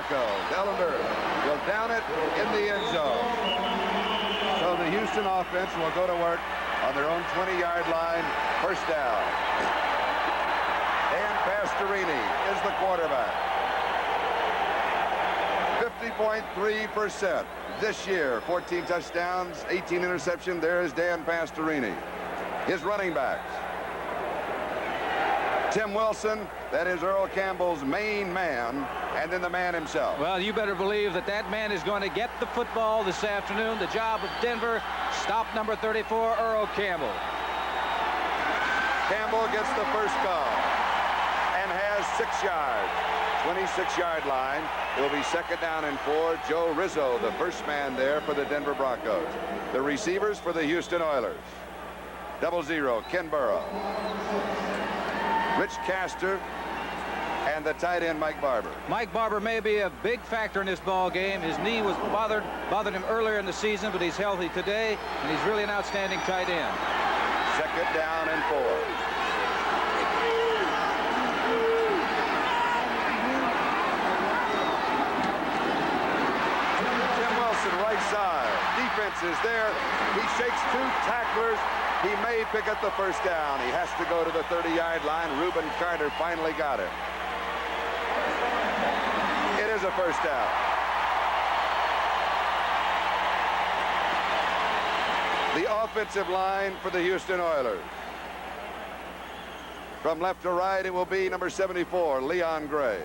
Ellender will down it in the end zone. So the Houston offense will go to work on their own 20-yard line. First down. Dan Pastorini is the quarterback. 50.3% this year. 14 touchdowns, 18 interceptions. There's Dan Pastorini. His running backs. Tim Wilson, that is Earl Campbell's main man, and then the man himself. Well, you better believe that that man is going to get the football this afternoon. The job of Denver, stop number 34, Earl Campbell. Campbell gets the first call and has 6 yards. 26-yard line. It will be second down and 4. Joe Rizzo, the first man there for the Denver Broncos. The receivers for the Houston Oilers. 00, Ken Burrow. Rich Castor, and the tight end Mike Barber. Mike Barber may be a big factor in this ball game. His knee was bothered him earlier in the season, but he's healthy today, and he's really an outstanding tight end. Second down and 4. Tim Wilson, right side. Defense is there. He shakes 2 tacklers. He may pick up the first down. He has to go to the 30-yard line. Reuben Carter finally got it. It is a first down. The offensive line for the Houston Oilers. From left to right, it will be number 74, Leon Gray.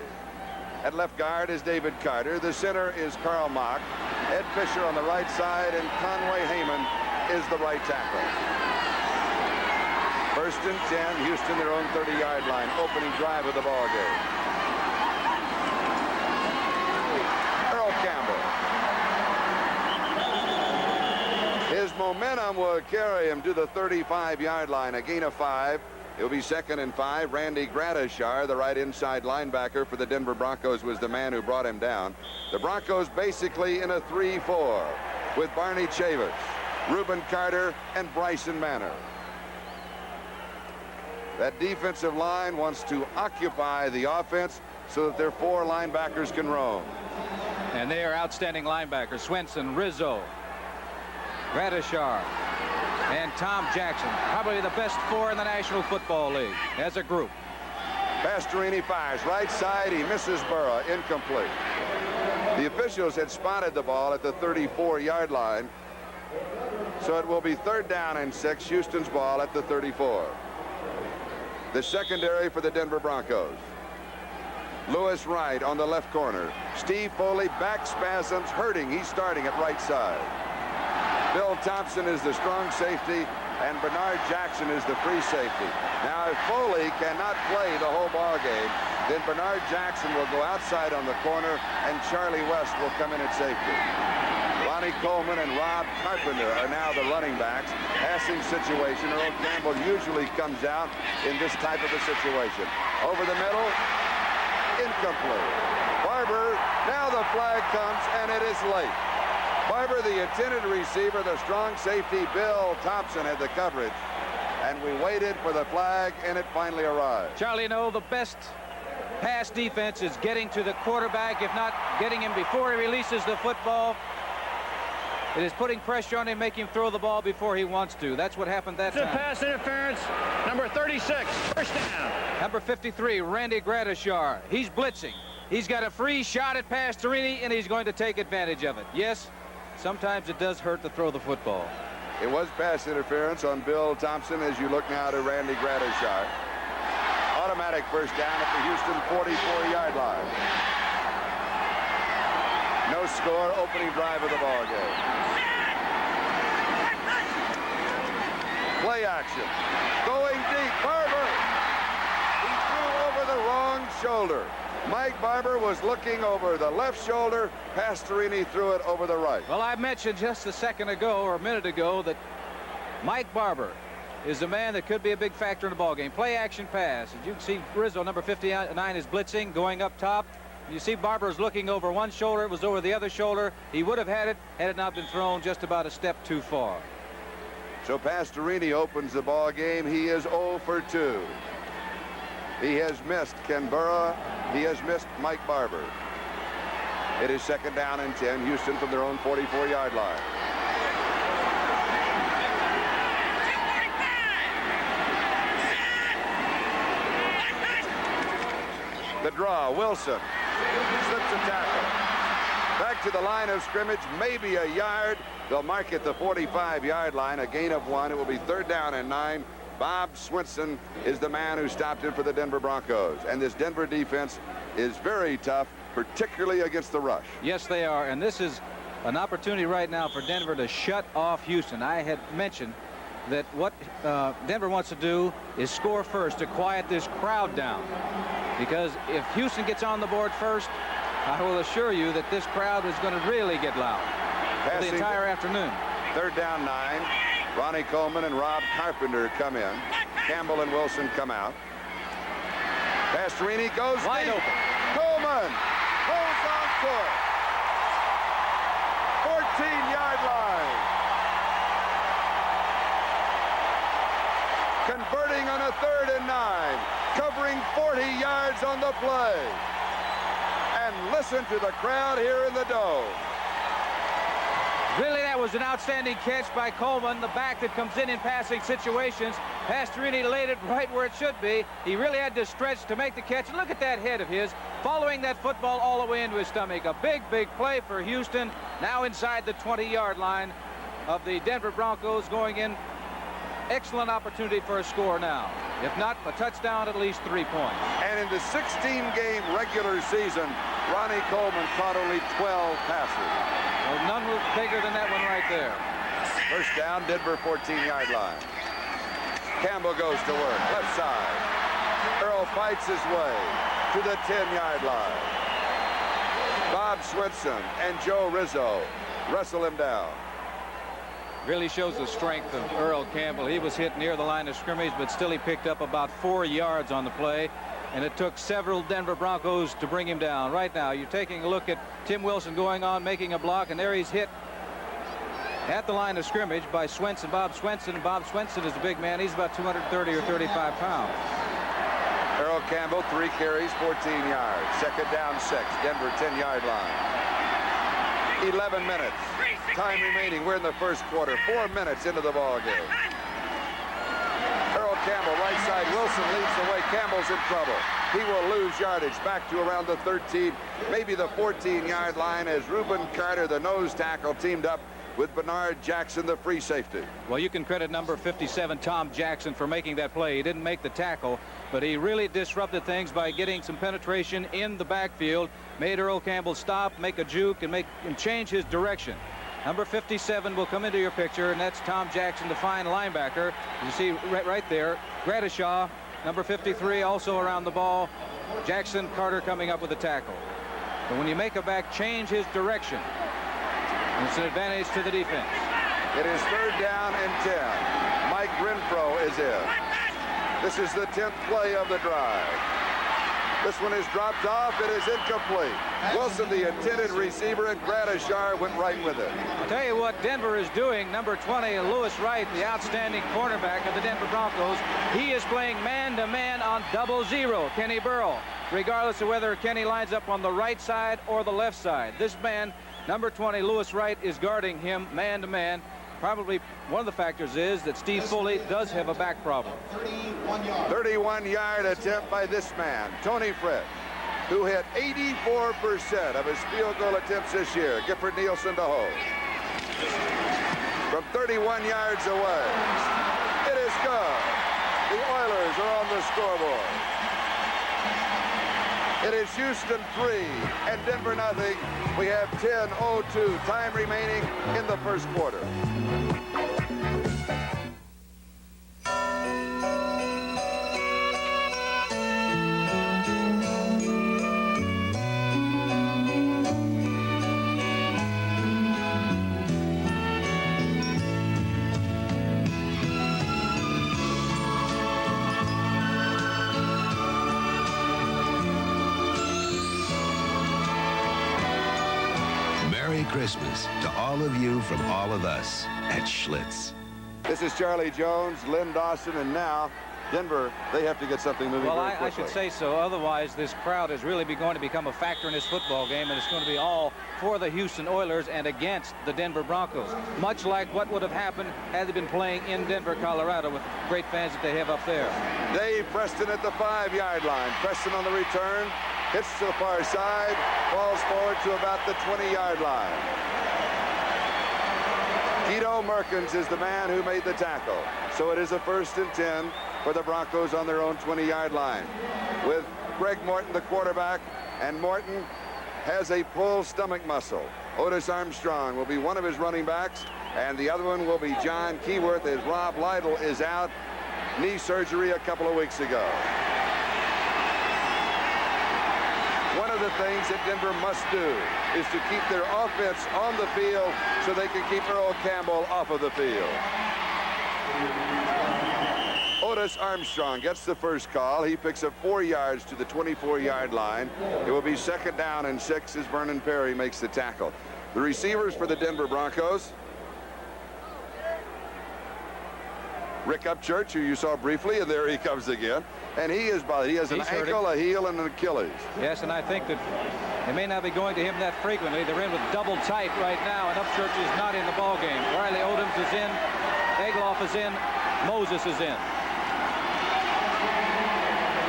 At left guard is David Carter. The center is Karl Mock. Ed Fisher on the right side, and Conway Heyman is the right tackle. First and 10, Houston their own 30-yard line, opening drive of the ball game. Earl Campbell. His momentum will carry him to the 35-yard line, a gain of 5. It will be second and 5. Randy Gradishar, the right inside linebacker for the Denver Broncos, was the man who brought him down. The Broncos basically in a 3-4 with Barney Chavis, Reuben Carter, and Bryson Manor. That defensive line wants to occupy the offense so that their 4 linebackers can roam. And they are outstanding linebackers. Swenson, Rizzo, Gradishar, and Tom Jackson. Probably the best 4 in the National Football League as a group. Pastorini fires right side. He misses Burrow. Incomplete. The officials had spotted the ball at the 34-yard line. So it will be third down and 6. Houston's ball at the 34. The secondary for the Denver Broncos. Lewis Wright on the left corner. Steve Foley, back spasms, hurting. He's starting at right side. Bill Thompson is the strong safety, and Bernard Jackson is the free safety. Now, if Foley cannot play the whole ball game, then Bernard Jackson will go outside on the corner, and Charlie West will come in at safety. Ronnie Coleman and Rob Carpenter are now the running backs. Passing situation, Earl Campbell usually comes out in this type of a situation. Over the middle, incomplete. Barber, now the flag comes, and it is late. Barber, the intended receiver, the strong safety, Bill Thompson had the coverage, and we waited for the flag, and it finally arrived. Charlie, the best pass defense is getting to the quarterback, if not getting him before he releases the football. It is putting pressure on him, making him throw the ball before he wants to. That's what happened that time. Pass interference, number 36, first down. Number 53, Randy Gradishar. He's blitzing. He's got a free shot at Pastorini, and he's going to take advantage of it. Yes, sometimes it does hurt to throw the football. It was pass interference on Bill Thompson as you look now to Randy Gradishar. Automatic first down at the Houston 44-yard line. No score, opening drive of the ball game. Play action. Going deep, Barber. He threw over the wrong shoulder. Mike Barber was looking over the left shoulder. Pastorini threw it over the right. Well, I mentioned just a second ago or a minute ago that Mike Barber is a man that could be a big factor in the ball game. Play action pass. As you can see, Rizzo, number 59, is blitzing, going up top. You see Barber's looking over one shoulder. It was over the other shoulder. He would have had it not been thrown just about a step too far. So Pastorini opens the ball game. He is 0 for 2. He has missed Ken Burrow. He has missed Mike Barber. It is second down and 10. Houston from their own 44-yard line. The draw, Wilson slips a tackle. Back to the line of scrimmage, maybe a yard. They'll mark at the 45-yard line, a gain of 1. It will be third down and 9. Bob Swinson is the man who stopped in for the Denver Broncos. And this Denver defense is very tough, particularly against the rush. Yes, they are. And this is an opportunity right now for Denver to shut off Houston. I had mentioned that what Denver wants to do is score first to quiet this crowd down. Because if Houston gets on the board first, I will assure you that this crowd is going to really get loud for the entire afternoon. Third down 9. Ronnie Coleman and Rob Carpenter come in. Campbell and Wilson come out. Pastorini goes wide deep. open. Coleman holds on to it. 14-yard line. Converting on a third and 9. Covering 40 yards on the play. And listen to the crowd here in the Dome. Really, that was an outstanding catch by Coleman, the back that comes in passing situations. Pastorini laid it right where it should be. He really had to stretch to make the catch. And look at that head of his, following that football all the way into his stomach. A big, big play for Houston, now inside the 20-yard line of the Denver Broncos, going in. Excellent opportunity for a score now. If not, a touchdown, at least 3 points. And in the 16-game regular season, Ronnie Coleman caught only 12 passes. Well, none was bigger than that one right there. First down, Denver 14-yard line. Campbell goes to work, left side. Earl fights his way to the 10-yard line. Bob Swinson and Joe Rizzo wrestle him down. Really shows the strength of Earl Campbell. He was hit near the line of scrimmage, but still he picked up about 4 yards on the play. And it took several Denver Broncos to bring him down. Right now, you're taking a look at Tim Wilson going on, making a block, and there he's hit at the line of scrimmage by Swinson, Bob Swinson. And Bob Swinson is a big man. He's about 230 or 35 pounds. Earl Campbell, 3 carries, 14 yards. Second down 6, Denver 10-yard line. 11 minutes. Time remaining. We're in the first quarter. 4 minutes into the ball game. Earl Campbell, right side. Wilson leads the way. Campbell's in trouble. He will lose yardage back to around the 13, maybe the 14-yard line, as Reuben Carter, the nose tackle, teamed up with Bernard Jackson, the free safety. Well, you can credit number 57, Tom Jackson, for making that play. He didn't make the tackle, but he really disrupted things by getting some penetration in the backfield, made Earl Campbell stop, make a juke, and change his direction. Number 57 will come into your picture, and that's Tom Jackson, the fine linebacker. You see right there, Gradishaw, number 53, also around the ball. Jackson, Carter coming up with a tackle. But when you make a back change his direction, it's an advantage to the defense. It is third down and 10. Mike Renfro is in. This is the 10th play of the drive. This one is dropped off. It is incomplete. Wilson, the intended receiver, and Gradishaw went right with it. I'll tell you what Denver is doing. Number 20, Lewis Wright, the outstanding cornerback of the Denver Broncos. He is playing man-to-man on 0-0, Kenny Burrell, regardless of whether Kenny lines up on the right side or the left side. This man, number 20, Lewis Wright, is guarding him man-to-man. Probably one of the factors is that Steve Foley does have a back problem. 31-yard attempt by this man, Tony Fritz, who hit 84% of his field goal attempts this year. Gifford Nielsen to hold. From 31 yards away, it is good. The Oilers are on the scoreboard. It is Houston 3 and Denver nothing. We have 10:02 time remaining in the first quarter. Christmas to all of you from all of us at Schlitz. This is Charlie Jones, Lynn Dawson, and now Denver, they have to get something moving Well, very I quickly. should say so. Otherwise, this crowd is really going to become a factor in this football game, and it's going to be all for the Houston Oilers and against the Denver Broncos, much like what would have happened had they been playing in Denver, Colorado, with the great fans that they have up there. Dave Preston at the 5-yard line. Preston on the return, hits to the far side, falls forward to about the 20-yard line. Tito Merkins is the man who made the tackle. So it is a 1st and 10 for the Broncos on their own 20-yard line, with Greg Morton the quarterback, and Morton has a pulled stomach muscle. Otis Armstrong will be one of his running backs, and the other one will be John Keyworth, as Rob Lytle is out, knee surgery a couple of weeks ago. One of the things that Denver must do is to keep their offense on the field so they can keep Earl Campbell off of the field. Otis Armstrong gets the first call. He picks up 4 yards to the 24-yard line. It will be 2nd down and 6 as Vernon Perry makes the tackle. The receivers for the Denver Broncos: Rick Upchurch, who you saw briefly, and there he comes again. And he has an ankle, a heel, and an Achilles. Yes, and I think that they may not be going to him that frequently. They're in with double tight right now, and Upchurch is not in the ball game. Riley Odoms is in, Egloff is in, Moses is in.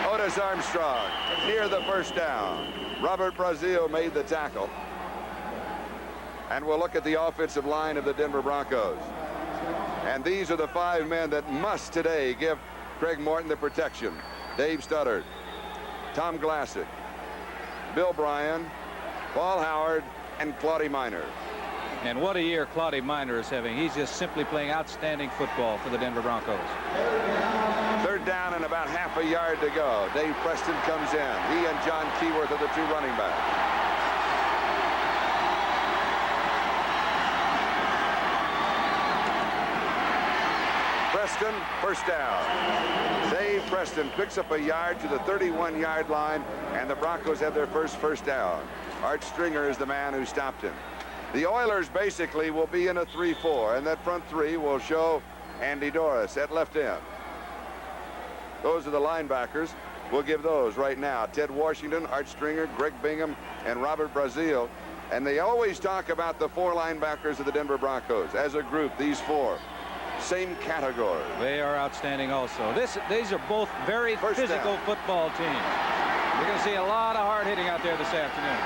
Otis Armstrong near the 1st down. Robert Brazil made the tackle. And we'll look at the offensive line of the Denver Broncos. And these are the 5 men that must today give Craig Morton the protection. Dave Studdard, Tom Glassick, Bill Bryan, Paul Howard, and Claude Minor. And what a year Claude Minor is having. He's just simply playing outstanding football for the Denver Broncos. 3rd down and about half a yard to go. Dave Preston comes in. He and John Keyworth are the 2 running backs. Preston, 1st down. Dave Preston picks up a yard to the 31-yard line, and the Broncos have their first down. Art Stringer is the man who stopped him. The Oilers basically will be in a 3-4, and that front 3 will show Andy Doris at left end. Those are the linebackers. We'll give those right now. Ted Washington, Art Stringer, Greg Bingham, and Robert Brazil. And they always talk about the 4 linebackers of the Denver Broncos. As a group, these 4, same category. They are outstanding also. These are both very physical football teams. You're going to see a lot of hard hitting out there this afternoon.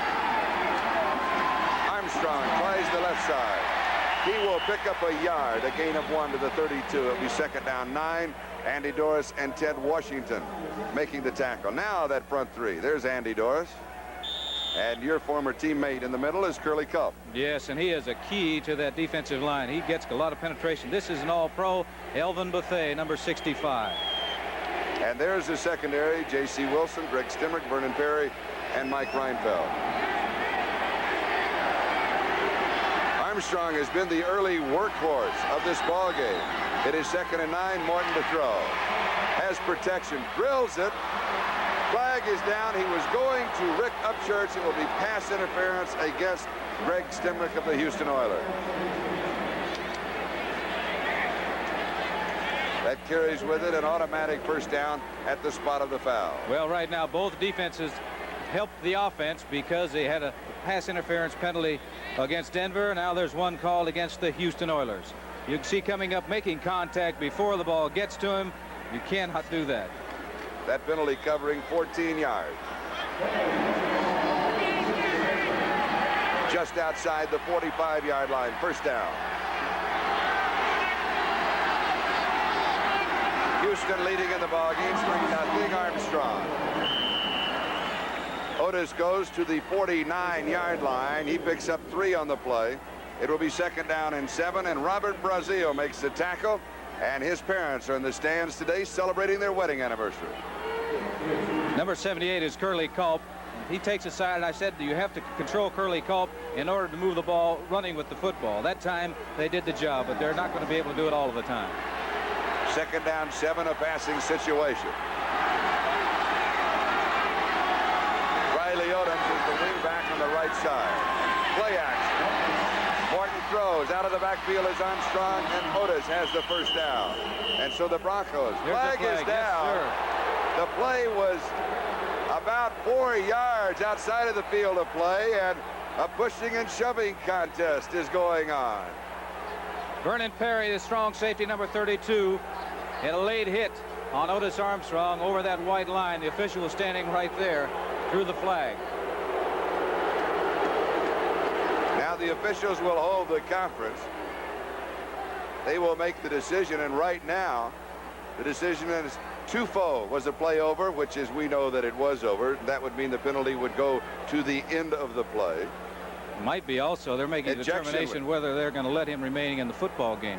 Armstrong tries the left side. He will pick up a yard, a gain of 1 to the 32. It'll be 2nd down 9. Andy Doris and Ted Washington making the tackle. Now that front 3. There's Andy Doris. And your former teammate in the middle is Curly Culp. Yes, and he is a key to that defensive line. He gets a lot of penetration. This is an all-pro, Elvin Bethea, number 65. And there's the secondary: J.C. Wilson, Greg Stimmick, Vernon Perry, and Mike Reinfeld. Armstrong has been the early workhorse of this ball game. It is 2nd and 9. Morton to throw. Has protection. Drills it. Flag is down. He was going to Rick Upchurch. It will be pass interference against Greg Stimmick of the Houston Oilers. That carries with it an automatic 1st down at the spot of the foul. Well, right now both defenses helped the offense because they had a pass interference penalty against Denver. Now there's one called against the Houston Oilers. You can see coming up, making contact before the ball gets to him. You cannot do that. That penalty covering 14 yards. Just outside the 45-yard line. 1st down. Houston leading in the ballgame, 3-0. Armstrong. Otis goes to the 49-yard line. He picks up 3 on the play. It will be 2nd down and 7, and Robert Brazil makes the tackle, and his parents are in the stands today celebrating their wedding anniversary. Number 78 is Curly Culp. He takes a side, and I said, you have to control Curly Culp in order to move the ball running with the football. That time they did the job, but they're not going to be able to do it all of the time. 2nd down 7, a passing situation. Riley Odoms is the wing back on the right side. Play action. Morton throws. Broncos. Out of the backfield is Armstrong, and Otis has the first down. And so the Broncos, flag is down. Yes, the play was about 4 yards outside of the field of play, and a pushing and shoving contest is going on. Vernon Perry, the strong safety, number 32, had a late hit on Otis Armstrong over that white line. The official was standing right there, threw the flag. Now the officials will hold the conference. They will make the decision, and right now the decision is twofold. Was the play over, which is, we know that it was over. That would mean the penalty would go to the end of the play. Might be also. They're making a Ejection determination whether they're going to let him remaining in the football game.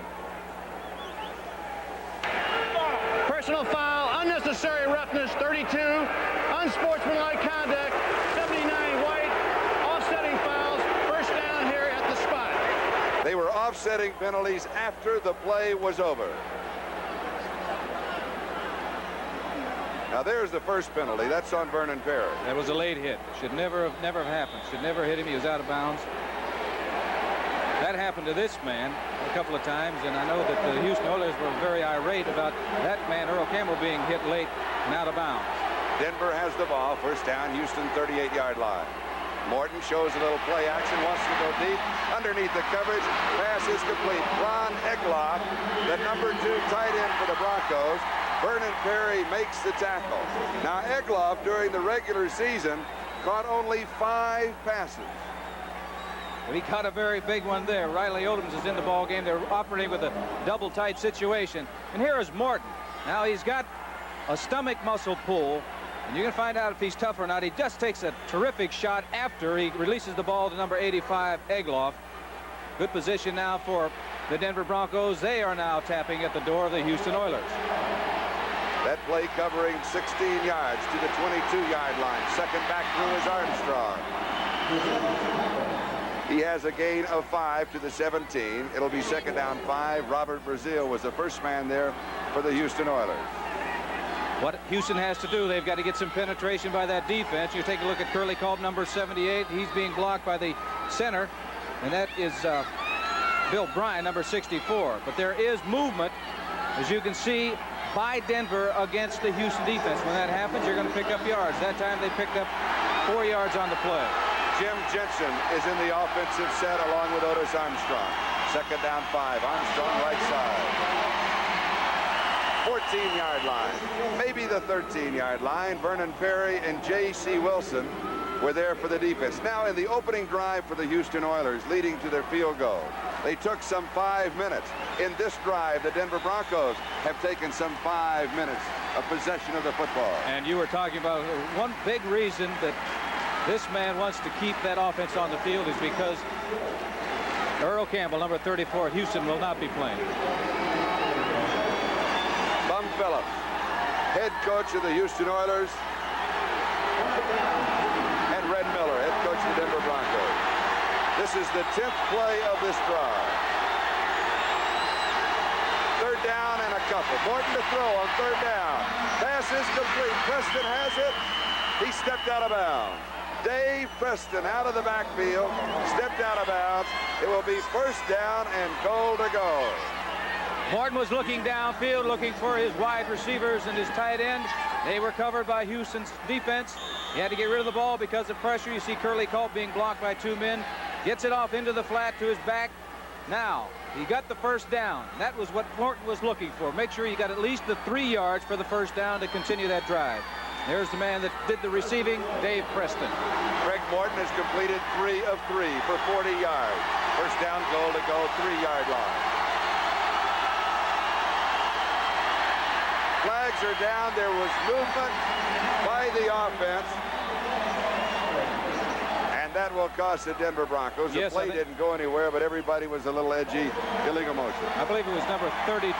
Personal foul, unnecessary roughness, 32. Unsportsmanlike conduct, 79 White. Offsetting fouls, first down here at the spot. They were offsetting penalties after the play was over. Now there's the first penalty. That's on Vernon Perry. That was a late hit. Should never have happened. Should never hit him. He was out of bounds. That happened to this man a couple of times, and I know that the Houston Oilers were very irate about that man, Earl Campbell, being hit late and out of bounds. Denver has the ball. First down, Houston 38-yard line. Morton shows a little play action, wants to go deep. Underneath the coverage, pass is complete. Ron Egloff, the number 2 tight end for the Broncos. Vernon Perry makes the tackle. Now Egloff, during the regular season, caught only 5 passes. Well, he caught a very big one there. Riley Odoms is in the ball game. They're operating with a double tight situation. And here is Morton. Now he's got a stomach muscle pull, and you can find out if he's tough or not. He just takes a terrific shot after he releases the ball to number 85, Egloff. Good position now for the Denver Broncos. They are now tapping at the door of the Houston Oilers. That play covering 16 yards to the 22-yard line. Second back through is Armstrong. He has a gain of 5 to the 17. It'll be second down 5. Robert Brazil was the first man there for the Houston Oilers. What Houston has to do, they've got to get some penetration by that defense. You take a look at Curly Culp, number 78. He's being blocked by the center, and that is Bill Bryan, number 64. But there is movement, as you can see, by Denver against the Houston defense. When that happens, you're going to pick up yards. That time they picked up 4 yards on the play. Jim Jensen is in the offensive set along with Otis Armstrong. Second down 5. Armstrong right side. 14-yard line. Maybe the 13-yard line. Vernon Perry and J.C. Wilson were there for the defense. Now in the opening drive for the Houston Oilers, leading to their field goal, they took some 5 minutes. In this drive, the Denver Broncos have taken some 5 minutes of possession of the football. And you were talking about one big reason that this man wants to keep that offense on the field is because Earl Campbell, number 34 at Houston, will not be playing. Bum Phillips, head coach of the Houston Oilers, and Red Miller, head coach of the Denver Broncos. This is the 10th play of this drive. Third down and a couple. Morton to throw on third down. Pass is complete. Preston has it. He stepped out of bounds. Dave Preston out of the backfield, stepped out of bounds. It will be first down and goal to go. Morton was looking downfield, looking for his wide receivers and his tight end. They were covered by Houston's defense. He had to get rid of the ball because of pressure. You see Curly Culp being blocked by 2 men. Gets it off into the flat to his back. Now, he got the first down. That was what Morton was looking for. Make sure you got at least the 3 yards for the first down to continue that drive. There's the man that did the receiving, Dave Preston. Greg Morton has completed 3 of 3 for 40 yards. First down, goal to go, 3-yard line. Flags are down. There was movement by the offense. And that will cost the Denver Broncos. The play didn't go anywhere, but everybody was a little edgy, illegal motion. I believe it was number 32,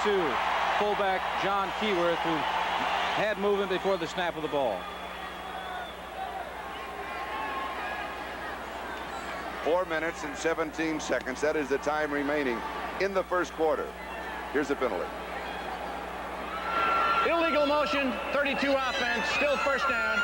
fullback John Keyworth, who had movement before the snap of the ball. 4 minutes and 17 seconds. That is the time remaining in the first quarter. Here's the penalty. Illegal motion, 32 offense, still first down.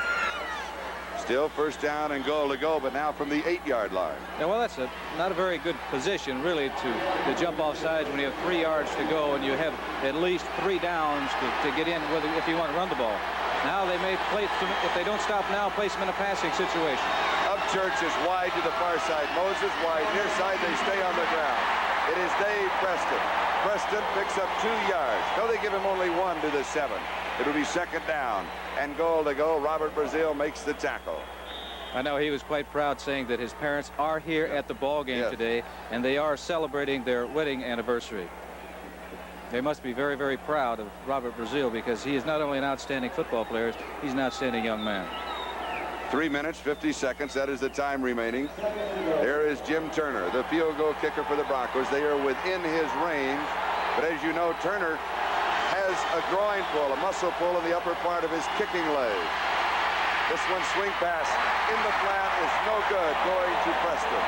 Still first down and goal to go, but now from the 8-yard line. Yeah, well, that's not a very good position, really, to jump off sides when you have 3 yards to go and you have at least 3 downs to get in if you want to run the ball. Now they may place them, if they don't stop now, place them in a passing situation. Upchurch is wide to the far side. Moses wide near side. They stay on the ground. It is Dave Preston. Preston picks up 2 yards. No, they give him only 1 to the 7. It'll be second down and goal to go. Robert Brazil makes the tackle. I know he was quite proud, saying that his parents are here at the ball game today, and they are celebrating their wedding anniversary. They must be very, very proud of Robert Brazil, because he is not only an outstanding football player, he's an outstanding young man. 3 minutes, 50 seconds. That is the time remaining. There is Jim Turner, the field goal kicker for the Broncos. They are within his range. But as you know, Turner has a groin pull, a muscle pull in the upper part of his kicking leg. This one swing pass in the flat is no good, going to Preston.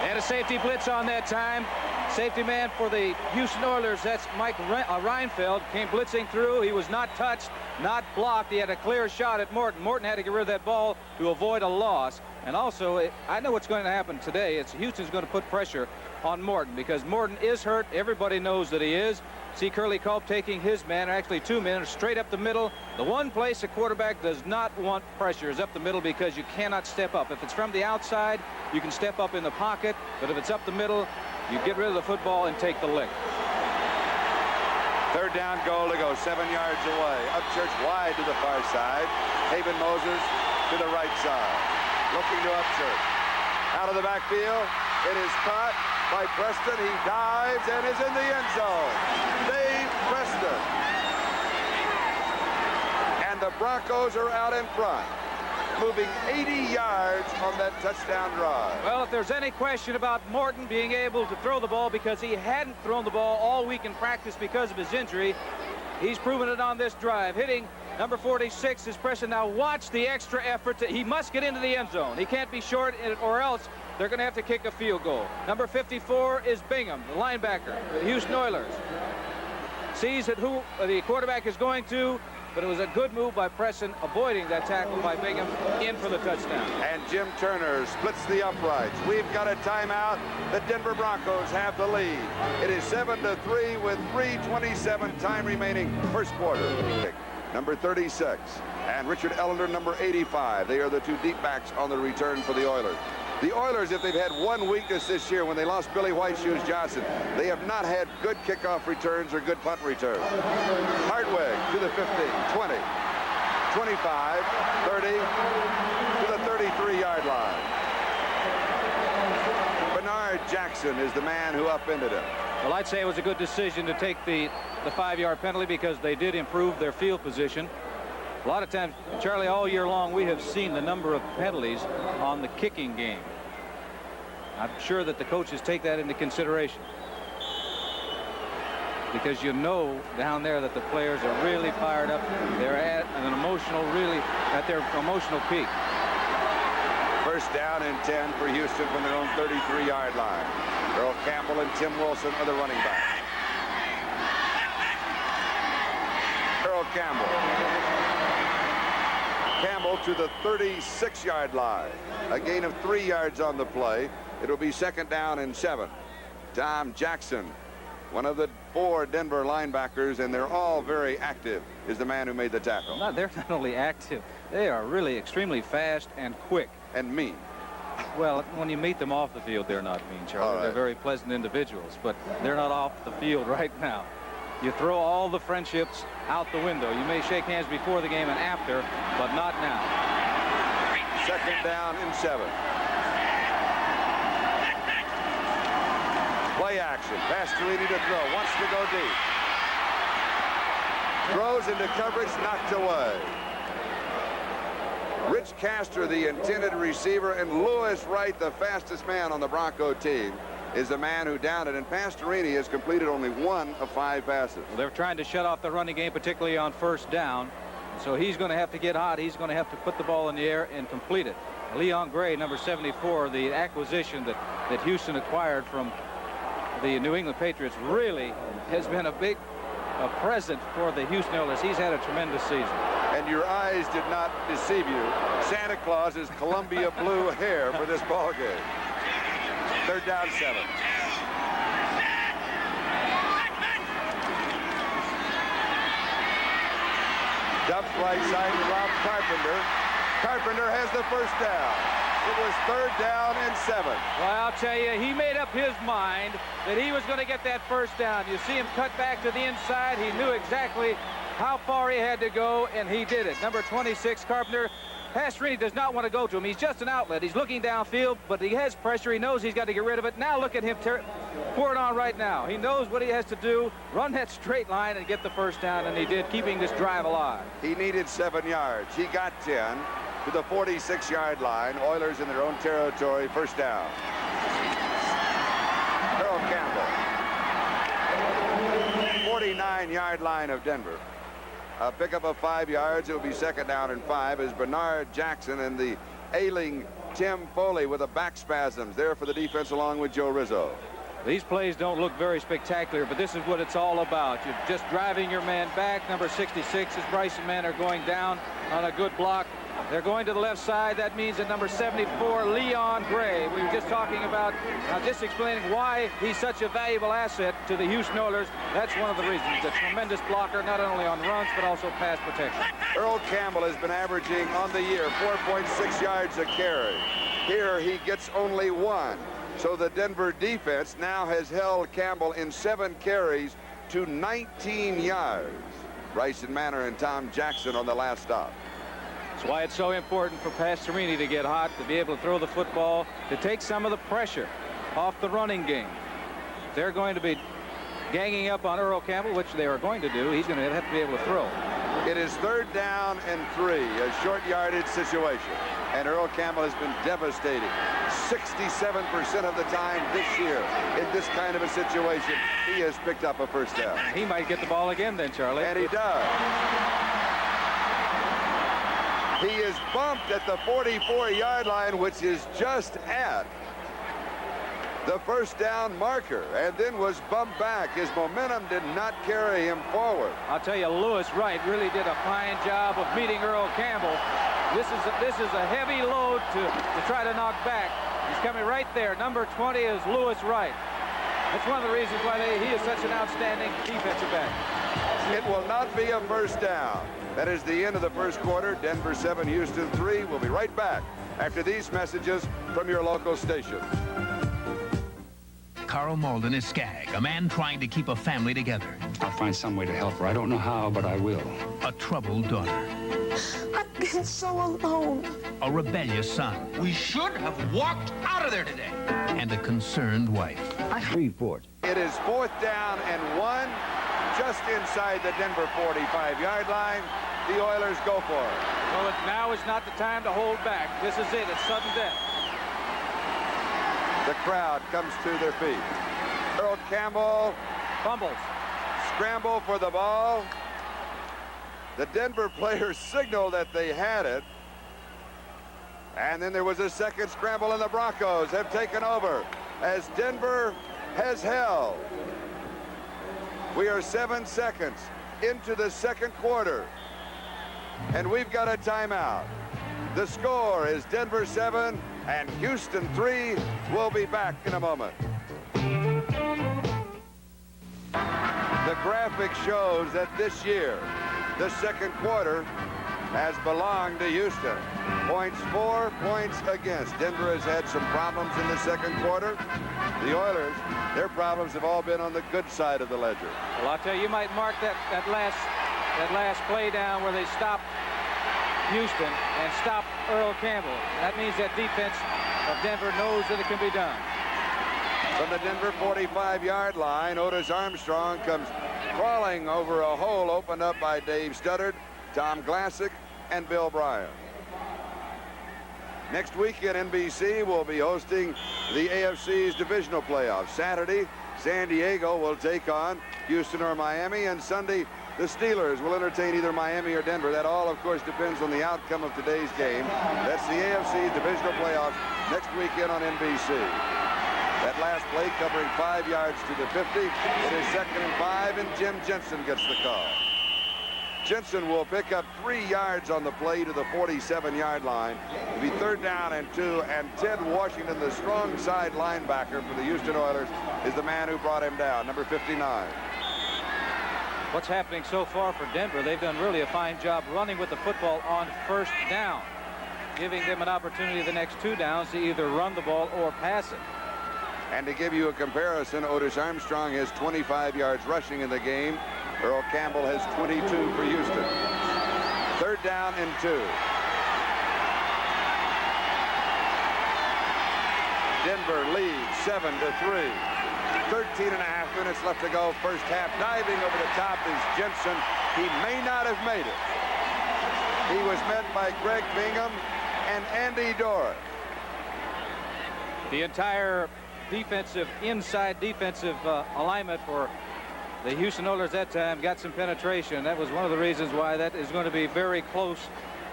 And a safety blitz on that time. Safety man for the Houston Oilers, that's Mike Reinfeld, came blitzing through. He was not touched, not blocked. He had a clear shot at Morton. Morton had to get rid of that ball to avoid a loss. And also, I know what's going to happen today. Houston's going to put pressure on Morton, because Morton is hurt. Everybody knows that he is. See Curly Culp taking his man, or actually 2 men, straight up the middle. The one place a quarterback does not want pressure is up the middle, because you cannot step up. If it's from the outside, you can step up in the pocket. But if it's up the middle, you get rid of the football and take the lick. Third down, goal to go, 7 yards away. Upchurch wide to the far side. Haven Moses to the right side. Looking to Upchurch. Out of the backfield. It is caught by Preston. He dives and is in the end zone. Dave Preston. And the Broncos are out in front, moving 80 yards on that touchdown drive. Well, if there's any question about Morton being able to throw the ball, because he hadn't thrown the ball all week in practice because of his injury, he's proven it on this drive. Hitting number 46 is Preston. Now watch the extra effort. He must get into the end zone. He can't be short, or else they're going to have to kick a field goal. Number 54 is Bingham, the linebacker, the Houston Oilers. Sees that who the quarterback is going to, but it was a good move by Preston, avoiding that tackle by Bingham, in for the touchdown. And Jim Turner splits the uprights. We've got a timeout. The Denver Broncos have the lead. It is 7-3 with 3:27 time remaining, first quarter. Number 36 and Richard Ellender, number 85. They are the 2 deep backs on the return for the Oilers. The Oilers, if they've had one weakness this year when they lost Billy White Shoes Johnson, they have not had good kickoff returns or good punt returns. Hartwig to the 15, 20, 25, 30, to the 33-yard line. Bernard Jackson is the man who upended him. Well, I'd say it was a good decision to take the 5-yard penalty, because they did improve their field position. A lot of times, Charlie, all year long, we have seen the number of penalties on the kicking game. I'm sure that the coaches take that into consideration, because you know down there that the players are really fired up. They're at an at their emotional peak. First down and 10 for Houston from their own 33-yard line. Earl Campbell and Tim Wilson are the running backs. Earl Campbell to the 36-yard line. A gain of 3 yards on the play. It'll be second down and 7. Tom Jackson, one of the 4 Denver linebackers, and they're all very active, is the man who made the tackle. No, they're not only active, they are really extremely fast and quick. And mean. Well, when you meet them off the field, they're not mean, Charlie. Right. They're very pleasant individuals, but they're not off the field right now. You throw all the friendships out the window. You may shake hands before the game and after, but not now. Second down and 7. Play action. Pastorini to throw. Wants to go deep. Throws into coverage, knocked away. Rich Castor, the intended receiver, and Lewis Wright, the fastest man on the Bronco team, is the man who downed it, and Pastorini has completed only 1 of 5 passes. Well, they're trying to shut off the running game, particularly on first down. So he's going to have to get hot. He's going to have to put the ball in the air and complete it. Leon Gray, number 74, the acquisition that Houston acquired from the New England Patriots, really has been a big present for the Houston Oilers. He's had a tremendous season. and your eyes did not deceive you, Santa Claus is Columbia blue hair for this ball game. 3rd down, 7. Dump right side to Rob Carpenter. Carpenter has the first down. It was 3rd down and 7. Well, I'll tell you, he made up his mind that he was going to get that first down. You see him cut back to the inside. He knew exactly how far he had to go, and he did it. Number 26, Carpenter. Pastorini does not want to go to him. He's just an outlet. He's looking downfield, but he has pressure. He knows he's got to get rid of it. Now look at him pour it on right now. He knows what he has to do, run that straight line and get the first down, and he did, keeping this drive alive. He needed 7 yards. He got 10 to the 46-yard line. Oilers in their own territory, first down. Earl Campbell. 49-yard line of Denver. A pickup of 5 yards. It will be 2nd down and 5 as Bernard Jackson and the ailing Tim Foley with the back spasms there for the defense along with Joe Rizzo. These plays don't look very spectacular, but this is what it's all about. You're just driving your man back. Number 66 as Bryson men are going down on a good block. They're going to the left side. That means that number 74, Leon Gray. We were just talking about, just explaining why he's such a valuable asset to the Houston Oilers. That's one of the reasons. A tremendous blocker, not only on runs, but also pass protection. Earl Campbell has been averaging on the year 4.6 yards a carry. Here he gets only 1. So the Denver defense now has held Campbell in 7 carries to 19 yards. Bryson Manor and Tom Jackson on the last stop. That's why it's so important for Pastorini to get hot, to be able to throw the football, to take some of the pressure off the running game. They're going to be ganging up on Earl Campbell, which they are going to do. He's going to have to be able to throw. It is 3rd down and 3, a short yardage situation. And Earl Campbell has been devastating 67% of the time this year in this kind of a situation. He has picked up a first down. He might get the ball again then, Charlie. And he does. He is bumped at the 44-yard line, which is just at the first down marker, and then was bumped back. His momentum did not carry him forward. I'll tell you, Lewis Wright really did a fine job of meeting Earl Campbell. This is a heavy load to try to knock back. He's coming right there. Number 20 is Lewis Wright. That's one of the reasons why he is such an outstanding defensive back. It will not be a first down. That is the end of the first quarter. Denver 7, Houston 3. We'll be right back after these messages from your local station. Carl Malden is Skag, a man trying to keep a family together. I'll find some way to help her. I don't know how, but I will. A troubled daughter. I've been so alone. A rebellious son. We should have walked out of there today. And a concerned wife. Report. It is 4th down and 1, just inside the Denver 45-yard line. The Oilers go for it. Well, now is not the time to hold back. This is it. It's sudden death. The crowd comes to their feet. Earl Campbell Fumbles. scramble for the ball. The Denver players signaled that they had it. And then there was a second scramble, and the Broncos have taken over as Denver has held. We are 7 seconds into the second quarter, and we've got a timeout. The score is Denver 7 and Houston 3. We'll be back in a moment. The graphic shows that this year, the second quarter has belonged to Houston. Points for, points against. Denver has had some problems in the second quarter. The Oilers, their problems have all been on the good side of the ledger. Well, I'll tell you, you might mark that last play down where they stopped Houston and stopped Earl Campbell. That means that defense of Denver knows that it can be done. From the Denver 45-yard line, Otis Armstrong comes crawling over a hole opened up by Dave Studdard, Tom Glassick, and Bill Bryan. Next weekend, NBC will be hosting the AFC's divisional playoffs. Saturday, San Diego will take on Houston or Miami, and Sunday, the Steelers will entertain either Miami or Denver. That all, of course, depends on the outcome of today's game. That's the AFC's divisional playoffs next weekend on NBC. That last play covering 5 yards to the 50. It is 2nd and 5, and Jim Jensen gets the call. Jensen will pick up 3 yards on the play to the 47-yard line. It'll be 3rd down and 2, and Ted Washington, the strong side linebacker for the Houston Oilers, is the man who brought him down, number 59. What's happening so far for Denver? They've done really a fine job running with the football on 1st down, giving them an opportunity the next 2 downs to either run the ball or pass it. And to give you a comparison, Otis Armstrong has 25 yards rushing in the game. Earl Campbell has 22 for Houston. 3rd down and 2. Denver leads 7-3. 13.5 minutes left to go, first half. Diving over the top is Jensen. He may not have made it. He was met by Greg Bingham and Andy Doris. The entire inside defensive alignment for the Houston Oilers that time got some penetration. That was one of the reasons why that is going to be very close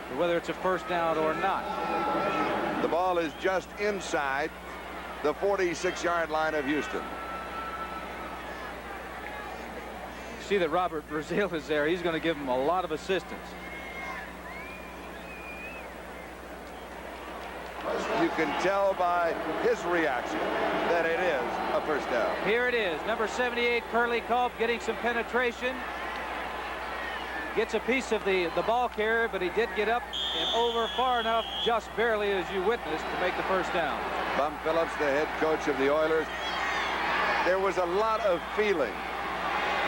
to whether it's a 1st down or not. The ball is just inside the 46-yard line of Houston. See that Robert Brazil is there. He's going to give him a lot of assistance. You can tell by his reaction that it is a 1st down. Here it is. Number 78, Curly Culp, getting some penetration. Gets a piece of the ball carrier, but he did get up and over far enough, just barely, as you witnessed, to make the 1st down. Bum Phillips, the head coach of the Oilers. There was a lot of feeling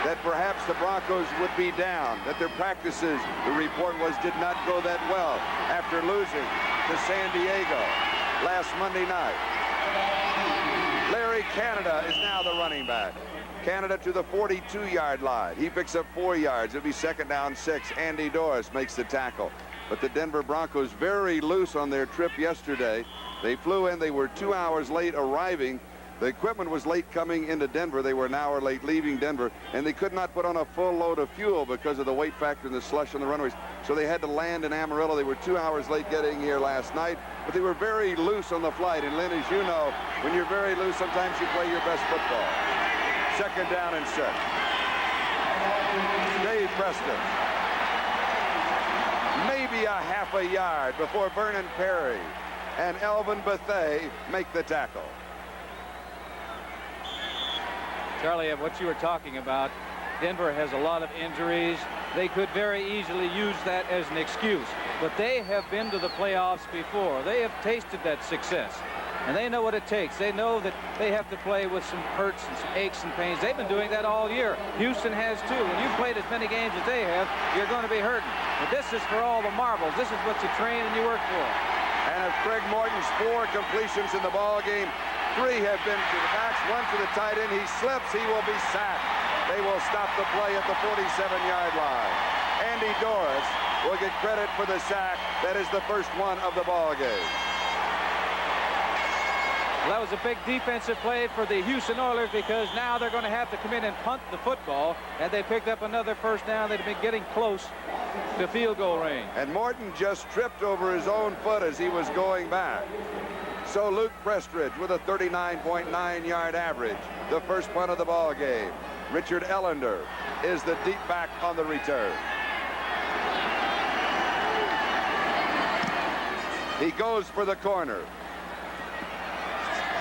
that perhaps the Broncos would be down, that their practices, the report was, did not go that well after losing to San Diego last Monday night. Larry Canada is now the running back. Canada to the 42-yard line. He picks up 4 yards. It'll be 2nd down 6. Andy Doris makes the tackle. But the Denver Broncos very loose on their trip yesterday. They flew in. They were 2 hours late arriving. The equipment was late coming into Denver. They were an hour late leaving Denver, and they could not put on a full load of fuel because of the weight factor and the slush on the runways. So they had to land in Amarillo. They were 2 hours late getting here last night, but they were very loose on the flight. And Lynn, as you know, when you're very loose, sometimes you play your best football. 2nd down and 6. Dave Preston. Maybe a half a yard before Vernon Perry and Elvin Bethea make the tackle. Charlie, what you were talking about, Denver has a lot of injuries. They could very easily use that as an excuse, but they have been to the playoffs before. They have tasted that success, and they know what it takes. They know that they have to play with some hurts and some aches and pains. They've been doing that all year. Houston has too. When you've played as many games as they have, you're going to be hurting. But this is for all the marbles. This is what you train and you work for. And of Craig Morton's 4 completions in the ball game, 3 have been to the backs, 1 to the tight end. He slips, he will be sacked. They will stop the play at the 47-yard line. Andy Doris will get credit for the sack. That is the first one of the ball game. Well, that was a big defensive play for the Houston Oilers, because now they're going to have to come in and punt the football. Had they picked up another 1st down, they'd have been getting close to field goal range. And Morton just tripped over his own foot as he was going back. So Luke Prestridge with a 39.9-yard average, the first punt of the ball game. Richard Ellender is the deep back on the return. He goes for the corner.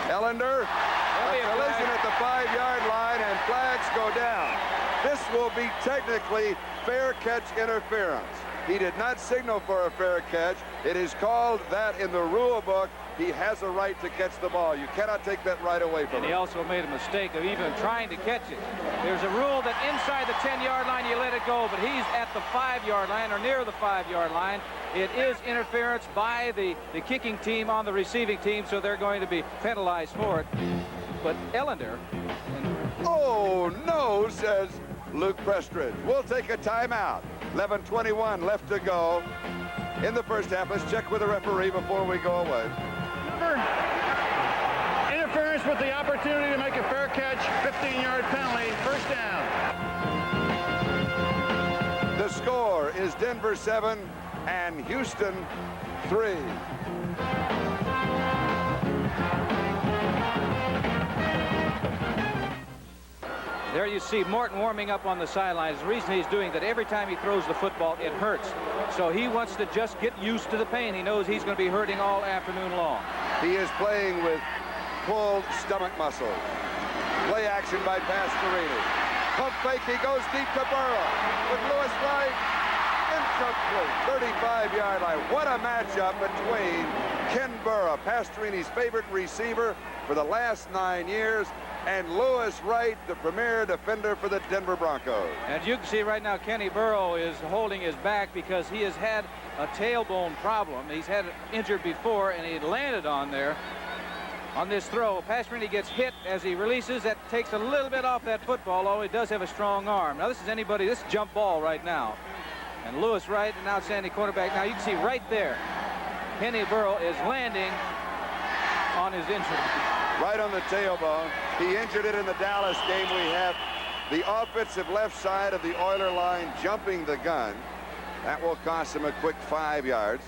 Ellender, a collision at the 5-yard line, and flags go down. This will be technically fair catch interference. He did not signal for a fair catch. It is called that in the rule book. He has a right to catch the ball. You cannot take that right away from him. And he also made a mistake of even trying to catch it. There's a rule that inside the 10-yard line you let it go, but he's at the 5-yard line or near the 5-yard line. It is interference by the kicking team on the receiving team, so they're going to be penalized for it. But Ellender... Oh, no, says Luke Prestridge. We'll take a timeout. 11:21 left to go in the first half. Let's check with the referee before we go away. Interference with the opportunity to make a fair catch, 15-yard penalty, 1st down. The score is Denver 7 and Houston 3. There you see Morton warming up on the sidelines. The reason he's doing that, every time he throws the football, it hurts. So he wants to just get used to the pain. He knows he's going to be hurting all afternoon long. He is playing with pulled stomach muscles. Play action by Pastorini. Pump fake, he goes deep to Burrow. With Lewis Wright, incomplete, 35-yard line. What a matchup between Ken Burrow, Pastorini's favorite receiver for the last 9 years, and Lewis Wright, the premier defender for the Denver Broncos. And you can see right now Kenny Burrow is holding his back because he has had a tailbone problem. He's had it injured before, and he landed on there on this throw. Pastorini gets hit as he releases. That takes a little bit off that football, although he does have a strong arm. Now, this is jump ball right now. And Lewis Wright, an outstanding quarterback. Now, you can see right there, Kenny Burrow is landing on his injury. Right on the tailbone. He injured it in the Dallas game. We have the offensive left side of the Oiler line jumping the gun. That will cost him a quick 5 yards.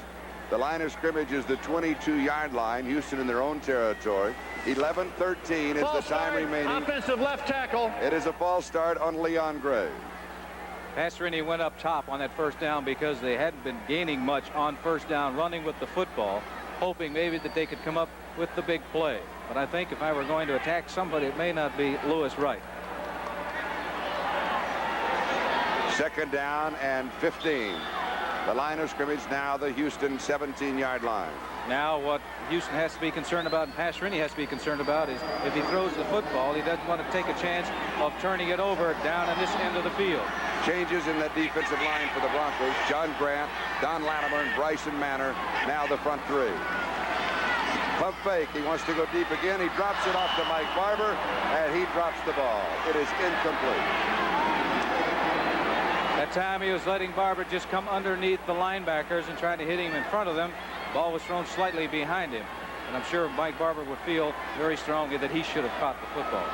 The line of scrimmage is the 22-yard line. Houston in their own territory. 11-13 is the time remaining. Offensive left tackle. It is a false start on Leon Gray. Pastorini went up top on that first down because they hadn't been gaining much on first down, running with the football, hoping maybe that they could come up with the big play. But I think if I were going to attack somebody, it may not be Lewis Wright. Second down and 15. The line of scrimmage now the Houston 17-yard line. Now what Houston has to be concerned about and Pastorini has to be concerned about is if he throws the football, he doesn't want to take a chance of turning it over down in this end of the field. Changes in that defensive line for the Broncos. John Grant, Don Latimer, and Bryson Manor, now the front three. Pump fake. He wants to go deep again. He drops it off to Mike Barber, and he drops the ball. It is incomplete. That time he was letting Barber just come underneath the linebackers and trying to hit him in front of them. Ball was thrown slightly behind him. And I'm sure Mike Barber would feel very strongly that he should have caught the football.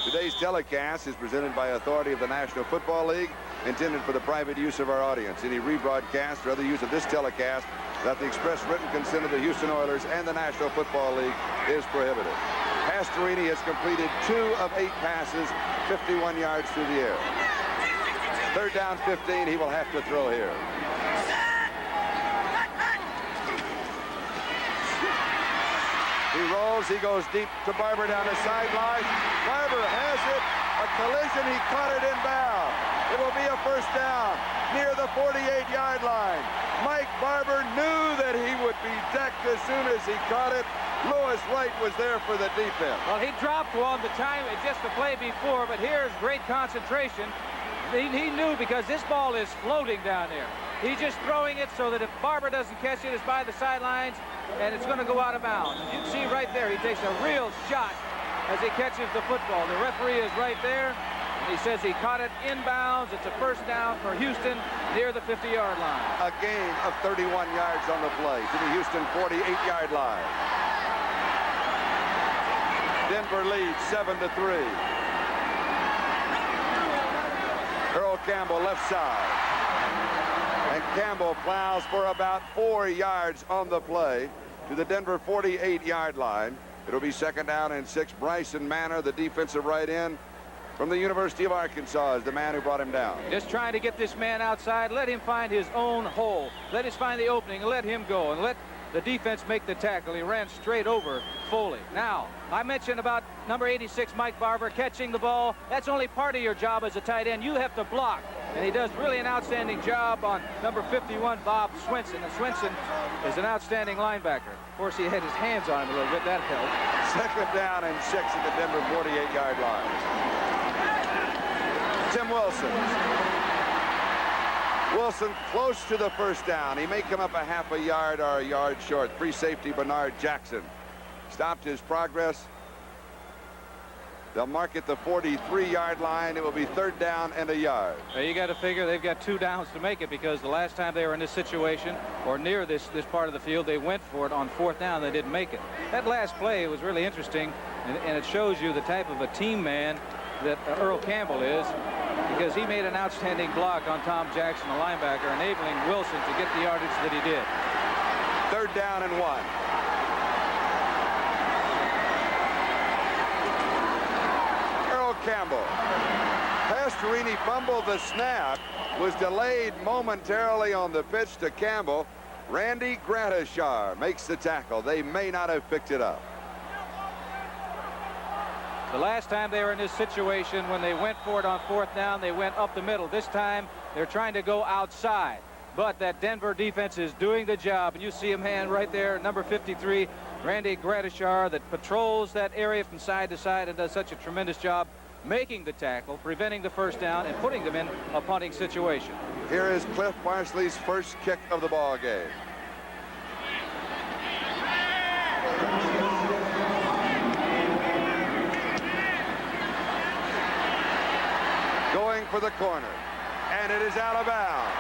Today's telecast is presented by authority of the National Football League, intended for the private use of our audience. Any rebroadcast or other use of this telecast without the express written consent of the Houston Oilers and the National Football League is prohibited. Pastorini has completed 2 of 8 passes, 51 yards through the air. Third down 15, he will have to throw here. He rolls, he goes deep to Barber down the sideline. Barber has it, a collision, he caught it inbound. It will be a first down near the 48-yard line. Mike Barber knew that he would be decked as soon as he caught it. Lewis Wright was there for the defense. Well, he dropped one the time, just the play before, but here's great concentration. He knew because this ball is floating down there. He's just throwing it so that if Barber doesn't catch it, it's by the sidelines, and it's going to go out of bounds. You can see right there, he takes a real shot as he catches the football. The referee is right there. He says he caught it inbounds. It's a first down for Houston near the 50-yard line. A gain of 31 yards on the play to the Houston 48-yard line. Denver leads 7-3. Earl Campbell left side. And Campbell plows for about 4 yards on the play to the Denver 48-yard line. It'll be second down and 6. Bryson Manor, the defensive right end from the University of Arkansas, is the man who brought him down. Just trying to get this man outside. Let him find his own hole. Let us find the opening and let him go. And let the defense make the tackle. He ran straight over Foley. Now, I mentioned about number 86, Mike Barber, catching the ball. That's only part of your job as a tight end. You have to block. And he does really an outstanding job on number 51, Bob Swinson. And Swinson is an outstanding linebacker. Of course, he had his hands on him a little bit. That helped. Second down and 6 at the Denver 48-yard line. Tim Wilson. Wilson close to the first down. He may come up a half a yard or a yard short. Free safety Bernard Jackson stopped his progress. They'll mark it the 43-yard line. It will be third down and a yard. Well, you got to figure they've got 2 downs to make it, because the last time they were in this situation or near this part of the field, they went for it on 4th down. They didn't make it. That last play was really interesting, and it shows you the type of a team man that Earl Campbell is, because he made an outstanding block on Tom Jackson, a linebacker, enabling Wilson to get the yardage that he did. Third down and 1. Campbell Pastorini fumbled the snap, was delayed momentarily on the pitch to Campbell. Randy Gratishar makes the tackle. They may not have picked it up. The last time they were in this situation, when they went for it on 4th down, they went up the middle. This time, they're trying to go outside. But that Denver defense is doing the job. And you see him hand right there, number 53, Randy Gratishar, that patrols that area from side to side and does such a tremendous job making the tackle, preventing the first down, and putting them in a punting situation. Here is Cliff Parsley's first kick of the ball game. Going for the corner, and it is out of bounds.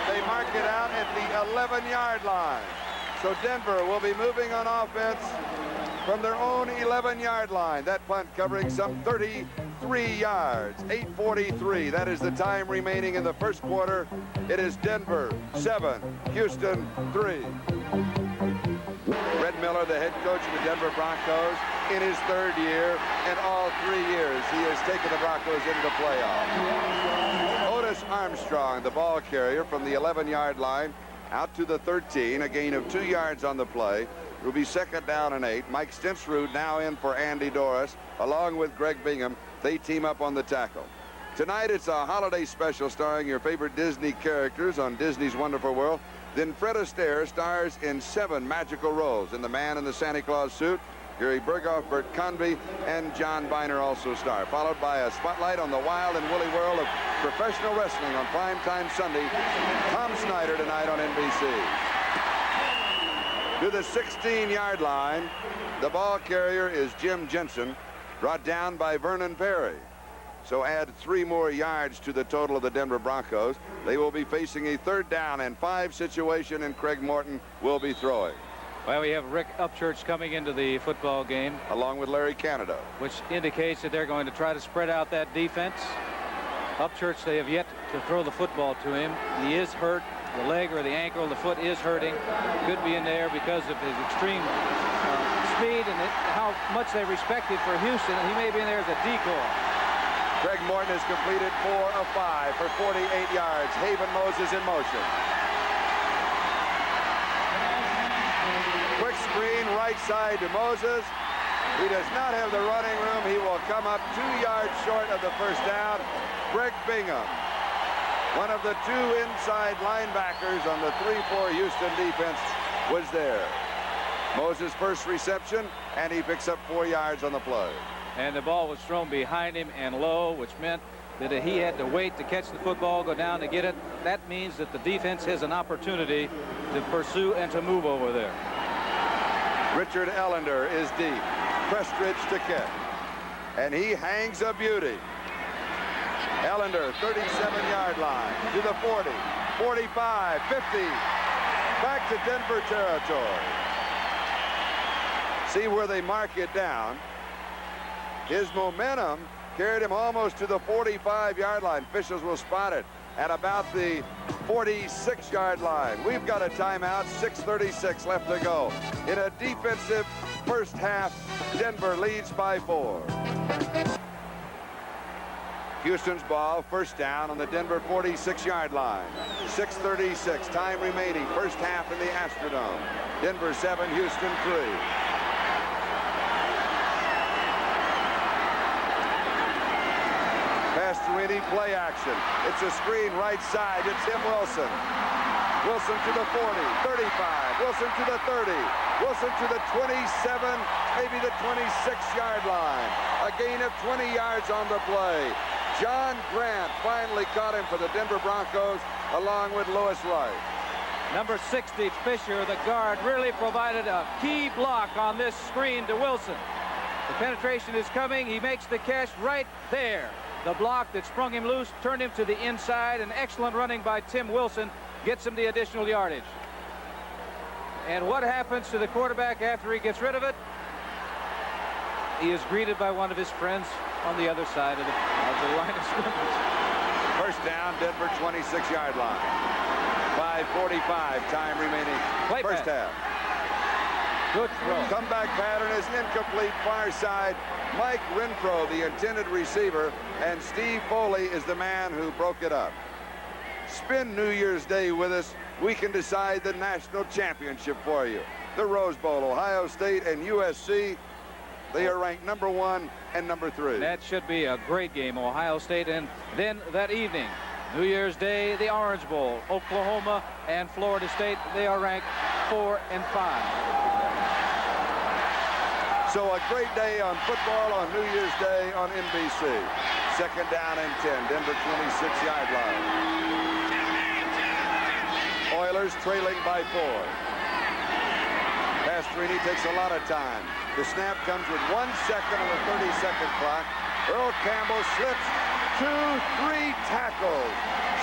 They mark it out at the 11-yard line. So Denver will be moving on offense from their own 11-yard line. That punt covering some 33 yards. 8:43. That is the time remaining in the first quarter. It is Denver 7, Houston 3. Red Miller, the head coach of the Denver Broncos, in his 3rd year. In all 3 years, he has taken the Broncos into the playoffs. Otis Armstrong, the ball carrier from the 11-yard line out to the 13, a gain of 2 yards on the play. It will be 2nd down and 8. Mike Stensrud now in for Andy Doris, along with Greg Bingham. They team up on the tackle. Tonight, it's a holiday special starring your favorite Disney characters on Disney's Wonderful World. Then Fred Astaire stars in 7 magical roles. In The Man in the Santa Claus Suit, Gary Berghoff, Bert Convy, and John Biner also star. Followed by a spotlight on the wild and woolly world of professional wrestling on primetime Sunday. Tom Snyder tonight on NBC. To the 16-yard line, the ball carrier is Jim Jensen, brought down by Vernon Perry. So add 3 more yards to the total of the Denver Broncos. They will be facing a 3rd down and 5 situation, and Craig Morton will be throwing. Well, we have Rick Upchurch coming into the football game, along with Larry Canada, which indicates that they're going to try to spread out that defense. Upchurch, they have yet to throw the football to him. He is hurt. The leg or the ankle, the foot is hurting. Could be in there because of his extreme speed and how much they respect him for Houston. He may be in there as a decoy. Craig Morton has completed 4 of 5 for 48 yards. Haven Moses in motion. Quick screen right side to Moses. He does not have the running room. He will come up 2 yards short of the first down. Greg Bingham, one of the 2 inside linebackers on the 3-4 Houston defense, was there. Moses' first reception, and he picks up 4 yards on the play. And the ball was thrown behind him and low, which meant that he had to wait to catch the football, go down to get it. That means that the defense has an opportunity to pursue and to move over there. Richard Ellender is deep. Prestridge to kick. And he hangs a beauty. Ellender, 37-yard line to the 40, 45, 50, back to Denver territory. See where they mark it down. His momentum carried him almost to the 45-yard line. Officials will spot it at about the 46-yard line. We've got a timeout, 6:36 left to go. In a defensive first half, Denver leads by 4. Houston's ball, first down on the Denver 46-yard line. 6:36, time remaining, first half in the Astrodome. Denver 7, Houston 3. Pastorini, play action. It's a screen right side to Tim Wilson. Wilson to the 40, 35, Wilson to the 30, Wilson to the 27, maybe the 26-yard line. A gain of 20 yards on the play. John Grant finally caught him for the Denver Broncos, along with Lewis Wright. Number 60, Fisher, the guard, really provided a key block on this screen to Wilson. The penetration is coming. He makes the catch right there. The block that sprung him loose turned him to the inside. An excellent running by Tim Wilson gets him the additional yardage. And what happens to the quarterback after he gets rid of it? He is greeted by one of his friends on the other side of the line of scrimmage. First down, Denver 26-yard line. 5:45, time remaining. Play first pass. half. Good throw. Comeback pattern is incomplete, far side. Mike Renfro, the intended receiver, and Steve Foley is the man who broke it up. Spend New Year's Day with us. We can decide the national championship for you. The Rose Bowl, Ohio State and USC. They are ranked number 1 and number 3. That should be a great game, Ohio State. And then that evening, New Year's Day, the Orange Bowl, Oklahoma and Florida State. They are ranked 4 and 5. So a great day on football on New Year's Day on NBC. Second down and 10, Denver 26-yard line. Oilers trailing by 4. Pastorini takes a lot of time. The snap comes with 1 second on the 30-second clock. Earl Campbell slips 2-3 tackles.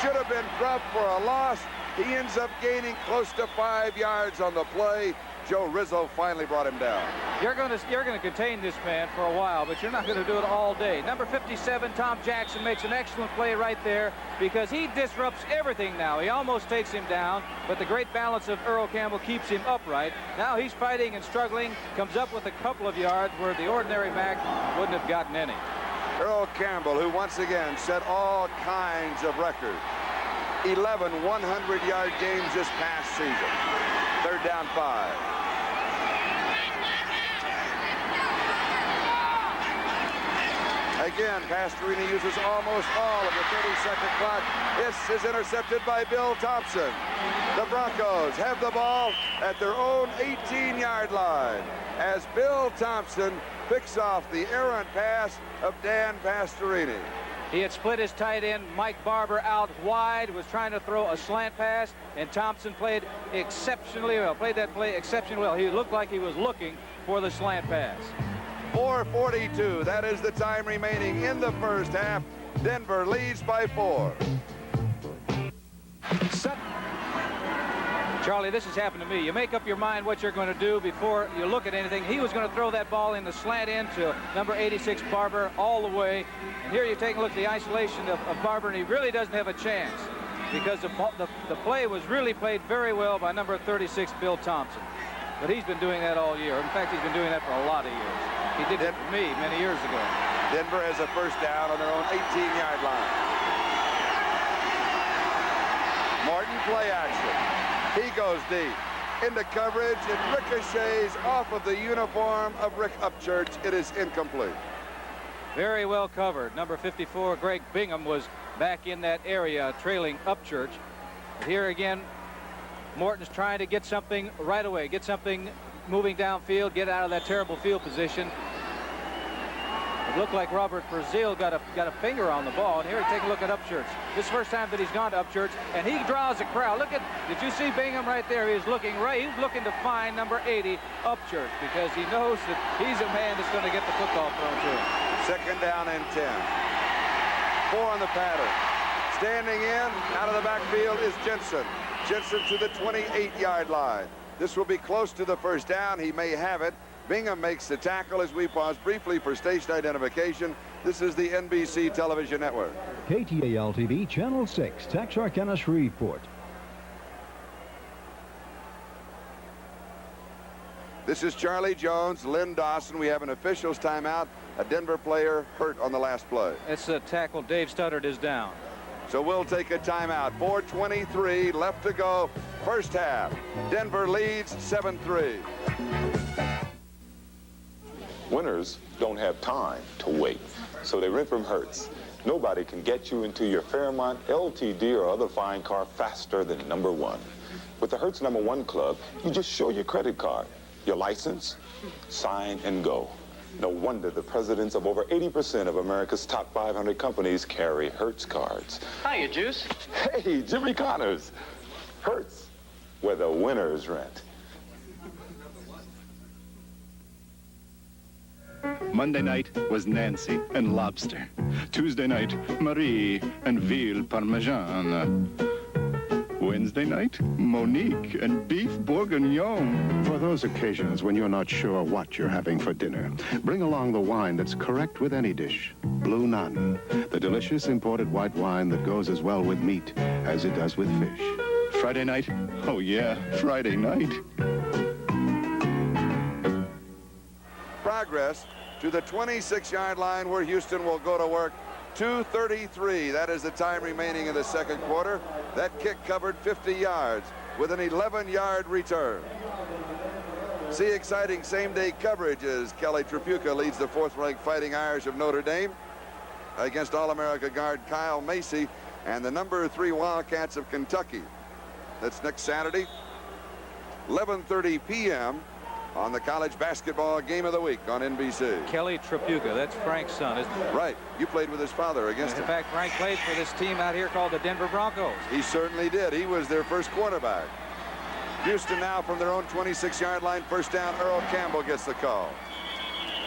Should have been dropped for a loss. He ends up gaining close to 5 yards on the play. Joe Rizzo finally brought him down. You're going to contain this man for a while, but you're not going to do it all day. Number 57, Tom Jackson, makes an excellent play right there because he disrupts everything now. He almost takes him down, but the great balance of Earl Campbell keeps him upright. Now he's fighting and struggling, comes up with a couple of yards where the ordinary Mac wouldn't have gotten any. Earl Campbell, who once again set all kinds of records. 11 100-yard games this past season. Third down 5. Again, Pastorini uses almost all of the 30-second clock. This is intercepted by Bill Thompson. The Broncos have the ball at their own 18-yard line as Bill Thompson picks off the errant pass of Dan Pastorini. He had split his tight end, Mike Barber, out wide, was trying to throw a slant pass, and Thompson played exceptionally well, played that play exceptionally well. He looked like he was looking for the slant pass. 4:42, that is the time remaining in the first half. Denver leads by 4. Charlie, this has happened to me. You make up your mind what you're going to do before you look at anything. He was going to throw that ball in the slant end to number 86, Barber, all the way. And here you take a look at the isolation of Barber, and he really doesn't have a chance because the play was really played very well by number 36, Bill Thompson. But he's been doing that all year. In fact, he's been doing that for a lot of years. He did it for me many years ago. Denver has a first down on their own 18-yard line. Morton play action. He goes deep into coverage. It ricochets off of the uniform of Rick Upchurch. It is incomplete. Very well covered. Number 54, Greg Bingham, was back in that area trailing Upchurch. But here again, Morton's trying to get something right away, get something moving downfield, get out of that terrible field position. It looked like Robert Brazil got a finger on the ball, and here take a look at Upchurch. This is the first time that he's gone to Upchurch, and he draws a crowd. Look at, did you see Bingham right there? He's looking right, he's looking to find number 80, Upchurch, because he knows that he's a man that's going to get the football thrown to him. Second down and 10. 4 on the pattern. Standing in, out of the backfield is Jensen. Jensen to the 28-yard line. This will be close to the first down. He may have it. Bingham makes the tackle as we pause briefly for station identification. This is the NBC television network. KTAL-TV, Channel 6, Texarkana Shreveport. This is Charlie Jones, Lynn Dawson. We have an official's timeout. A Denver player hurt on the last play. It's a tackle. Dave Studdard is down. So we'll take a timeout. 4:23 left to go. First half. Denver leads 7-3. Winners don't have time to wait, so they rent from Hertz. Nobody can get you into your Fairmont, LTD, or other fine car faster than number 1. With the Hertz number 1 club, you just show your credit card, your license, sign, and go. No wonder the presidents of over 80% of America's top 500 companies carry Hertz cards. Hiya, Juice. Hey, Jimmy Connors. Hertz, where the winners rent. Monday night was Nancy and lobster. Tuesday night, Marie and veal parmesan. Wednesday night, Monique and beef bourguignon. For those occasions when you're not sure what you're having for dinner, bring along the wine that's correct with any dish. Blue Nun, the delicious imported white wine that goes as well with meat as it does with fish. Friday night? Oh yeah, Friday night. progress to the 26-yard line where Houston will go to work. 2:33. That is the time remaining in the second quarter. That kick covered 50 yards with an 11-yard return. See exciting same-day coverage as Kelly Tripucka leads the 4th-ranked Fighting Irish of Notre Dame against All-America guard Kyle Macy and the number 3 Wildcats of Kentucky. That's next Saturday, 11:30 p.m. on the college basketball game of the week on NBC. Kelly Tripucka, that's Frank's son, isn't it? Right. You played with his father against him. In fact, Frank played for this team out here called the Denver Broncos. He certainly did. He was their first quarterback. Houston now from their own 26-yard line. First down, Earl Campbell gets the call.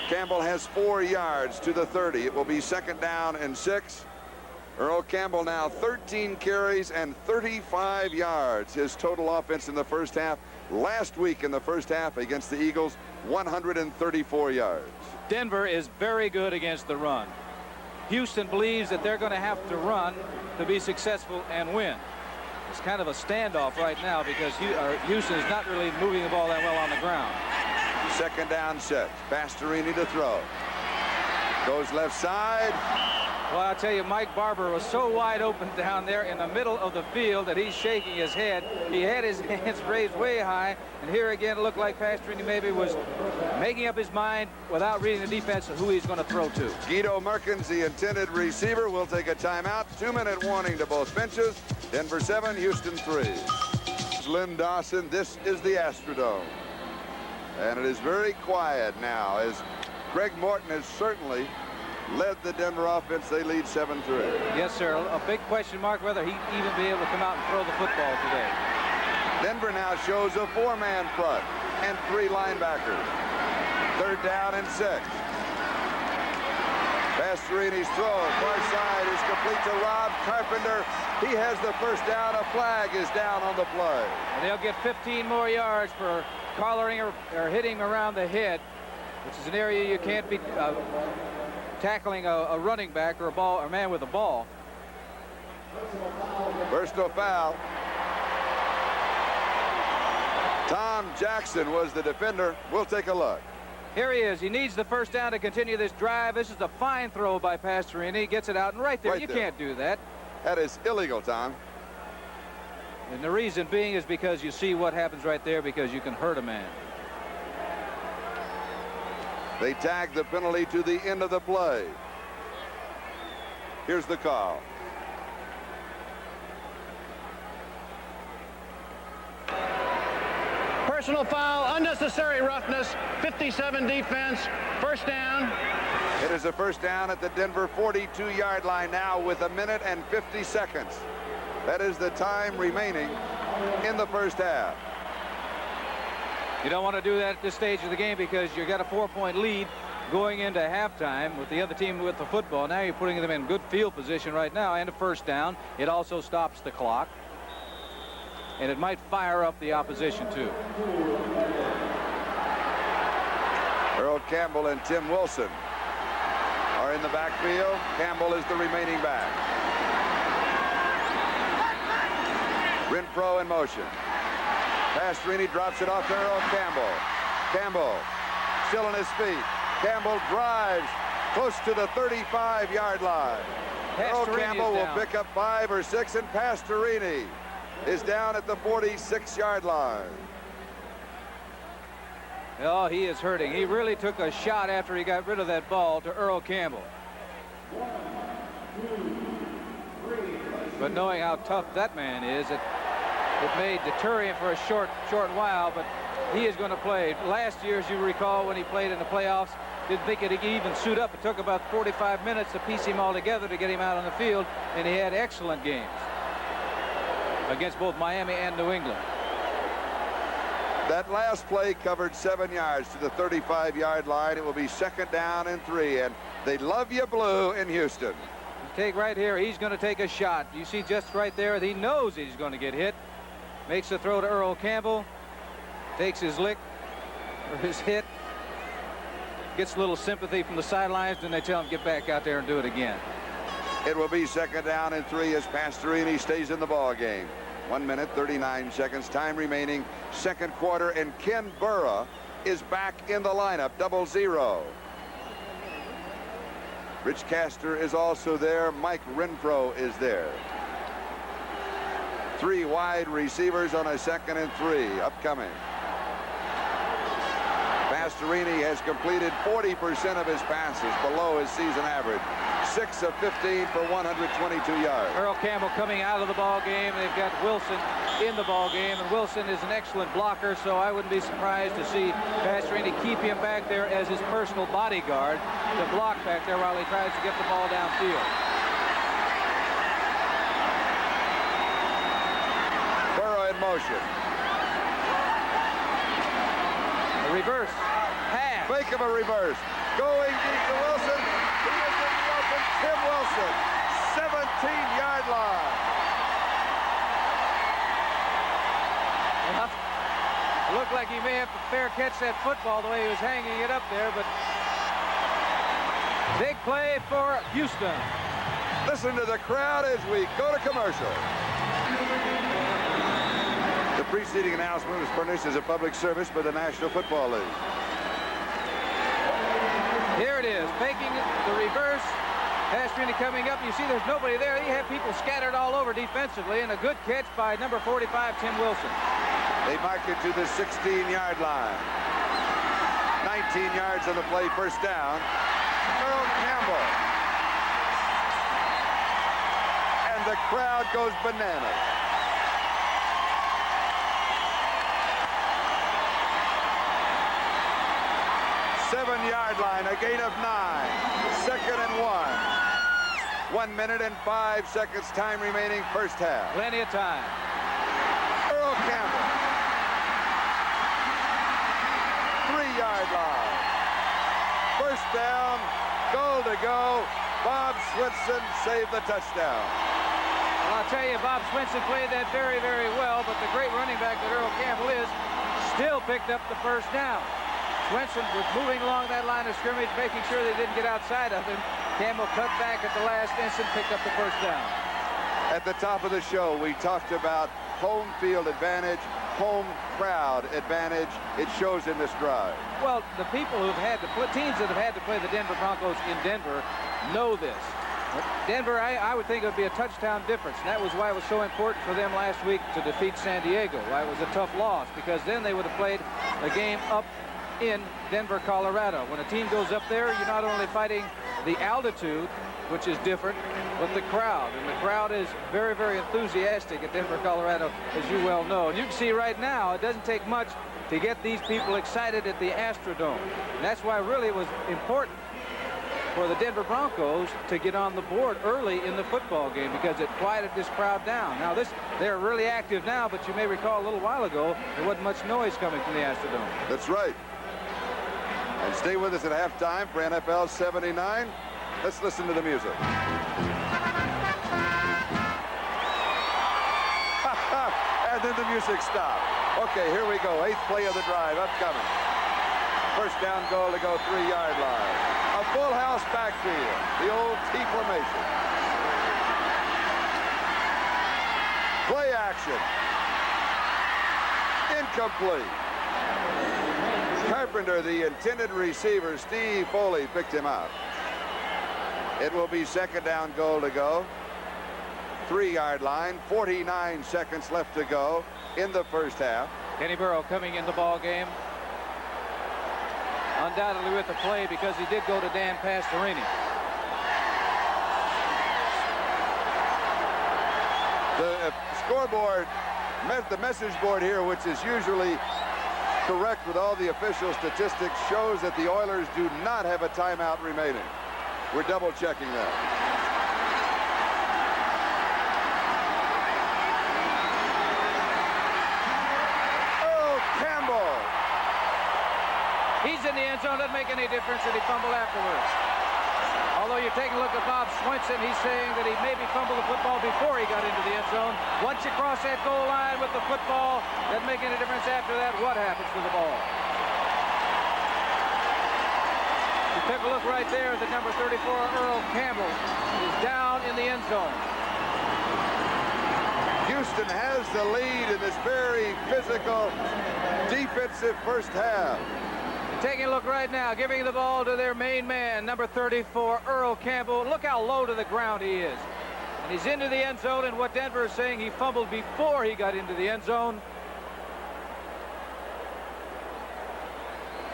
Campbell has 4 yards to the 30. It will be second down and 6. Earl Campbell now 13 carries and 35 yards. His total offense in the first half. Last week in the first half against the Eagles, 134 yards. Denver is very good against the run. Houston believes that they're going to have to run to be successful and win. It's kind of a standoff right now because Houston is not really moving the ball that well on the ground. Second down, 6. Pastorini to throw. Goes left side. Well, I'll tell you, Mike Barber was so wide open down there in the middle of the field that he's shaking his head. He had his hands raised way high, and here again it looked like Pastorini maybe was making up his mind without reading the defense of who he's going to throw to. Guido Merkins, the intended receiver, will take a timeout. 2-minute warning to both benches. Denver 7, Houston 3. Lynn Dawson, this is the Astrodome. And it is very quiet now as Greg Morton has certainly led the Denver offense. They lead 7-3. Yes, sir. A big question mark whether he'd even be able to come out and throw the football today. Denver now shows a 4-man front and 3 linebackers. Third down and 6. Pastorini's throw, far side is complete to Rob Carpenter. He has the first down. A flag is down on the play. And they'll get 15 more yards for collaring or hitting him around the head, which is an area you can't be tackling a running back or a man with a ball. Personal foul. Tom Jackson was the defender. We'll take a look. Here he is. He needs the first down to continue this drive. This is a fine throw by Pastorini. He gets it out, and right there, you can't do that. That is illegal, Tom. And the reason being is because you see what happens right there, because you can hurt a man. They tag the penalty to the end of the play. Here's the call. Personal foul, unnecessary roughness, 57 defense, first down. It is a first down at the Denver 42-yard line now with 1 minute and 50 seconds. That is the time remaining in the first half. You don't want to do that at this stage of the game because you got a 4-point lead going into halftime with the other team with the football. Now you're putting them in good field position right now and a first down. It also stops the clock. And it might fire up the opposition too. Earl Campbell and Tim Wilson are in the backfield. Campbell is the remaining back. Renfro in motion. Pastorini drops it off to Earl Campbell. Campbell still on his feet. Campbell drives close to the 35-yard line. Earl Campbell will pick up 5 or 6, and Pastorini is down at the 46-yard line. Oh, he is hurting. He really took a shot after he got rid of that ball to Earl Campbell. But knowing how tough that man is, it may deter him for a short while, but he is going to play. Last year, as you recall, when he played in the playoffs, didn't think it could even suit up. It took about 45 minutes to piece him all together to get him out on the field, and he had excellent games against both Miami and New England. That last play covered 7 yards to the 35-yard line. It will be second down and 3, and they love you blue in Houston. Take right here. He's going to take a shot. You see just right there, he knows he's going to get hit. Makes the throw to Earl Campbell. Takes his lick or his hit. Gets a little sympathy from the sidelines, then they tell him get back out there and do it again. It will be second down and 3 as Pastorini stays in the ball game. 1 minute, 39 seconds, time remaining, second quarter, and Ken Burra is back in the lineup, 0-0. Rich Castor is also there. Mike Renfro is there. 3 wide receivers on a 2nd and 3 upcoming. Pastorini has completed 40% of his passes, below his season average. 6 of 15 for 122 yards. Earl Campbell coming out of the ball game. They've got Wilson in the ball game, and Wilson is an excellent blocker, so I wouldn't be surprised to see Pastorini keep him back there as his personal bodyguard to block back there while he tries to get the ball downfield. Burrow in motion. A reverse pass. Fake of a reverse. Going deep to Wilson. He is in the open. Tim Wilson, 17-yard line. It looked like he may have to fair catch that football the way he was hanging it up there, but big play for Houston. Listen to the crowd as we go to commercial. The preceding announcement was furnished as a public service by the National Football League. Here it is, faking the reverse. Pastorini coming up. You see there's nobody there. You have people scattered all over defensively, and a good catch by number 45, Tim Wilson. They mark it to the 16-yard line. 19 yards on the play, first down. Earl Campbell. And the crowd goes bananas. Seven-yard line, a gain of 9. 2nd and 1. 1 minute and 5 seconds time remaining, first half. Plenty of time. Earl Campbell. 3-yard line. First down, goal to go. Bob Swinson saved the touchdown. Well, I'll tell you, Bob Swinson played that very, very well, but the great running back that Earl Campbell is still picked up the first down. Swinson was moving along that line of scrimmage, making sure they didn't get outside of him. Campbell cut back at the last instant, picked up the first down. At the top of the show, we talked about home field advantage, home crowd advantage. It shows in this drive. Well, the people who've had to play, teams that have had to play the Denver Broncos in Denver know this. But Denver, I would think it would be a touchdown difference, and that was why it was so important for them last week to defeat San Diego. Why it was a tough loss, because then they would have played a game up in Denver, Colorado. When a team goes up there, you're not only fighting the altitude, which is different, but the crowd. And the crowd is very, very enthusiastic at Denver, Colorado, as you well know. And you can see right now, it doesn't take much to get these people excited at the Astrodome. And that's why really it was important for the Denver Broncos to get on the board early in the football game, because it quieted this crowd down. Now they're really active now, but you may recall a little while ago, there wasn't much noise coming from the Astrodome. That's right. And stay with us at halftime for NFL 79. Let's listen to the music. And then the music stopped. Okay, here we go. 8th play of the drive upcoming. First down goal to go 3-yard line. A full house backfield. The old T formation. Play action. Incomplete. Carpenter, the intended receiver, Steve Foley, picked him out. It will be 2nd down goal to go. 3-yard line, 49 seconds left to go in the first half. Kenny Burrow coming in the ball game. Undoubtedly with the play, because he did go to Dan Pastorini. The scoreboard, the message board here, which is usually correct with all the official statistics, shows that the Oilers do not have a timeout remaining. We're double checking that. Earl Campbell. He's in the end zone. Doesn't make any difference that he fumbled afterwards. Although you're taking a look at Bob Swinson, he's saying that he maybe fumbled the football before he got into the end zone. Once you cross that goal line with the football, doesn't make any difference after that what happens to the ball. You take a look right there at the number 34, Earl Campbell, is down in the end zone. Houston has the lead in this very physical defensive first half. Taking a look right now, giving the ball to their main man, number 34, Earl Campbell. Look how low to the ground he is. And he's into the end zone, and what Denver is saying, he fumbled before he got into the end zone.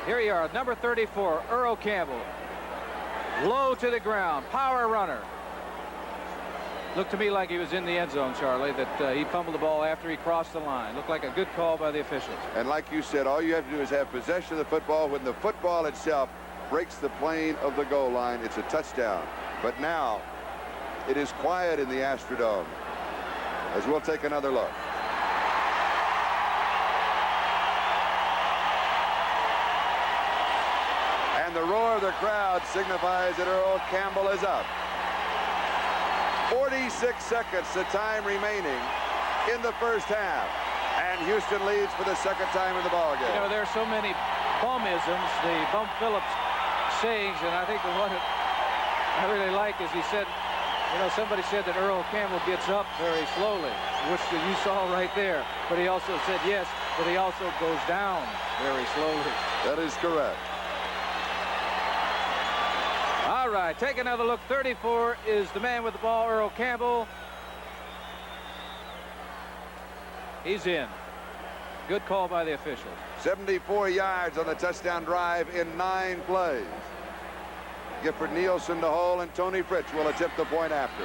Here you are, number 34, Earl Campbell. Low to the ground, power runner. Looked to me like he was in the end zone, Charlie, that he fumbled the ball after he crossed the line. Looked like a good call by the officials. And like you said, all you have to do is have possession of the football. When the football itself breaks the plane of the goal line, it's a touchdown. But now it is quiet in the Astrodome as we'll take another look. And the roar of the crowd signifies that Earl Campbell is up. 46 seconds, the time remaining in the first half. And Houston leads for the second time in the ballgame. You know, there are so many bum-isms, the Bum Phillips sayings, and I think the one that I really like is he said, you know, somebody said that Earl Campbell gets up very slowly, which you saw right there. But he also said, yes, but he also goes down very slowly. That is correct. All right, take another look. 34 is the man with the ball, Earl Campbell. He's in. Good call by the officials. 74 yards on the touchdown drive in 9 plays. Gifford Nielsen to hole, and Tony Fritz will attempt the point after.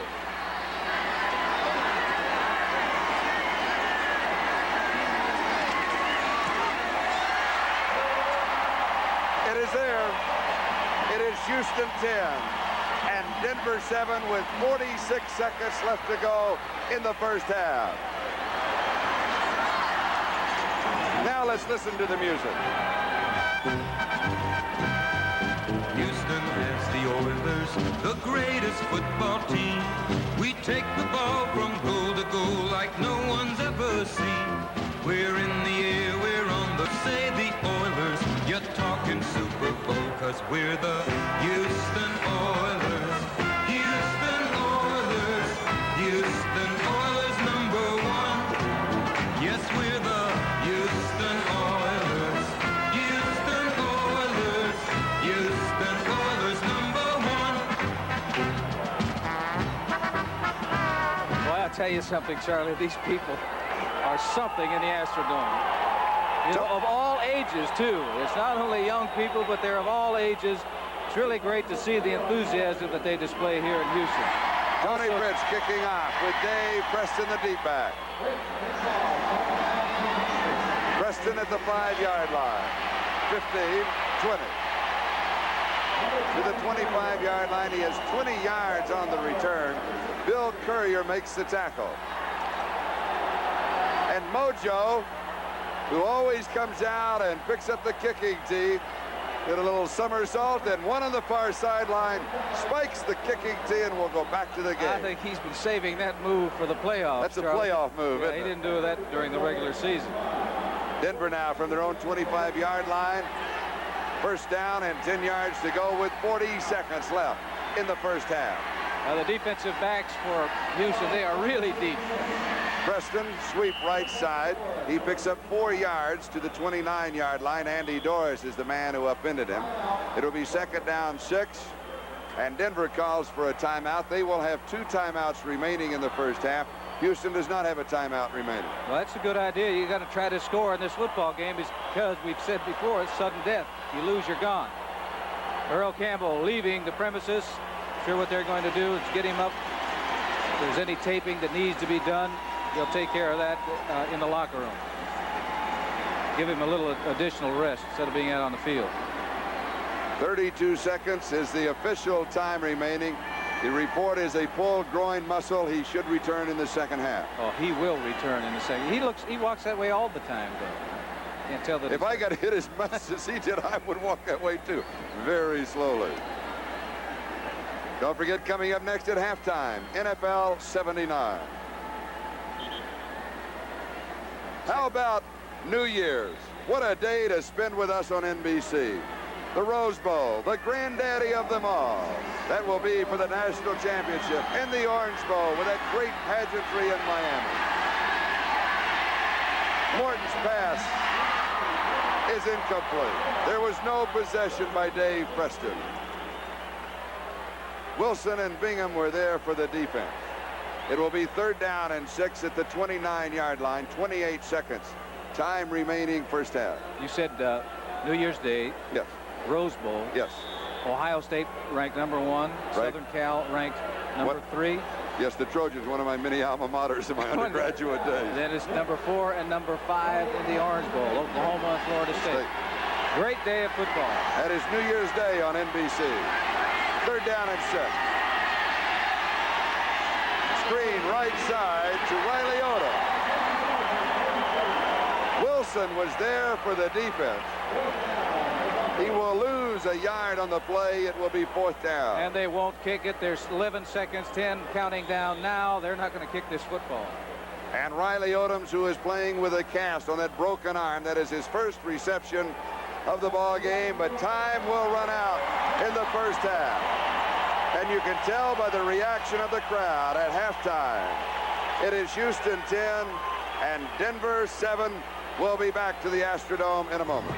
It is there. It is Houston 10 and Denver 7 with 46 seconds left to go in the first half. Now let's listen to the music. Houston has the Oilers, the greatest football team. We take the ball from goal to goal like no one's ever seen. We're in the air, we're on the say the Oilers. You're talking Super Bowl, 'cause we're the Houston Oilers. Houston Oilers, Houston Oilers #1. Yes, we're the Houston Oilers. Houston Oilers, Houston Oilers #1. Well, I'll tell you something, Charlie. These people are something in the Astrodome. You know, of all ages, too. It's not only young people, but they're of all ages. It's really great to see the enthusiasm that they display here in Houston. Tony Fritz kicking off with Dave Preston, the deep back. Preston at the 5-yard line. 15, 20. To the 25-yard line. He has 20 yards on the return. Bill Courier makes the tackle. And Mojo, who always comes out and picks up the kicking tee, did a little somersault, and one on the far sideline spikes the kicking tee and will go back to the game. I think he's been saving that move for the playoffs. That's a Charlie. playoff move, Yeah, isn't he it? didn't do that during the regular season. Denver now from their own 25-yard line. First down and 10 yards to go with 40 seconds left in the first half. Now the defensive backs for Houston, they are really deep. Preston sweep right side. He picks up 4 yards to the 29-yard line. Andy Doris is the man who upended him. It'll be second down 6, and Denver calls for a timeout. They will have 2 timeouts remaining in the first half. Houston does not have a timeout remaining. Well, that's a good idea. You got to try to score in this football game because we've said before it's sudden death. You lose, you're gone. Earl Campbell leaving the premises. Sure what they're going to do is get him up. If there's any taping that needs to be done, they'll take care of that in the locker room. Give him a little additional rest instead of being out on the field. 32 seconds is the official time remaining. The report is a pulled groin muscle. He should return in the second half. Oh, he will return in the second. He walks that way all the time, though. Can't tell that. If I got hit as much as he did, I would walk that way too, very slowly. Don't forget, coming up next at halftime, NFL 79. How about New Year's? What a day to spend with us on NBC. The Rose Bowl, the granddaddy of them all. That will be for the national championship in the Orange Bowl with that great pageantry in Miami. Morton's pass is incomplete. There was no possession by Dave Preston. Wilson and Bingham were there for the defense. It will be 3rd down and 6 at the 29-yard line. 28 seconds. Time remaining first half. You said New Year's Day. Yes. Rose Bowl. Yes. Ohio State ranked number 1. Right. Southern Cal ranked number 3. Yes, the Trojans, one of my many alma maters in my undergraduate days. Then it's number 4 and number 5 in the Orange Bowl. Oklahoma and Florida State. Great day of football. That is New Year's Day on NBC. 3rd down and 6. Screen right side to Riley Odom. Wilson was there for the defense. He will lose a yard on the play. It will be 4th down. And they won't kick it. There's 11 seconds, 10 counting down now. They're not going to kick this football. And Riley Odom, who is playing with a cast on that broken arm, that is his first reception of the ball game, but time will run out in the first half. And you can tell by the reaction of the crowd at halftime. It is Houston 10 and Denver 7. We'll be back to the Astrodome in a moment.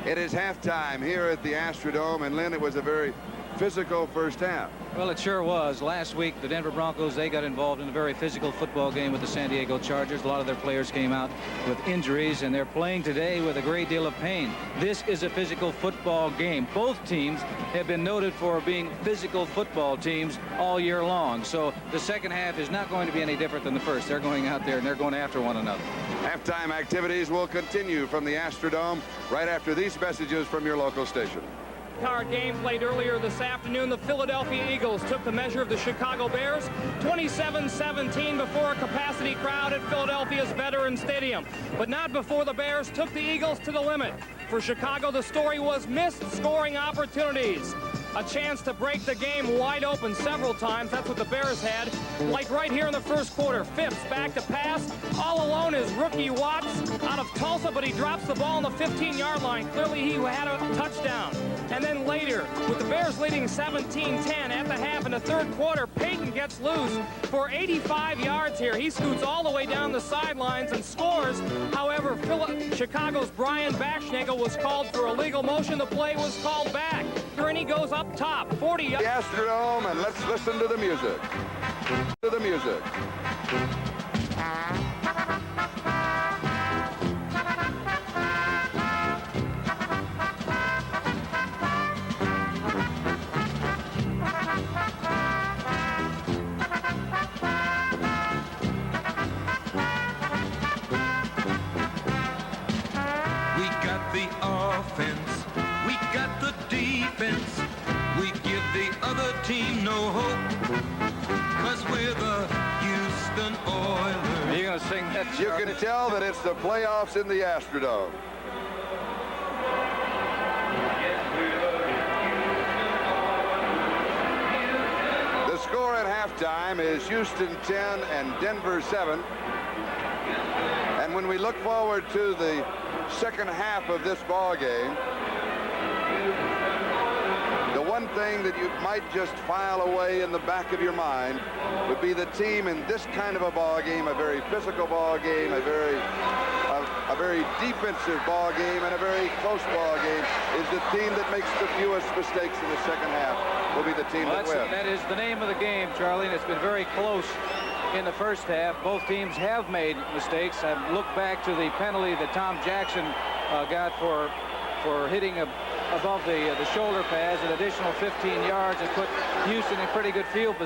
It is halftime here at the Astrodome, and Lynn, it was a very physical first half. Well, it sure was. Last week, the Denver Broncos, they got involved in a very physical football game with the San Diego Chargers. A lot of their players came out with injuries, and they're playing today with a great deal of pain. This is a physical football game. Both teams have been noted for being physical football teams all year long. So the second half is not going to be any different than the first. They're going out there, and they're going after one another. Halftime activities will continue from the Astrodome right after these messages from your local station. Card game played earlier this afternoon. The Philadelphia Eagles took the measure of the Chicago Bears 27-17 before a capacity crowd at Philadelphia's Veterans Stadium, but not before the Bears took the Eagles to the limit. For Chicago, the story was missed scoring opportunities. A chance to break the game wide open several times. That's what the Bears had. Like right here in the first quarter. Phipps back to pass. All alone is rookie Watts out of Tulsa, but he drops the ball on the 15-yard line. Clearly he had a touchdown. And then later, with the Bears leading 17-10 at the half in the third quarter, Peyton gets loose for 85 yards here. He scoots all the way down the sidelines and scores. However, Chicago's Brian Backschnagel was called for illegal motion. The play was called back. And he goes up top, 40 yards. The Astrodome, and let's listen to the music. To the music. We got the offense, we got the defense, we give the other team no hope, 'cause we're the Houston Oilers. You're going to sing that, You can tell that it's the playoffs in the Astrodome. The score at halftime is Houston 10 and Denver 7. And when we look forward to the second half of this ball game, the one thing that you might just file away in the back of your mind would be the team in this kind of a ball game, a very physical ball game, a very defensive ball game, and a very close ball game, is the team that makes the fewest mistakes in the second half will be the team that wins. That is the name of the game, Charlie, and it's been very close in the first half. Both teams have made mistakes. I've looked back to the penalty that Tom Jackson got for hitting above the shoulder pads, an additional 15 yards, and put Houston in pretty good field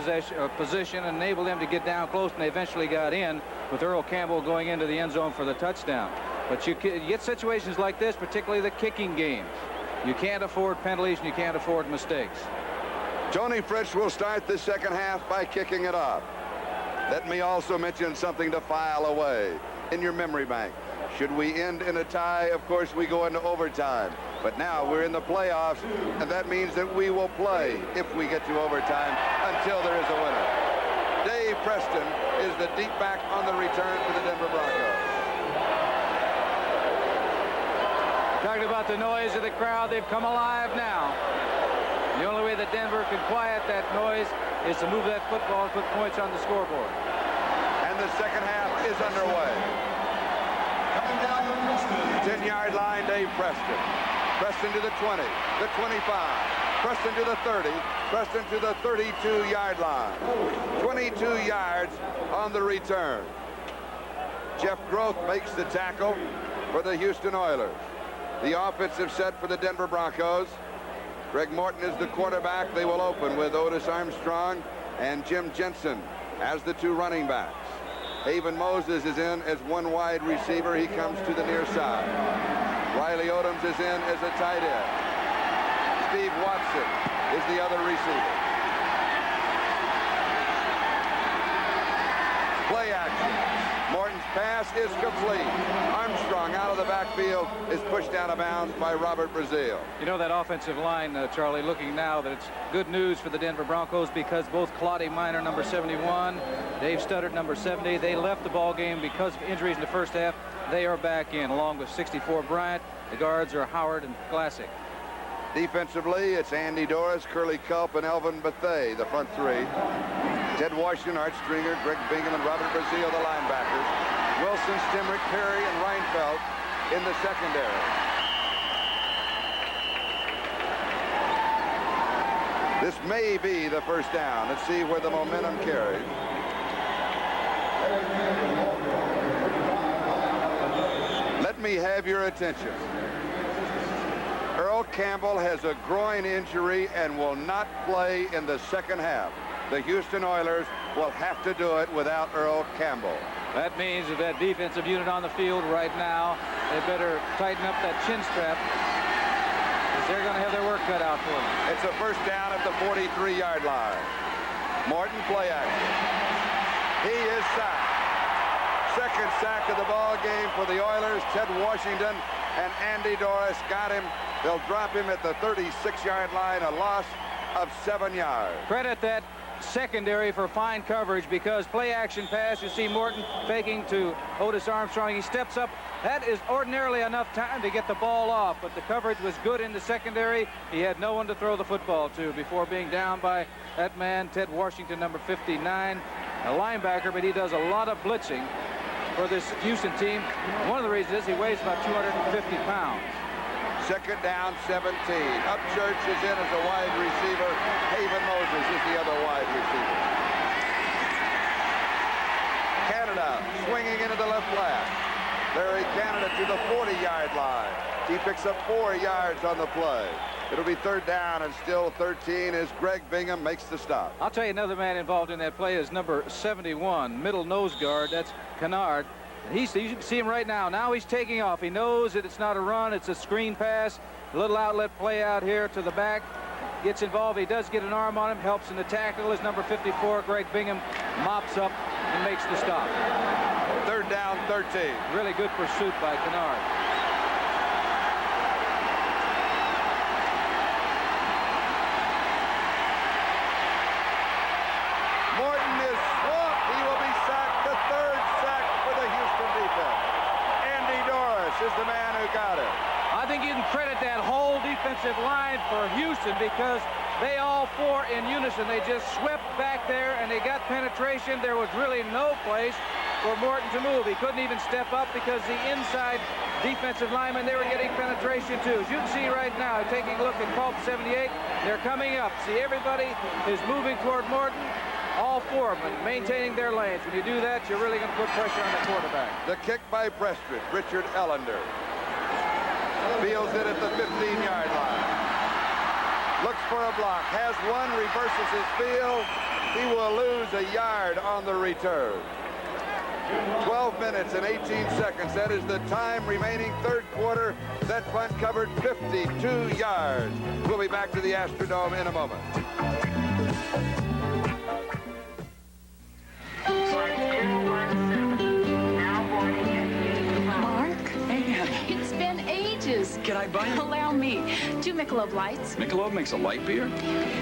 position and enabled them to get down close, and they eventually got in with Earl Campbell going into the end zone for the touchdown. But you get situations like this, particularly the kicking games. You can't afford penalties and you can't afford mistakes. Tony Fritsch will start the second half by kicking it off. Let me also mention something to file away in your memory bank. Should we end in a tie, of course, we go into overtime. But now we're in the playoffs, and that means that we will play, if we get to overtime, until there is a winner. Dave Preston is the deep back on the return for the Denver Broncos. Talking about the noise of the crowd, they've come alive now. The only way that Denver can quiet that noise is to move that football and put points on the scoreboard. And the second half is underway. 10-yard line, Dave Preston. Preston to the 20, the 25. Preston to the 30. Preston to the 32-yard line. 22 yards on the return. Jeff Groth makes the tackle for the Houston Oilers. The offensive set for the Denver Broncos. Greg Morton is the quarterback. They will open with Otis Armstrong and Jim Jensen as the two running backs. Haven Moses is in as one wide receiver. He comes to the near side. Riley Odoms is in as a tight end. Steve Watson is the other receiver. Play action. Morton's pass is complete. Armstrong out of the backfield is pushed out of bounds by Robert Brazile. You know, that offensive line, Charlie, looking now that it's good news for the Denver Broncos because both Claude Miner, number 71, Dave Studdard, number 70, they left the ball game because of injuries in the first half. They are back in, along with 64 Bryant. The guards are Howard and Classic. Defensively, it's Andy Doris, Curly Culp, and Elvin Bethea, the front three. Ted Washington, Art Stringer, Greg Bingham, and Robert Brazile, the linebackers. Wilson, Stimrick, Perry, and Reinfeldt in the secondary. This may be the first down. Let's see where the momentum carries. Let me have your attention. Earl Campbell has a groin injury and will not play in the second half. The Houston Oilers will have to do it without Earl Campbell. That means that that defensive unit on the field right now, they better tighten up that chin strap because they're going to have their work cut out for them. It's a first down at the 43-yard line. Morton play action. He is sacked. Second sack of the ball game for the Oilers. Ted Washington and Andy Doris got him. They'll drop him at the 36-yard line, a loss of 7 yards. Credit that secondary for fine coverage because play action pass, you see Morton faking to Otis Armstrong. He steps up. That is ordinarily enough time to get the ball off, but the coverage was good in the secondary. He had no one to throw the football to before being down by that man, Ted Washington, number 59, a linebacker, but he does a lot of blitzing for this Houston team. One of the reasons is he weighs about 250 pounds. Second down, 17. Upchurch is in as a wide receiver. Haven Moses is the other wide receiver. Canada swinging into the left flat. Larry Canada to the 40-yard line. He picks up 4 yards on the play. It'll be third down and still 13 as Greg Bingham makes the stop. I'll tell you another man involved in that play is number 71, middle nose guard. That's Kennard. You can see him right now. Now he's taking off. He knows that it's not a run. It's a screen pass. A little outlet play out here to the back. Gets involved. He does get an arm on him. Helps in the tackle. Is number 54, Greg Bingham, mops up and makes the stop. Third down, 13. Really good pursuit by Kennard. Morton is swamped. He will be sacked. The third sack for the Houston defense. Andy Doris is the man who got it. I think you can credit that whole defensive line for Houston because they all four in unison. They just swept back there and they got penetration. There was really no place for Morton to move. He couldn't even step up because the inside defensive linemen, they were getting penetration too. As you can see right now, taking a look at Culp 78, they're coming up. See, everybody is moving toward Morton. All four of them maintaining their lanes. When you do that, you're really going to put pressure on the quarterback. The kick by Prestridge, Richard Ellender. Fields it at the 15-yard line. Looks for a block. Has one, reverses his field. He will lose a yard on the return. 12 minutes and 18 seconds. That is the time remaining third quarter. That punt covered 52 yards. We'll be back to the Astrodome in a moment. It's been ages. Can I buy it? Allow me. 2 Michelob Lights. Michelob makes a light beer?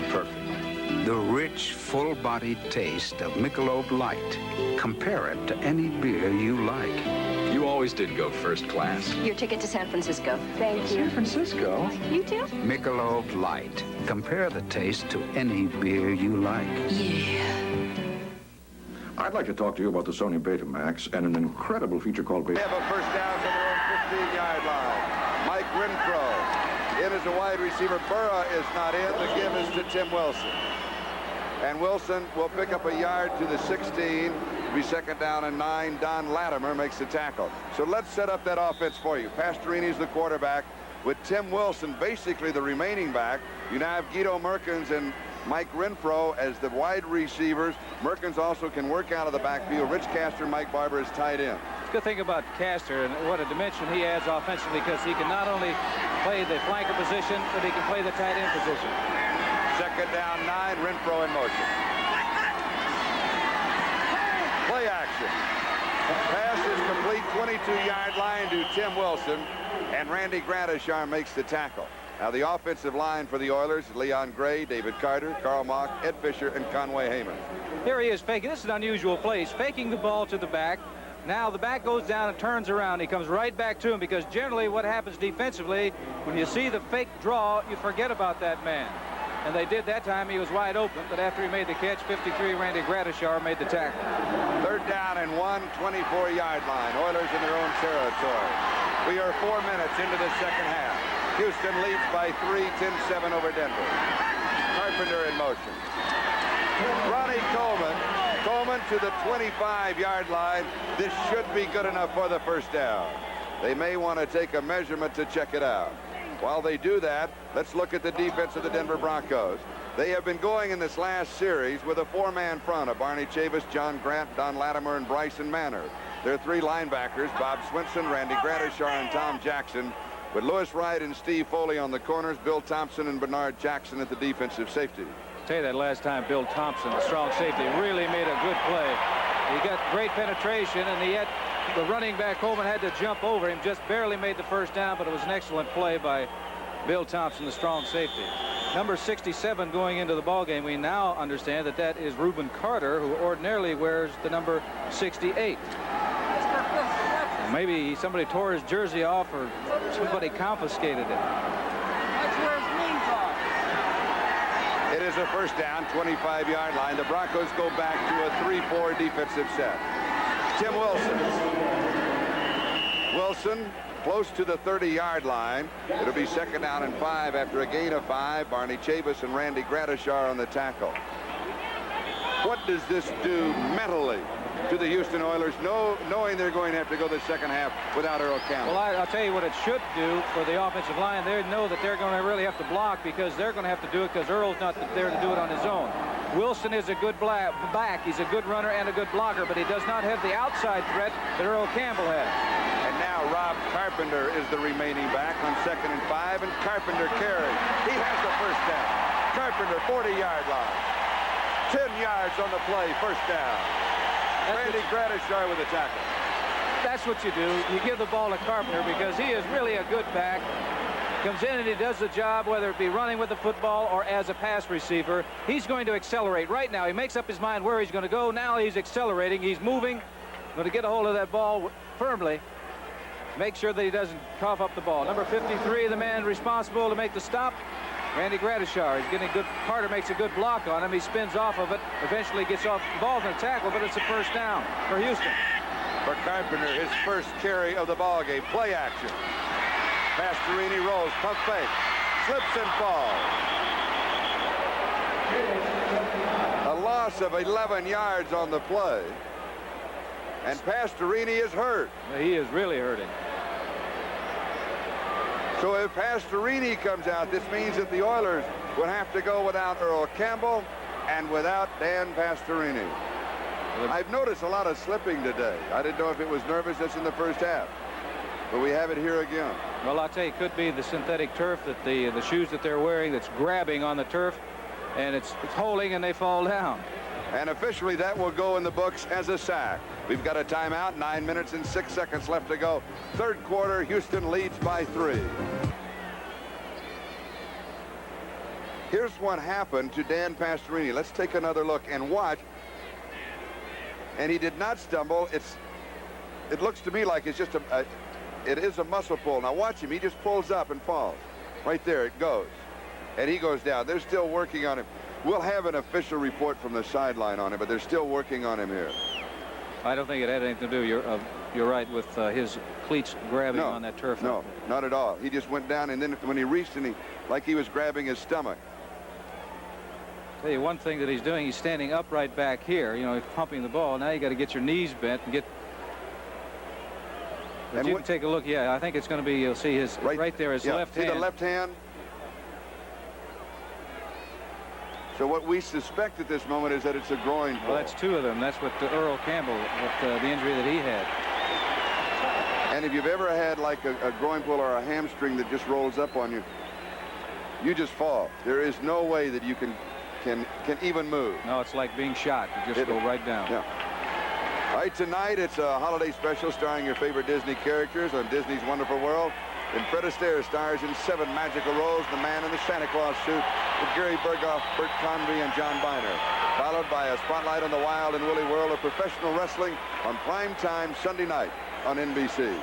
Perfect. The rich, full-bodied taste of Michelob Light. Compare it to any beer you like. You always always did go first class. Your ticket to San Francisco. Thank you. San Francisco? You too? Michelob Light. Compare the taste to any beer you like. Yeah. I'd like to talk to you about the Sony Betamax and an incredible feature called They have a first down from their own 15-yard line. Mike Renfro in as a wide receiver. Burra is not in. The give is to Tim Wilson. And Wilson will pick up a yard to the 16. Be second down and 9. Don Latimer makes the tackle. So let's set up that offense for you. Pastorini's the quarterback with Tim Wilson basically the remaining back. You now have Guido Merkins and Mike Renfro as the wide receivers. Merkins also can work out of the backfield. Rich Castor and Mike Barber is tight end. Good thing about Castor and what a dimension he adds offensively, because he can not only play the flanker position, but he can play the tight end position. Second down, 9. Renfro in motion. Play action. Pass is complete, 22-yard line to Tim Wilson, and Randy Gradishar makes the tackle. Now the offensive line for the Oilers, Leon Gray, David Carter, Carl Mock, Ed Fisher, and Conway Heyman. Here he is faking. This is an unusual play. He's faking the ball to the back. Now the back goes down and turns around. He comes right back to him, because generally what happens defensively, when you see the fake draw, you forget about that man. And they did that time. He was wide open, but after he made the catch, 53, Randy Gradishar made the tackle. Third down and 1, 24-yard line. Oilers in their own territory. We are 4 minutes into the second half. Houston leads by 3, 10-7 over Denver. Carpenter in motion. Ronnie Coleman. Coleman to the 25-yard line. This should be good enough for the first down. They may want to take a measurement to check it out. While they do that, let's look at the defense of the Denver Broncos. They have been going in this last series with a 4-man front of Barney Chavis, John Grant, Don Latimer, and Bryson Manor. Their 3 linebackers, Bob Swinson, Randy Gradishar, and Tom Jackson, with Lewis Wright and Steve Foley on the corners, Bill Thompson and Bernard Jackson at the defensive safety. I'll tell you that last time Bill Thompson, the strong safety, really made a good play. He got great penetration, and yet the running back Coleman had to jump over him. Just barely made the first down, but it was an excellent play by Bill Thompson, the strong safety. Number 67 going into the ball game. We now understand that that is Reuben Carter, who ordinarily wears the number 68. Maybe somebody tore his jersey off, or somebody confiscated it. That's where his knees are. It is a first down, 25-yard line. The Broncos go back to a 3-4 defensive set. Tim Wilson. Wilson close to the 30-yard line. It'll be second down and 5 after a gain of 5. Barney Chavis and Randy Gradishar on the tackle. What does this do mentally to the Houston Oilers, knowing they're going to have to go the second half without Earl Campbell? Well, I'll tell you what it should do for the offensive line. They know that they're going to really have to block, because they're going to have to do it because Earl's not there to do it on his own. Wilson is a good back. He's a good runner and a good blocker, but he does not have the outside threat that Earl Campbell has. And now Rob Carpenter is the remaining back on second and 5, and Carpenter carries. He has the first down. Carpenter, 40-yard line. 10 yards on the play, first down. Randy Gradishar with a tackle. That's what you do. You give the ball to Carpenter, because he is really a good back. Comes in and he does the job, whether it be running with the football or as a pass receiver. He's going to accelerate right now. He makes up his mind where he's going to go. Now he's accelerating. He's moving. Going to get a hold of that ball firmly. Make sure that he doesn't cough up the ball. Number 53, the man responsible to make the stop, Randy Gradishar. He's getting good. Carter makes a good block on him. He spins off of it. Eventually gets involved in a tackle, but it's a first down for Houston. For Carpenter, his first carry of the ball game. Play action. Pastorini rolls, pump fake, slips and falls. A loss of 11 yards on the play, and Pastorini is hurt. He is really hurting. So if Pastorini comes out, this means that the Oilers would have to go without Earl Campbell and without Dan Pastorini. I've noticed a lot of slipping today. I didn't know if it was nervousness in the first half, but we have it here again. Well, I'll tell you, it could be the synthetic turf, that the shoes that they're wearing, that's grabbing on the turf, and it's holding, and they fall down. And officially, that will go in the books as a sack. We've got a timeout, 9 minutes and 6 seconds left to go. Third quarter, Houston leads by 3. Here's what happened to Dan Pastorini. Let's take another look and watch. And he did not stumble. It's it looks to me like it's just it is a muscle pull. Now watch him. He just pulls up and falls. Right there it goes. And he goes down. They're still working on him. We'll have an official report from the sideline on him, but they're still working on him here. I don't think it had anything to do, you're right, with his cleats grabbing on that turf. No, not at all. He just went down, and then when he reached, and like he was grabbing his stomach. Tell you one thing that he's doing, he's standing upright back here, you know, he's pumping the ball. Now you got to get your knees bent and get. But you can take a look. Yeah, I think it's going to be, you'll see his right there, his left hand. See the left hand? So what we suspect at this moment is that it's a groin pull. Well, that's two of them. That's what Earl Campbell, with the injury that he had. And if you've ever had like a groin pull or a hamstring that just rolls up on you, you just fall. There is no way that you can even move. No, it's like being shot. You just go right down. Yeah. All right, tonight it's a holiday special starring your favorite Disney characters on Disney's Wonderful World. And Fred Astaire stars in 7 magical roles, the man in the Santa Claus suit with Gary Berghoff, Bert Convy, and John Biner. Followed by a spotlight on the wild and woolly world of professional wrestling on prime time Sunday night on NBC.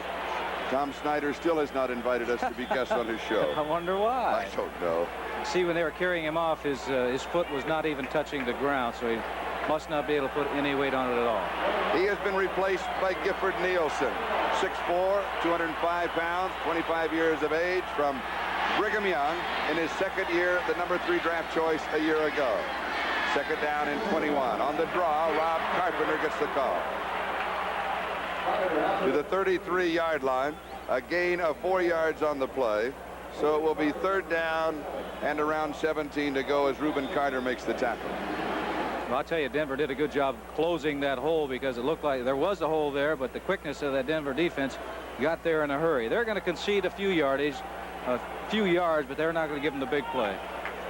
Tom Snyder still has not invited us to be guests on his show. I wonder why. I don't know. See, when they were carrying him off, his foot was not even touching the ground, so he must not be able to put any weight on it at all. He has been replaced by Gifford Nielsen, 6'4", 205 pounds, 25 years of age, from Brigham Young in his second year, the number 3 draft choice a year ago. Second down and 21. On the draw, Rob Carpenter gets the call. To the 33-yard line, a gain of 4 yards on the play. So it will be 3rd down and around 17 to go as Reuben Carter makes the tackle. Well, I'll tell you, Denver did a good job closing that hole because it looked like there was a hole there, but the quickness of that Denver defense got there in a hurry. They're going to concede a few yards, but they're not going to give them the big play.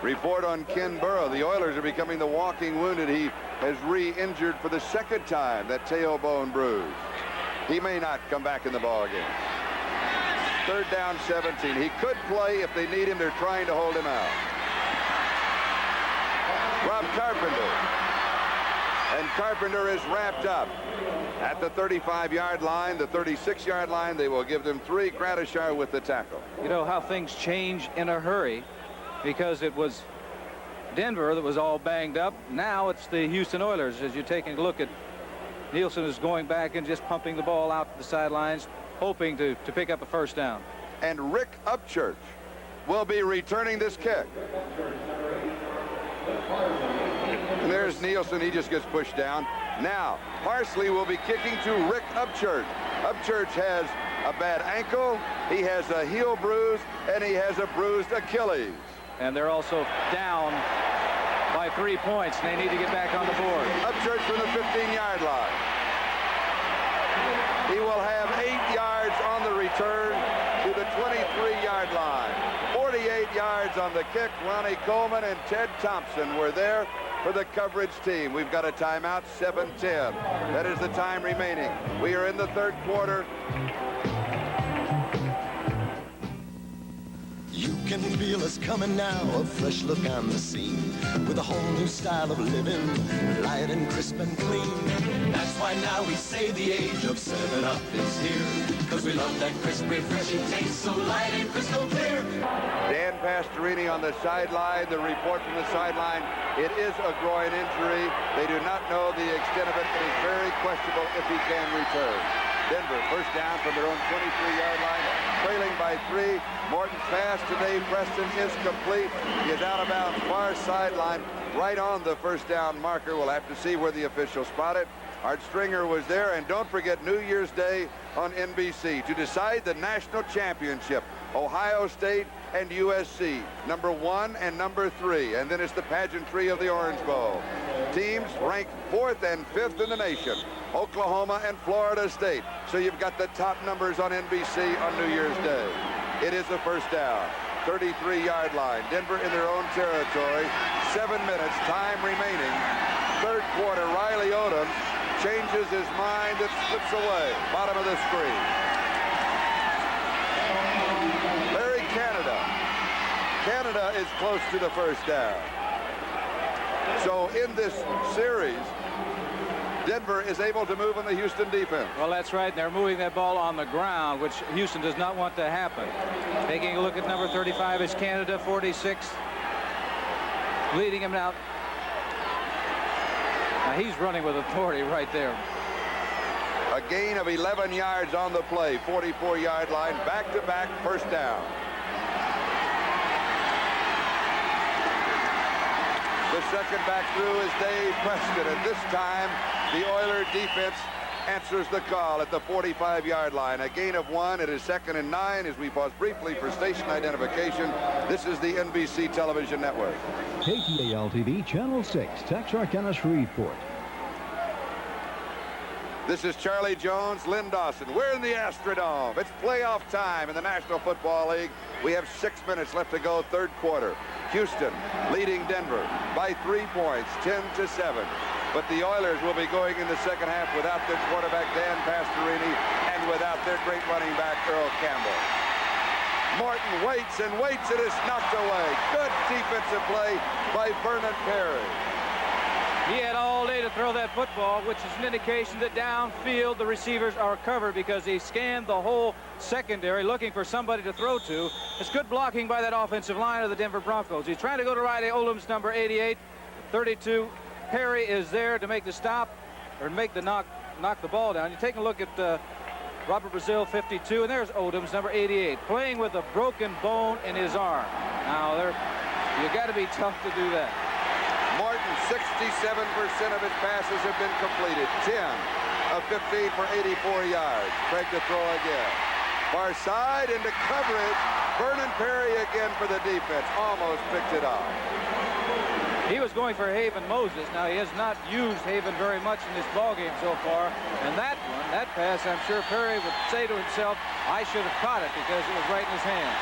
Report on Ken Burrow. The Oilers are becoming the walking wounded. He has re-injured for the 2nd time, that tailbone bruise. He may not come back in the ball game. 3rd down, 17. He could play if they need him. They're trying to hold him out. Rob Carpenter. And Carpenter is wrapped up at the 35-yard line, the 36-yard line. They will give them 3. Gratishar with the tackle. You know how things change in a hurry, because it was Denver that was all banged up. Now it's the Houston Oilers. As you're taking a look at, Nielsen is going back and just pumping the ball out to the sidelines, hoping to pick up a 1st down. And Rick Upchurch will be returning this kick. And there's Nielsen. He just gets pushed down. Now, Parsley will be kicking to Rick Upchurch. Upchurch has a bad ankle, he has a heel bruise, and he has a bruised Achilles. And they're also down by 3 points, and they need to get back on the board. Upchurch from the 15-yard line. He will have 8 yards on the return to the 23-yard line. 48 yards on the kick. Ronnie Coleman and Ted Thompson were there for the coverage team. We've got a timeout, 7:10. That is the time remaining. We are in the 3rd quarter. You can feel us coming now, a fresh look on the scene, with a whole new style of living, light and crisp and clean. That's why now we say the age of 7-Up is here, because we love that crisp, refreshing taste, so light and crystal clear. Dan Pastorini on the sideline. The report from the sideline, it is a groin injury. They do not know the extent of it. It is very questionable if he can return. Denver, 1st down from their own 23-yard line, trailing by 3. Morton's pass to Dave Preston is complete. He is out of bounds, far sideline, right on the 1st down marker. We'll have to see where the official spot it. Art Stringer was there, and don't forget New Year's Day on NBC to decide the national championship. Ohio State and USC, number 1 and number 3, and then it's the pageantry of the Orange Bowl. Teams ranked 4th and 5th in the nation, Oklahoma and Florida State. So you've got the top numbers on NBC on New Year's Day. It is a 1st down, 33-yard line. Denver in their own territory. 7 minutes, time remaining. 3rd quarter, Riley Odom changes his mind. It slips away. Bottom of the screen. Larry Canada. Canada is close to the 1st down. So in this series, Denver is able to move on the Houston defense. Well, that's right. They're moving that ball on the ground, which Houston does not want to happen. Taking a look at number 35 is Canada, 46. Leading him out. Now he's running with authority right there. A gain of 11 yards on the play, 44-yard line, back-to-back first down. The second back through is Dave Preston, and this time the Oiler defense answers the call at the 45-yard line. A gain of 1. It is 2nd and 9 as we pause briefly for station identification. This is the NBC television network. KTAL-TV Channel 6, Texarkana Shreveport. This is Charlie Jones, Lynn Dawson. We're in the Astrodome. It's playoff time in the National Football League. We have 6 minutes left to go, third quarter. Houston leading Denver by 3 points, 10-7. But the Oilers will be going in the second half without their quarterback, Dan Pastorini, and without their great running back, Earl Campbell. Morton waits and waits, and it's knocked away. Good defensive play by Vernon Perry. He had all day to throw that football, which is an indication that downfield the receivers are covered because he scanned the whole secondary looking for somebody to throw to. It's good blocking by that offensive line of the Denver Broncos. He's trying to go to Riley Odom's number 88, 32. Perry is there to make the stop or make the knock the ball down. You take a look at Robert Brazil, 52, and there's Odom's number 88, playing with a broken bone in his arm. Now, you got to be tough to do that. Morton, 67% of his passes have been completed. 10 of 15 for 84 yards. Craig to throw again. Far side into coverage. Vernon Perry again for the defense. Almost picked it off. He was going for Haven Moses. Now, he has not used Haven very much in this ballgame so far. And that pass, I'm sure Perry would say to himself, I should have caught it because it was right in his hand.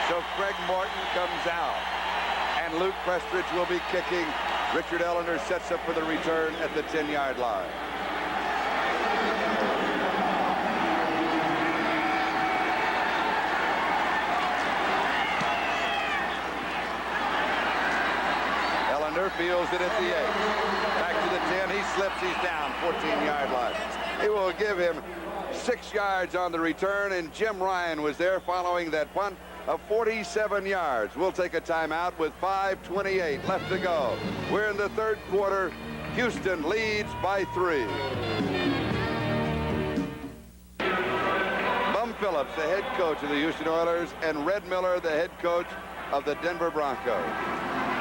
So Craig Morton comes out. And Luke Prestridge will be kicking. Richard Ellender sets up for the return at the 10-yard line. Ellender fields it at the 8. Back to the 10. He slips. He's down. 14-yard line. It will give him 6 yards on the return, and Jim Ryan was there following that punt of 47 yards. We'll take a timeout with 5:28 left to go. We're in the third quarter. Houston leads by 3. Bum Phillips, the head coach of the Houston Oilers, and Red Miller, the head coach of the Denver Broncos.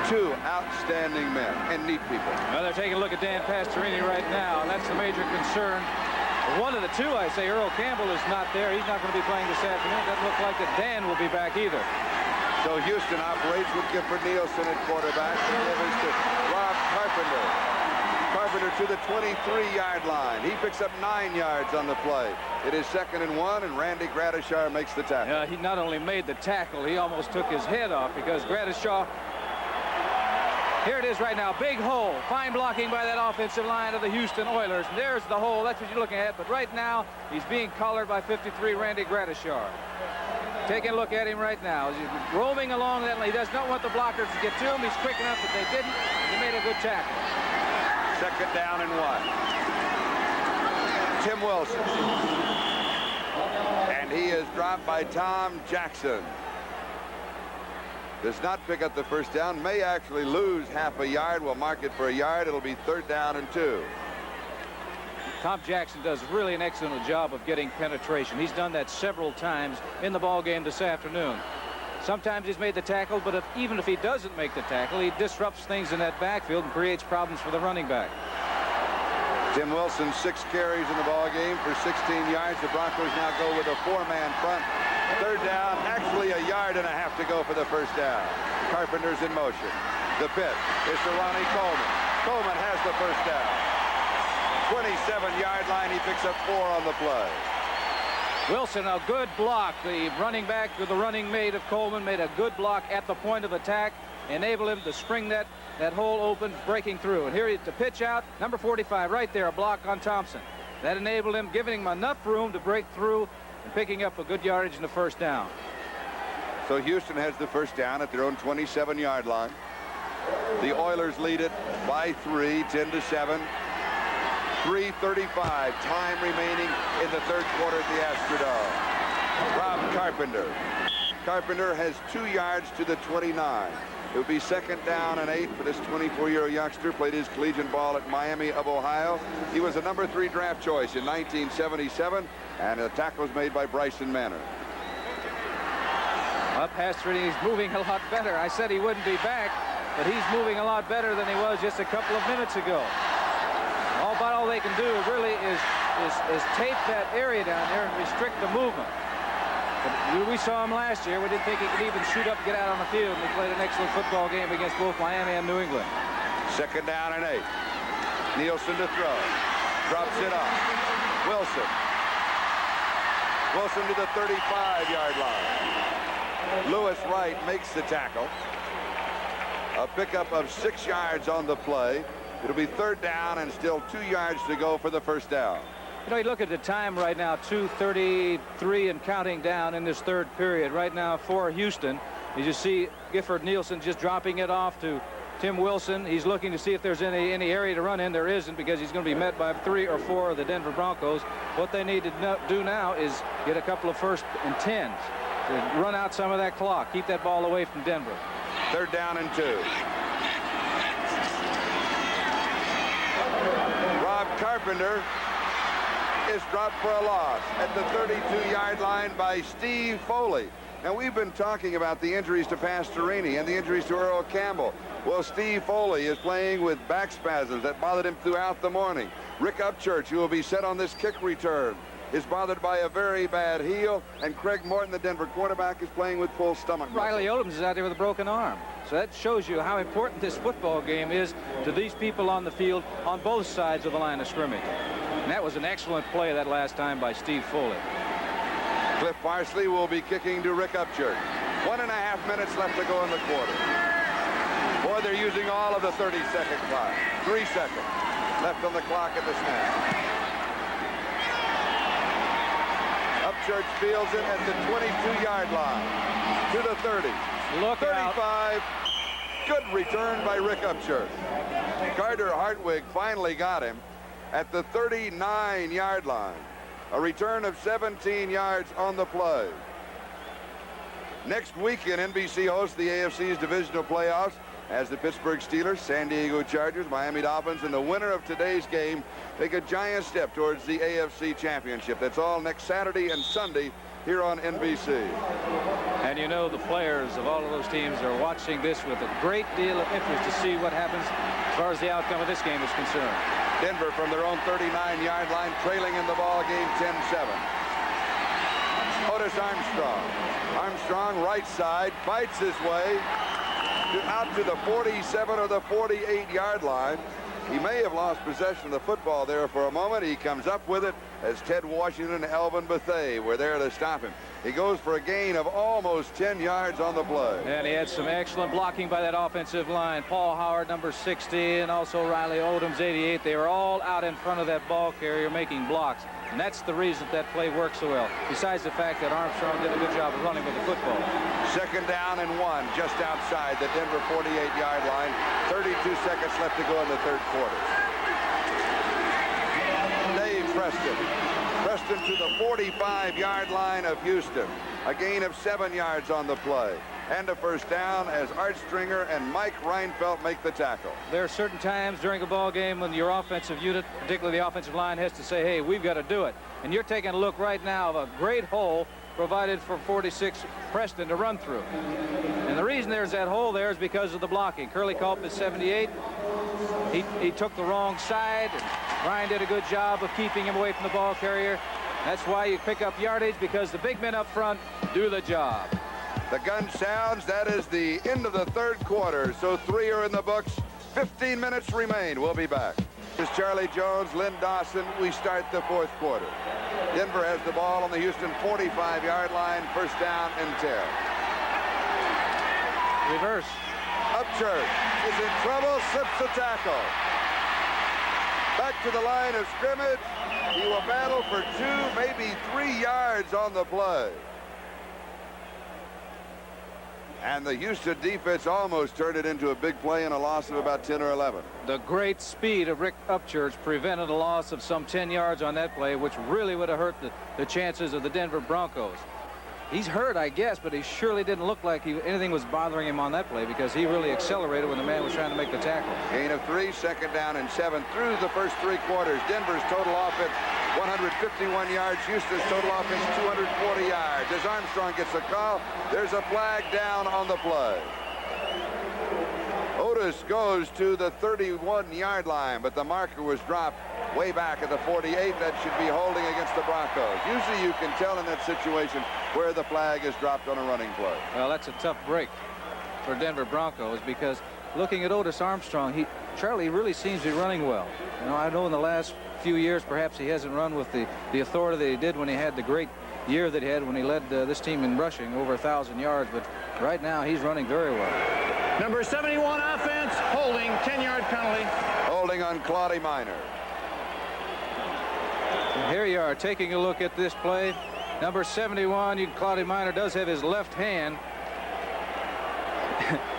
2 outstanding men and neat people. Well, they're taking a look at Dan Pastorini right now, and that's the major concern. One of the 2, I say, Earl Campbell is not there. He's not going to be playing this afternoon. It doesn't look like that Dan will be back either. So Houston operates with Gifford Nielsen at quarterback. Delivers to Rob Carpenter. Carpenter to the 23-yard line. He picks up 9 yards on the play. It is 2nd and 1, and Randy Gradishar makes the tackle. Yeah, he not only made the tackle, he almost took his head off because Gradishar. Here it is right now. Big hole. Fine blocking by that offensive line of the Houston Oilers. And there's the hole. That's what you're looking at. But right now, he's being collared by 53 Randy Gradishar. Taking a look at him right now. As he's roaming along that lane. He does not want the blockers to get to him. He's quick enough that they didn't. He made a good tackle. 2nd down and 1. Tim Wilson. And he is dropped by Tom Jackson. Does not pick up the first down, may actually lose half a yard. We'll mark it for a yard. It'll be 3rd down and 2. Tom Jackson does really an excellent job of getting penetration. He's done that several times in the ball game this afternoon. Sometimes he's made the tackle, but even if he doesn't make the tackle, he disrupts things in that backfield and creates problems for the running back. Tim Wilson, 6 carries in the ball game for 16 yards. The Broncos now go with a 4-man front. 3rd down, actually a yard and a half to go for the first down. Carpenter's in motion. The pitch is to Ronnie Coleman. Coleman has the first down. 27-yard line. He picks up 4 on the play. Wilson, a good block. The running back with the running mate of Coleman made a good block at the point of attack. Enabled him to spring that hole open, breaking through. And here the pitch out, number 45, right there, a block on Thompson. That enabled him, giving him enough room to break through and picking up a good yardage in the first down. So Houston has the first down at their own 27-yard line. The Oilers lead it by 3, 10-7. 3:35 time remaining in the third quarter at the Astrodome. Rob Carpenter. Carpenter has 2 yards to the 29. It would be 2nd down and 8 for this 24-year-old youngster. Played his collegiate ball at Miami of Ohio. He was a number 3 draft choice in 1977, and the tackle was made by Bryson Manor. Up past 3, he's moving a lot better. I said he wouldn't be back, but he's moving a lot better than he was just a couple of minutes ago. All they can do really is tape that area down there and restrict the movement. But we saw him last year. We didn't think he could even shoot up and get out on the field. And he played an excellent football game against both Miami and New England. 2nd down and 8. Nielsen to throw. Drops it off. Wilson. Wilson to the 35-yard line. Lewis Wright makes the tackle. A pickup of 6 yards on the play. It'll be 3rd down and still 2 yards to go for the first down. You know, you look at the time right now, 2:33 and counting down in this third period. Right now for Houston, you just see Gifford Nielsen just dropping it off to Tim Wilson. He's looking to see if there's any area to run in. There isn't, because he's going to be met by 3 or 4 of the Denver Broncos. What they need to do now is get a couple of 1st and 10s to run out some of that clock. Keep that ball away from Denver. 3rd down and 2. Rob Carpenter is dropped for a loss at the 32-yard line by Steve Foley. Now, we've been talking about the injuries to Pastorini and the injuries to Earl Campbell. Well, Steve Foley is playing with back spasms that bothered him throughout the morning. Rick Upchurch, who will be set on this kick return, is bothered by a very bad heel, and Craig Morton, the Denver quarterback, is playing with full stomach muscle. Riley Odoms is out there with a broken arm. So that shows you how important this football game is to these people on the field on both sides of the line of scrimmage. And that was an excellent play that last time by Steve Foley. Cliff Parsley will be kicking to Rick Upchurch. 1.5 minutes left to go in the quarter. Boy, they're using all of the 30-second clock. 3 seconds left on the clock at the snap. Upchurch fields it at the 22-yard line to the 30. Look 35. Out. Good return by Rick Upchurch. Carter Hartwig finally got him at the 39-yard line. A return of 17 yards on the play. Next weekend, NBC hosts the AFC's divisional playoffs as the Pittsburgh Steelers, San Diego Chargers, Miami Dolphins, and the winner of today's game take a giant step towards the AFC championship. That's all next Saturday and Sunday here on NBC. And you know, the players of all of those teams are watching this with a great deal of interest to see what happens as far as the outcome of this game is concerned. Denver from their own 39-yard line, trailing in the ball game 10-7. Otis Armstrong. Armstrong, right side, fights his way out to the 47 or the 48-yard line. He may have lost possession of the football there for a moment. He comes up with it as Ted Washington and Alvin Bethea were there to stop him. He goes for a gain of almost 10 yards on the play. And he had some excellent blocking by that offensive line. Paul Howard, number 60, and also Riley Odoms, 88. They were all out in front of that ball carrier making blocks. And that's the reason that play worked so well, besides the fact that Armstrong did a good job of running with the football. 2nd down and 1, just outside the Denver 48-yard line. 32 seconds left to go in the third quarter. Dave Preston. Preston to the 45-yard line of Houston. A gain of 7 yards on the play. And a first down as Art Stringer and Mike Reinfeldt make the tackle. There are certain times during a ball game when your offensive unit, particularly the offensive line, has to say, hey, we've got to do it. And you're taking a look right now of a great hole provided for 46 Preston to run through. And the reason there's that hole there is because of the blocking. Curly Culp is 78. He took the wrong side. And Ryan did a good job of keeping him away from the ball carrier. That's why you pick up yardage, because the big men up front do the job. The gun sounds. That is the end of the third quarter. So 3 are in the books. 15 minutes remain. We'll be back. This is Charlie Jones, Lynn Dawson. We start the fourth quarter. Denver has the ball on the Houston 45-yard line. First down and 10. Reverse. Upchurch is in trouble, slips the tackle. Back to the line of scrimmage. He will battle for 2, maybe 3 yards on the play. And the Houston defense almost turned it into a big play and a loss of about 10 or 11. The great speed of Rick Upchurch prevented a loss of some 10 yards on that play, which really would have hurt the chances of the Denver Broncos. He's hurt, I guess, but he surely didn't look like anything was bothering him on that play, because he really accelerated when the man was trying to make the tackle. Gain of 3, 2nd down and 7 through the first 3 quarters. Denver's total offense 151 yards. Houston's total offense 240 yards. As Armstrong gets a call, there's a flag down on the play. Otis goes to the 31-yard line, but the marker was dropped way back at the 48. That should be holding against the Broncos. Usually you can tell in that situation where the flag is dropped on a running play. Well, that's a tough break for Denver Broncos, because looking at Otis Armstrong, Charlie really seems to be running well. You know, I know in the last few years perhaps he hasn't run with the authority that he did when he had the great year that he had when he led this team in rushing over 1,000 yards, but right now he's running very well. Number 71 offense, holding, 10-yard penalty. Holding on Claude Minor. And here you are taking a look at this play. Number 71, Claude Minor does have his left hand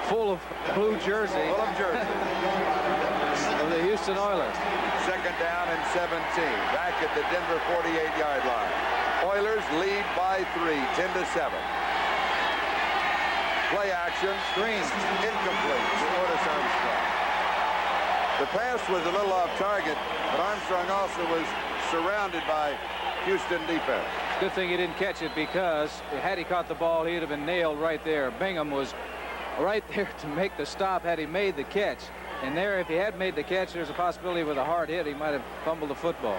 full of blue jersey. Full of jersey. Of the Houston Oilers. 2nd down and 17. Back at the Denver 48-yard line. Oilers lead by 3, 10-7. Play action. Screen. Incomplete to Otis Armstrong. The pass was a little off target, but Armstrong also was surrounded by Houston defense. Good thing he didn't catch it, because had he caught the ball, he'd have been nailed right there. Bingham was right there to make the stop had he made the catch. And there, if he had made the catch, there's a possibility with a hard hit he might have fumbled the football.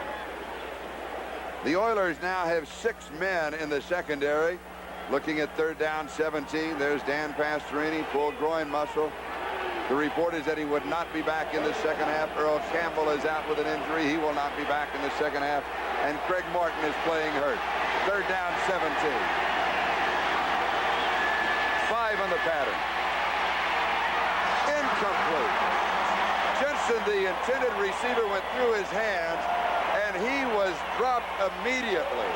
The Oilers now have 6 men in the secondary. Looking at 3rd down, 17. There's Dan Pastorini, pulled groin muscle. The report is that he would not be back in the second half. Earl Campbell is out with an injury. He will not be back in the second half. And Craig Morton is playing hurt. 3rd down, 17. 5 on the pattern. Incomplete. Jensen, the intended receiver, went through his hands, and he was dropped immediately.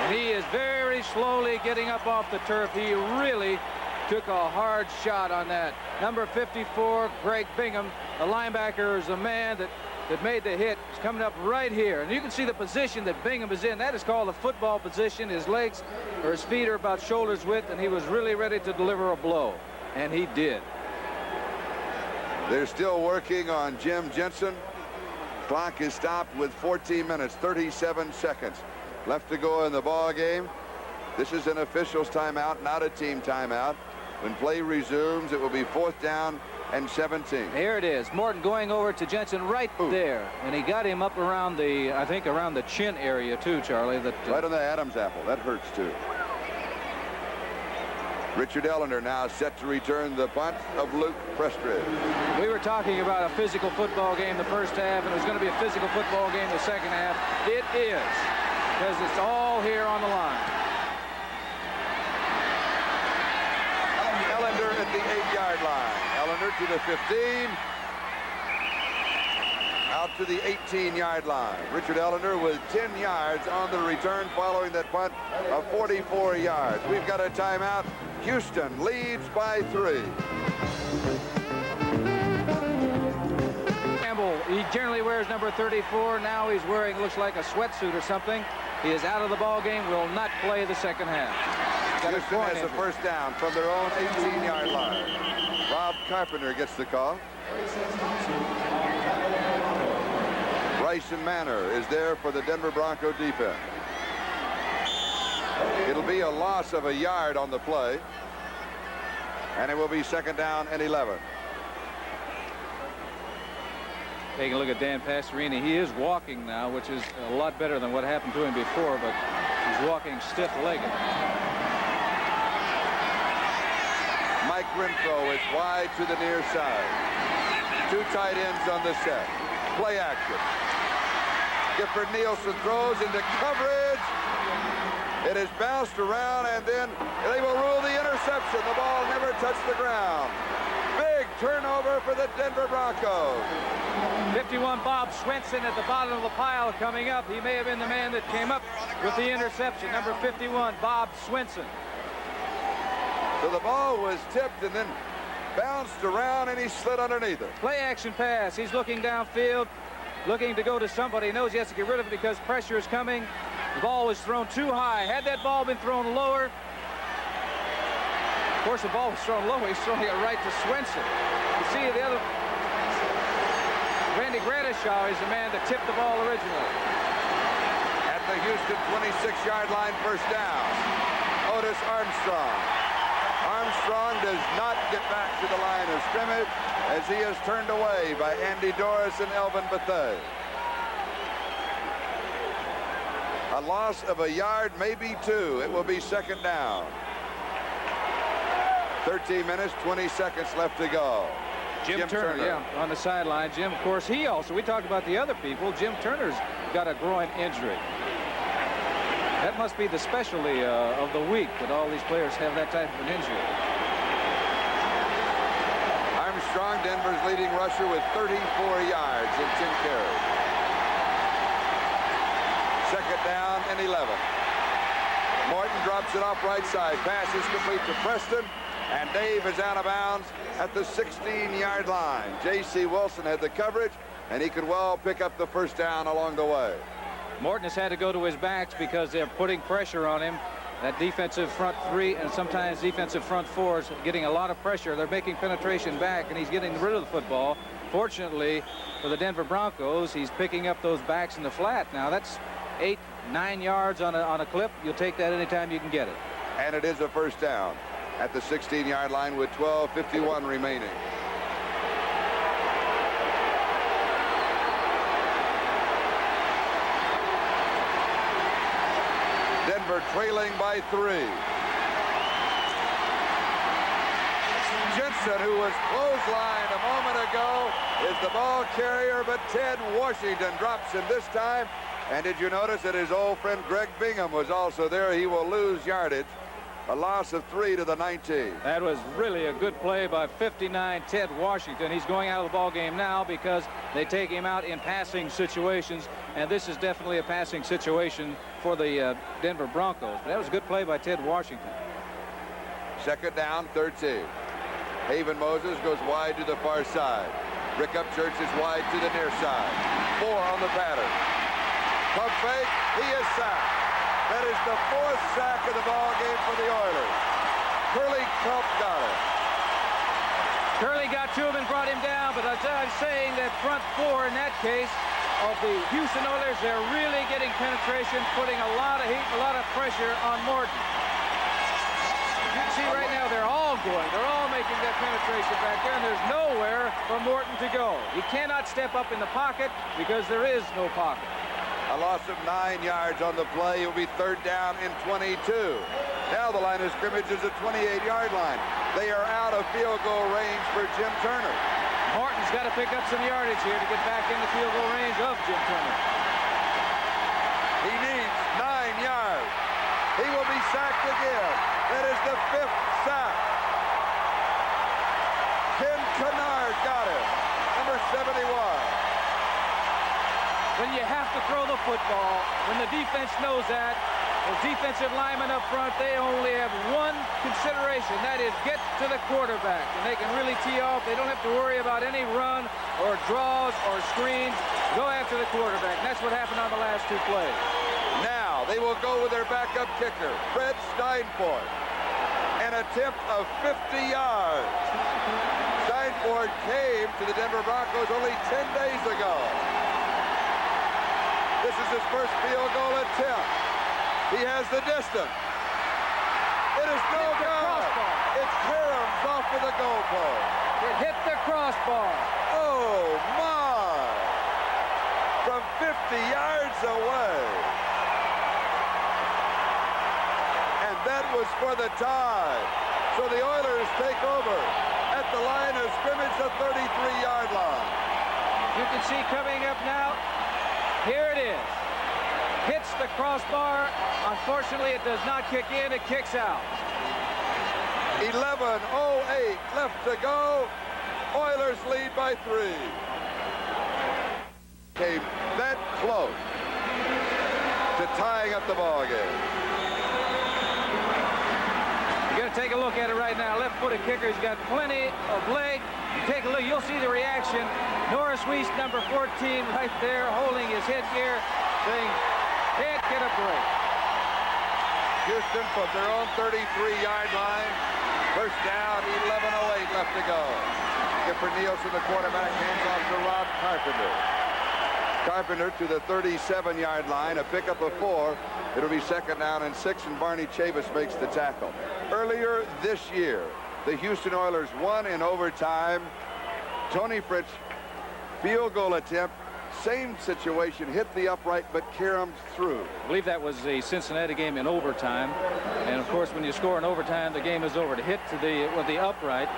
And he is very slowly getting up off the turf. He really took a hard shot on that. Number 54, Greg Bingham, the linebacker, is the man that made the hit. He's coming up right here. And you can see the position that Bingham is in. That is called the football position. His legs or his feet are about shoulders width, and he was really ready to deliver a blow. And he did. They're still working on Jim Jensen. Clock is stopped with 14 minutes, 37 seconds left to go in the ball game. This is an official's timeout, not a team timeout. When play resumes, it will be 4th down and 17. Here it is. Morton going over to Jensen right there. And he got him up around the, I think, around the chin area, too, Charlie. Right on the Adam's apple. That hurts, too. Richard Ellender now set to return the punt of Luke Prestridge. We were talking about a physical football game the first half, and it was going to be a physical football game the second half. It is, because it's all here on the line. Ellender at the 8-yard line. Ellender to the 15. Out to the 18-yard line. Richard Ellender with 10 yards on the return following that punt of 44 yards. We've got a timeout. Houston leads by 3. Campbell, he generally wears number 34. Now he's wearing, looks like a sweatsuit or something. He is out of the ball game, will not play the second half. Houston has a first down from their own 18-yard line. Rob Carpenter gets the call. Bryson Manor is there for the Denver Bronco defense. It'll be a loss of a yard on the play, and it will be 2nd down and 11. Taking a look at Dan Pastorini. He is walking now, which is a lot better than what happened to him before, but he's walking stiff-legged. Mike Renfro is wide to the near side. 2 tight ends on the set. Play action. Gifford Nielsen throws into coverage. It is bounced around, and then they will rule the interception. The ball never touched the ground. Big turnover for the Denver Broncos. 51, Bob Swenson at the bottom of the pile coming up. He may have been the man that came up with the interception. Number 51, Bob Swenson. So the ball was tipped and then bounced around, and he slid underneath it. Play action pass. He's looking downfield, looking to go to somebody. He knows he has to get rid of it because pressure is coming. The ball was thrown too high. Had that ball been thrown lower, of course, the ball was thrown low. He's throwing it right to Swenson. You see the other, Randy Gradishaw is the man that tipped the ball originally. At the Houston 26-yard line, first down. Otis Armstrong. Armstrong does not get back to the line of scrimmage as he is turned away by Andy Doris and Elvin Bethea. A loss of a yard, maybe two. It will be second down. 13 minutes, 20 seconds left to go. Jim Turner, yeah, on the sideline. Jim, of course, we talked about the other people. Jim Turner's got a groin injury. That must be the specialty of the week, that all these players have that type of an injury. Armstrong, Denver's leading rusher, with 34 yards and 10 carries. Second down and 11. Morton drops it off right side. Pass is complete to Preston, and Dave is out of bounds at the 16-yard line. J.C. Wilson had the coverage, and he could well pick up the first down along the way. Morton has had to go to his backs because they're putting pressure on him. That defensive front three and sometimes defensive front fours getting a lot of pressure. They're making penetration back, and he's getting rid of the football. Fortunately for the Denver Broncos, he's picking up those backs in the flat. Now that's 8, 9 yards on a clip. You'll take that anytime you can get it. And it is a first down at the 16-yard line with 12:51 remaining. Denver trailing by 3. Jensen, who was clotheslined a moment ago, is the ball carrier, but Ted Washington drops him this time. And did you notice that his old friend Greg Bingham was also there? He will lose yardage. A loss of 3 to the 19. That was really a good play by 59 Ted Washington. He's going out of the ball game now because they take him out in passing situations, and this is definitely a passing situation for the Denver Broncos. But that was a good play by Ted Washington. Second down, 13. Haven Moses goes wide to the far side. Rick Upchurch is wide to the near side. 4 on the pattern. Pump fake, he is sacked. That is the 4th sack of the ball game for the Oilers. Curly Culp got it. Curly got to him and brought him down, but as I'm saying, that front four in that case of the Houston Oilers, they're really getting penetration, putting a lot of heat, a lot of pressure on Morton. You can see right now they're all going. They're all making that penetration back there, and there's nowhere for Morton to go. He cannot step up in the pocket because there is no pocket. A loss of 9 yards on the play. It will be third down and 22. Now the line of scrimmage is a 28-yard line. They are out of field goal range for Jim Turner. Morton's got to pick up some yardage here to get back in the field goal range of Jim Turner. He needs 9 yards. He will be sacked again. That is the 5th sack. Ken Kennard got it. Number 71. When you have to throw the football, when the defense knows that, the defensive linemen up front, they only have one consideration. That is get to the quarterback. And they can really tee off. They don't have to worry about any run or draws or screens. Go after the quarterback. And that's what happened on the last 2 plays. Now they will go with their backup kicker, Fred Steinfort. An attempt of 50 yards. Steinfort came to the Denver Broncos only 10 days ago. This is his first field goal attempt. He has the distance. It is no good. It caroms off of the goalpost. It hit the crossbar. Oh, my. From 50 yards away. And that was for the tie. So the Oilers take over at the line of scrimmage, the 33-yard line. You can see coming up now. Here it is. Hits the crossbar. Unfortunately, it does not kick in. It kicks out. 11:08 left to go. Oilers lead by 3. Came that close to tying up the ball game. You got to take a look at it right now. Left-footed kicker. He's got plenty of leg. Take a look. You'll see the reaction. Norris Weiss, number 14, right there, holding his headgear, saying, can't get a break. Houston from their own 33-yard line. First down, 11:08 left to go. Skipper Nielsen, the quarterback, hands off to Rob Carpenter. Carpenter to the 37-yard line, a pickup of 4. It'll be second down and 6, and Barney Chavis makes the tackle. Earlier this year, the Houston Oilers won in overtime. Tony Fritz, field goal attempt, same situation, hit the upright, but caromed through. I believe that was a Cincinnati game in overtime. And of course, when you score in overtime, the game is over. To hit to the upright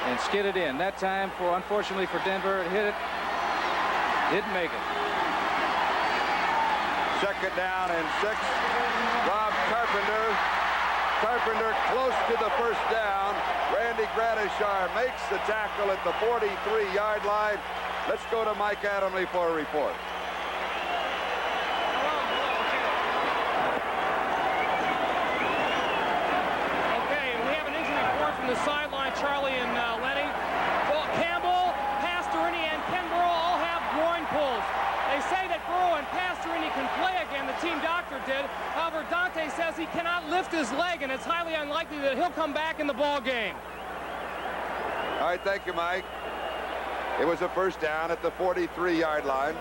and skid it in. That time, unfortunately for Denver, it hit it. Didn't make it. Second down and 6. Rob Carpenter. Carpenter close to the first down. Randy Gradishar makes the tackle at the 43-yard line. Let's go to Mike Adamle for a report. Okay, we have an injury report from the sideline. Charlie and Lenny. Well, Campbell, Pastorini, and Ken Burrow all have groin pulls. They say that Burrow and Pastorini can play again. The team doctor did. However, Dante says he cannot lift his leg, and it's highly unlikely that he'll come back in the ball game. All right, thank you, Mike. It was a first down at the 43-yard line.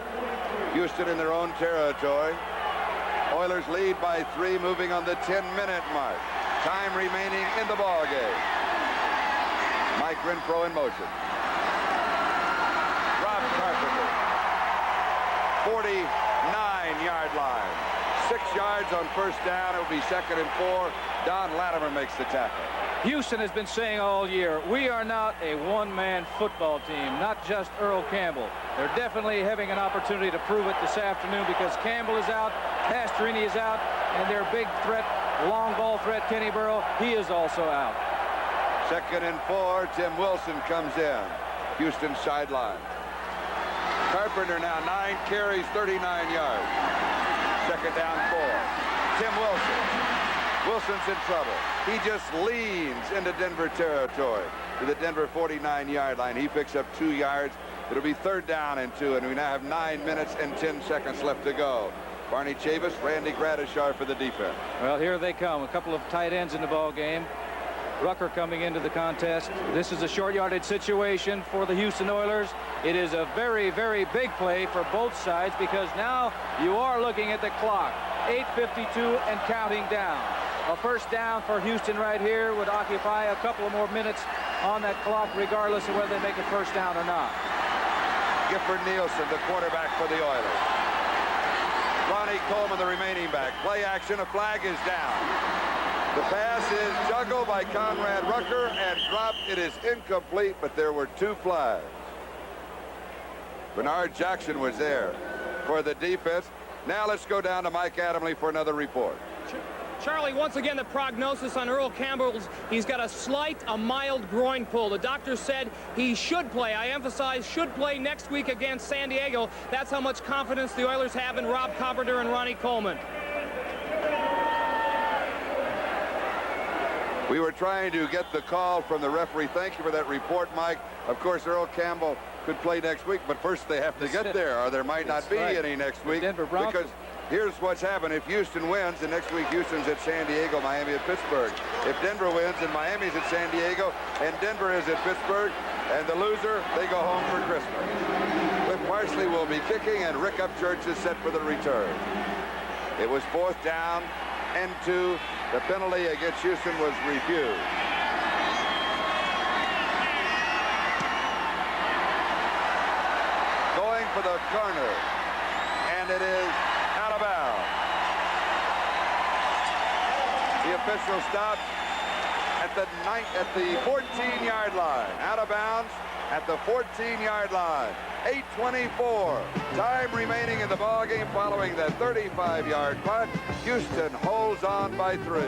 Houston in their own territory. Oilers lead by 3, moving on the 10-minute mark. Time remaining in the ball game. Mike Renfro in motion. Rob Carpenter. 49-yard line. 6 yards on first down. It will be second and 4. Don Latimer makes the tackle. Houston has been saying all year, we are not a one-man football team, not just Earl Campbell. They're definitely having an opportunity to prove it this afternoon because Campbell is out, Pastorini is out, and their big threat, long ball threat, Kenny Burrow, he is also out. Second and 4, Tim Wilson comes in. Houston sideline. Carpenter now 9 carries, 39 yards. Second down 4. Tim Wilson. Wilson's in trouble. He just leans into Denver territory to the Denver 49-yard line. He picks up 2 yards. It'll be third down and 2, and we now have 9 minutes and 10 seconds left to go. Barney Chavis, Randy Gradishar for the defense. Well, here they come. A couple of tight ends in the ball game. Rucker coming into the contest. This is a short yardage situation for the Houston Oilers. It is a very, very big play for both sides because now you are looking at the clock. 8:52 and counting down. A first down for Houston right here would occupy a couple of more minutes on that clock, regardless of whether they make a first down or not. Gifford Nielsen, the quarterback for the Oilers. Ronnie Coleman, the remaining back. Play action, a flag is down. The pass is juggled by Conrad Rucker and dropped. It is incomplete, but there were 2 flags. Bernard Jackson was there for the defense. Now let's go down to Mike Adamle for another report. Charlie, once again, the prognosis on Earl Campbell's, he's got a mild groin pull. The doctor said he should play. I emphasize should play next week against San Diego. That's how much confidence the Oilers have in Rob Carpenter and Ronnie Coleman. We were trying to get the call from the referee. Thank you for that report, Mike. Of course, Earl Campbell could play next week, but first they have to get there, or there might not be any next week. Denver Broncos. Because here's what's happened. If Houston wins, and next week Houston's at San Diego, Miami at Pittsburgh. If Denver wins, and Miami's at San Diego, and Denver is at Pittsburgh, and the loser, they go home for Christmas. Cliff Parsley will be kicking, and Rick Upchurch is set for the return. It was 4th down and 2. The penalty against Houston was refused. Going for the corner, and it is out of bounds. The official stopped at the 14-yard line. Out of bounds at the 14-yard line. 8:24. Time remaining in the ballgame following that 35-yard punt. Houston holds on by 3.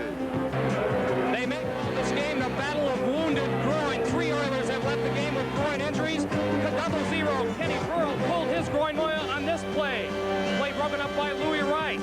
They may call this game the Battle of Wounded Groin. 3 Oilers have left the game with groin injuries. 0-0. Kenny Burrow pulled his groin on this play. Play broken up by Louis Wright.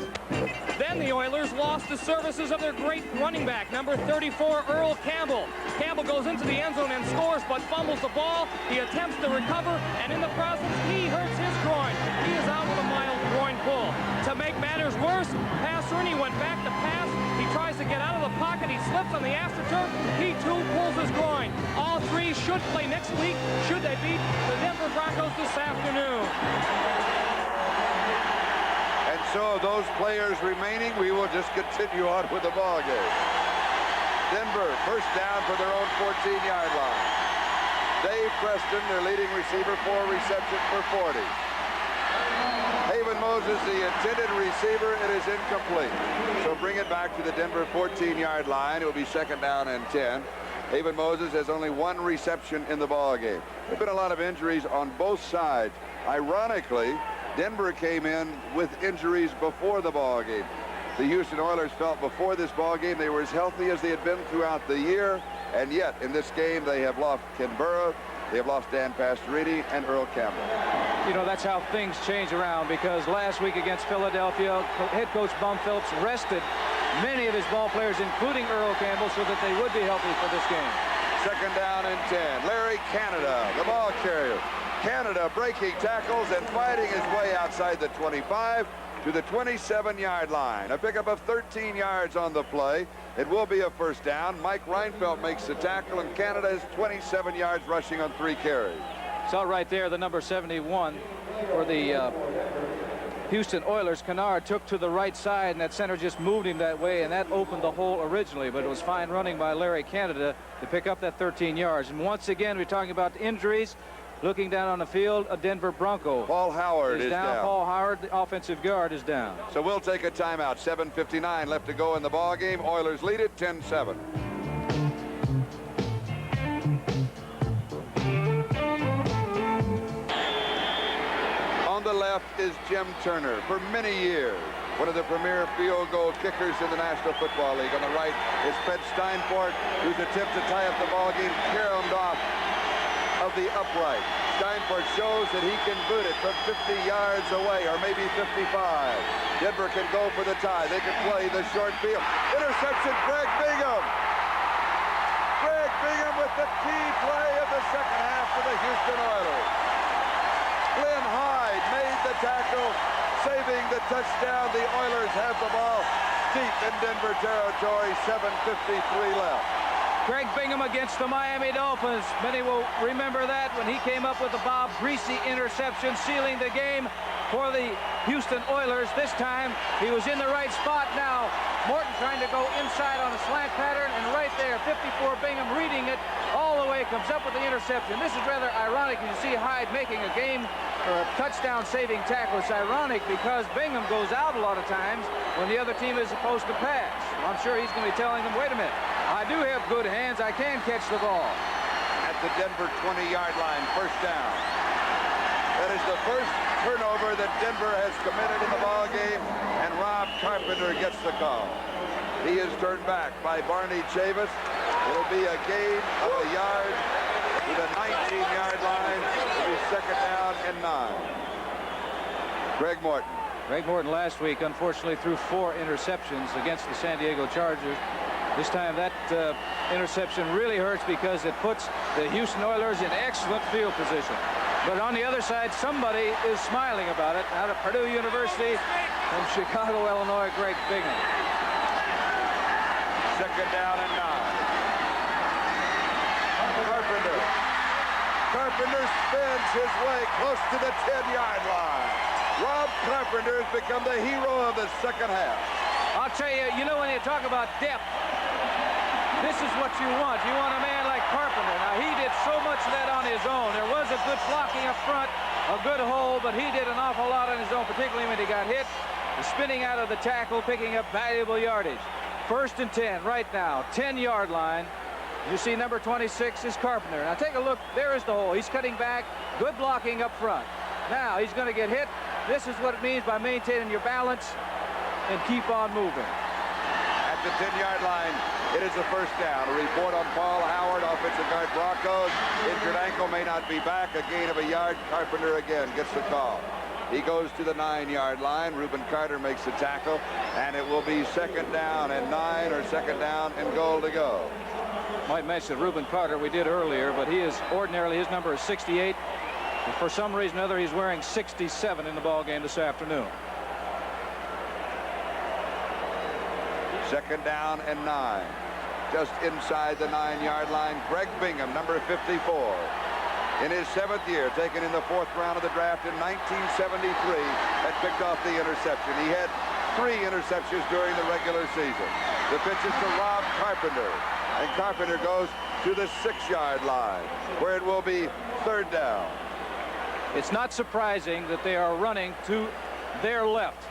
Then the Oilers lost the services of their great running back, number 34, Earl Campbell. Campbell goes into the end zone and scores, but fumbles the ball. He attempts to recover, and in the process, he hurts his groin. He is out with a mild groin pull. To make matters worse, Pastorini went back to pass. He tries to get out of the pocket. He slips on the AstroTurf. He, too, pulls his groin. All three should play next week, should they beat the Denver Broncos this afternoon. And so those players remaining, we will just continue on with the ball game. Denver, first down for their own 14-yard line. Dave Preston, their leading receiver, 4 receptions for 40. Haven Moses, the intended receiver, it is incomplete. So bring it back to the Denver 14-yard line. It will be second down and 10. Haven Moses has only 1 reception in the ball game. There have been a lot of injuries on both sides. Ironically, Denver came in with injuries before the ball game. The Houston Oilers felt before this ball game they were as healthy as they had been throughout the year, and yet in this game they have lost Ken Burrow, they have lost Dan Pastorini, and Earl Campbell. You know, that's how things change around, because last week against Philadelphia, head coach Bum Phillips rested many of his ball players, including Earl Campbell, so that they would be healthy for this game. Second down and 10. Larry Canada, the ball carrier. Canada breaking tackles and fighting his way outside the 25 to the 27-yard line. A pickup of 13 yards on the play. It will be a first down. Mike Reinfeldt makes the tackle, and Canada is 27 yards rushing on 3 carries. Saw right there the number 71 for the Houston Oilers. Kennard took to the right side, and that center just moved him that way, and that opened the hole originally, but it was fine running by Larry Canada to pick up that 13 yards. And once again, we're talking about injuries. Looking down on the field, a Denver Bronco. Paul Howard is down. Paul Howard, the offensive guard, is down. So we'll take a timeout. 7:59 left to go in the ball game. Oilers lead it 10-7. On the left is Jim Turner. For many years, one of the premier field goal kickers in the National Football League. On the right is Fred Steinfort, whose attempt to tie up the ball game caromed off of the upright. Steinfort shows that he can boot it from 50 yards away, or maybe 55. Denver can go for the tie. They can play the short field. Interception, Greg Bingham. Greg Bingham with the key play of the second half for the Houston Oilers. Glenn Hyde made the tackle, saving the touchdown. The Oilers have the ball deep in Denver territory. 7:53 left. Greg Bingham against the Miami Dolphins. Many will remember that when he came up with the Bob Greasy interception, sealing the game for the Houston Oilers. This time, he was in the right spot. Now, Morton trying to go inside on a slant pattern, and right there, 54 Bingham reading it all the way, comes up with the interception. This is rather ironic. You see Hyde making a game or a touchdown-saving tackle. It's ironic because Bingham goes out a lot of times when the other team is supposed to pass. I'm sure he's going to be telling them, wait a minute, I do have good hands. I can catch the ball. At the Denver 20-yard line, first down. That is the first turnover that Denver has committed in the ball game, and Rob Carpenter gets the call. He is turned back by Barney Chavis. It'll be a gain of a yard to the 19-yard line. It'll be second down and 9. Greg Morton. Greg Morton last week, unfortunately, threw 4 interceptions against the San Diego Chargers. This time that interception really hurts because it puts the Houston Oilers in excellent field position. But on the other side, somebody is smiling about it. Out of Purdue University from Chicago, Illinois, Greg Bingham. Second down and 9. Carpenter. Carpenter spins his way close to the 10-yard line. Rob Carpenter has become the hero of the second half. I'll tell you, you know, when you talk about depth, this is what you want. You want a man like Carpenter. Now, he did so much of that on his own. There was a good blocking up front, a good hole, but he did an awful lot on his own, particularly when he got hit. The spinning out of the tackle, picking up valuable yardage. First and 10 right now, 10-yard line. You see number 26 is Carpenter. Now, take a look. There is the hole. He's cutting back. Good blocking up front. Now, he's going to get hit. This is what it means by maintaining your balance and keep on moving. At the 10-yard line, it is a first down. A report on Paul Howard, offensive guard Broncos. Injured ankle, may not be back. A gain of a yard. Carpenter again gets the call. He goes to the 9-yard line. Reuben Carter makes the tackle, and it will be 2nd down and 9 or 2nd down and goal to go. Might mention Reuben Carter we did earlier, but he is ordinarily, his number is 68. And for some reason or other, he's wearing 67 in the ball game this afternoon. 2nd down and 9. Just inside the 9-yard line. Greg Bingham, number 54. In his 7th year, taken in the 4th round of the draft in 1973, had picked off the interception. He had 3 interceptions during the regular season. The pitch is to Rob Carpenter, and Carpenter goes to the 6-yard line, where it will be 3rd down. It's not surprising that they are running to their left.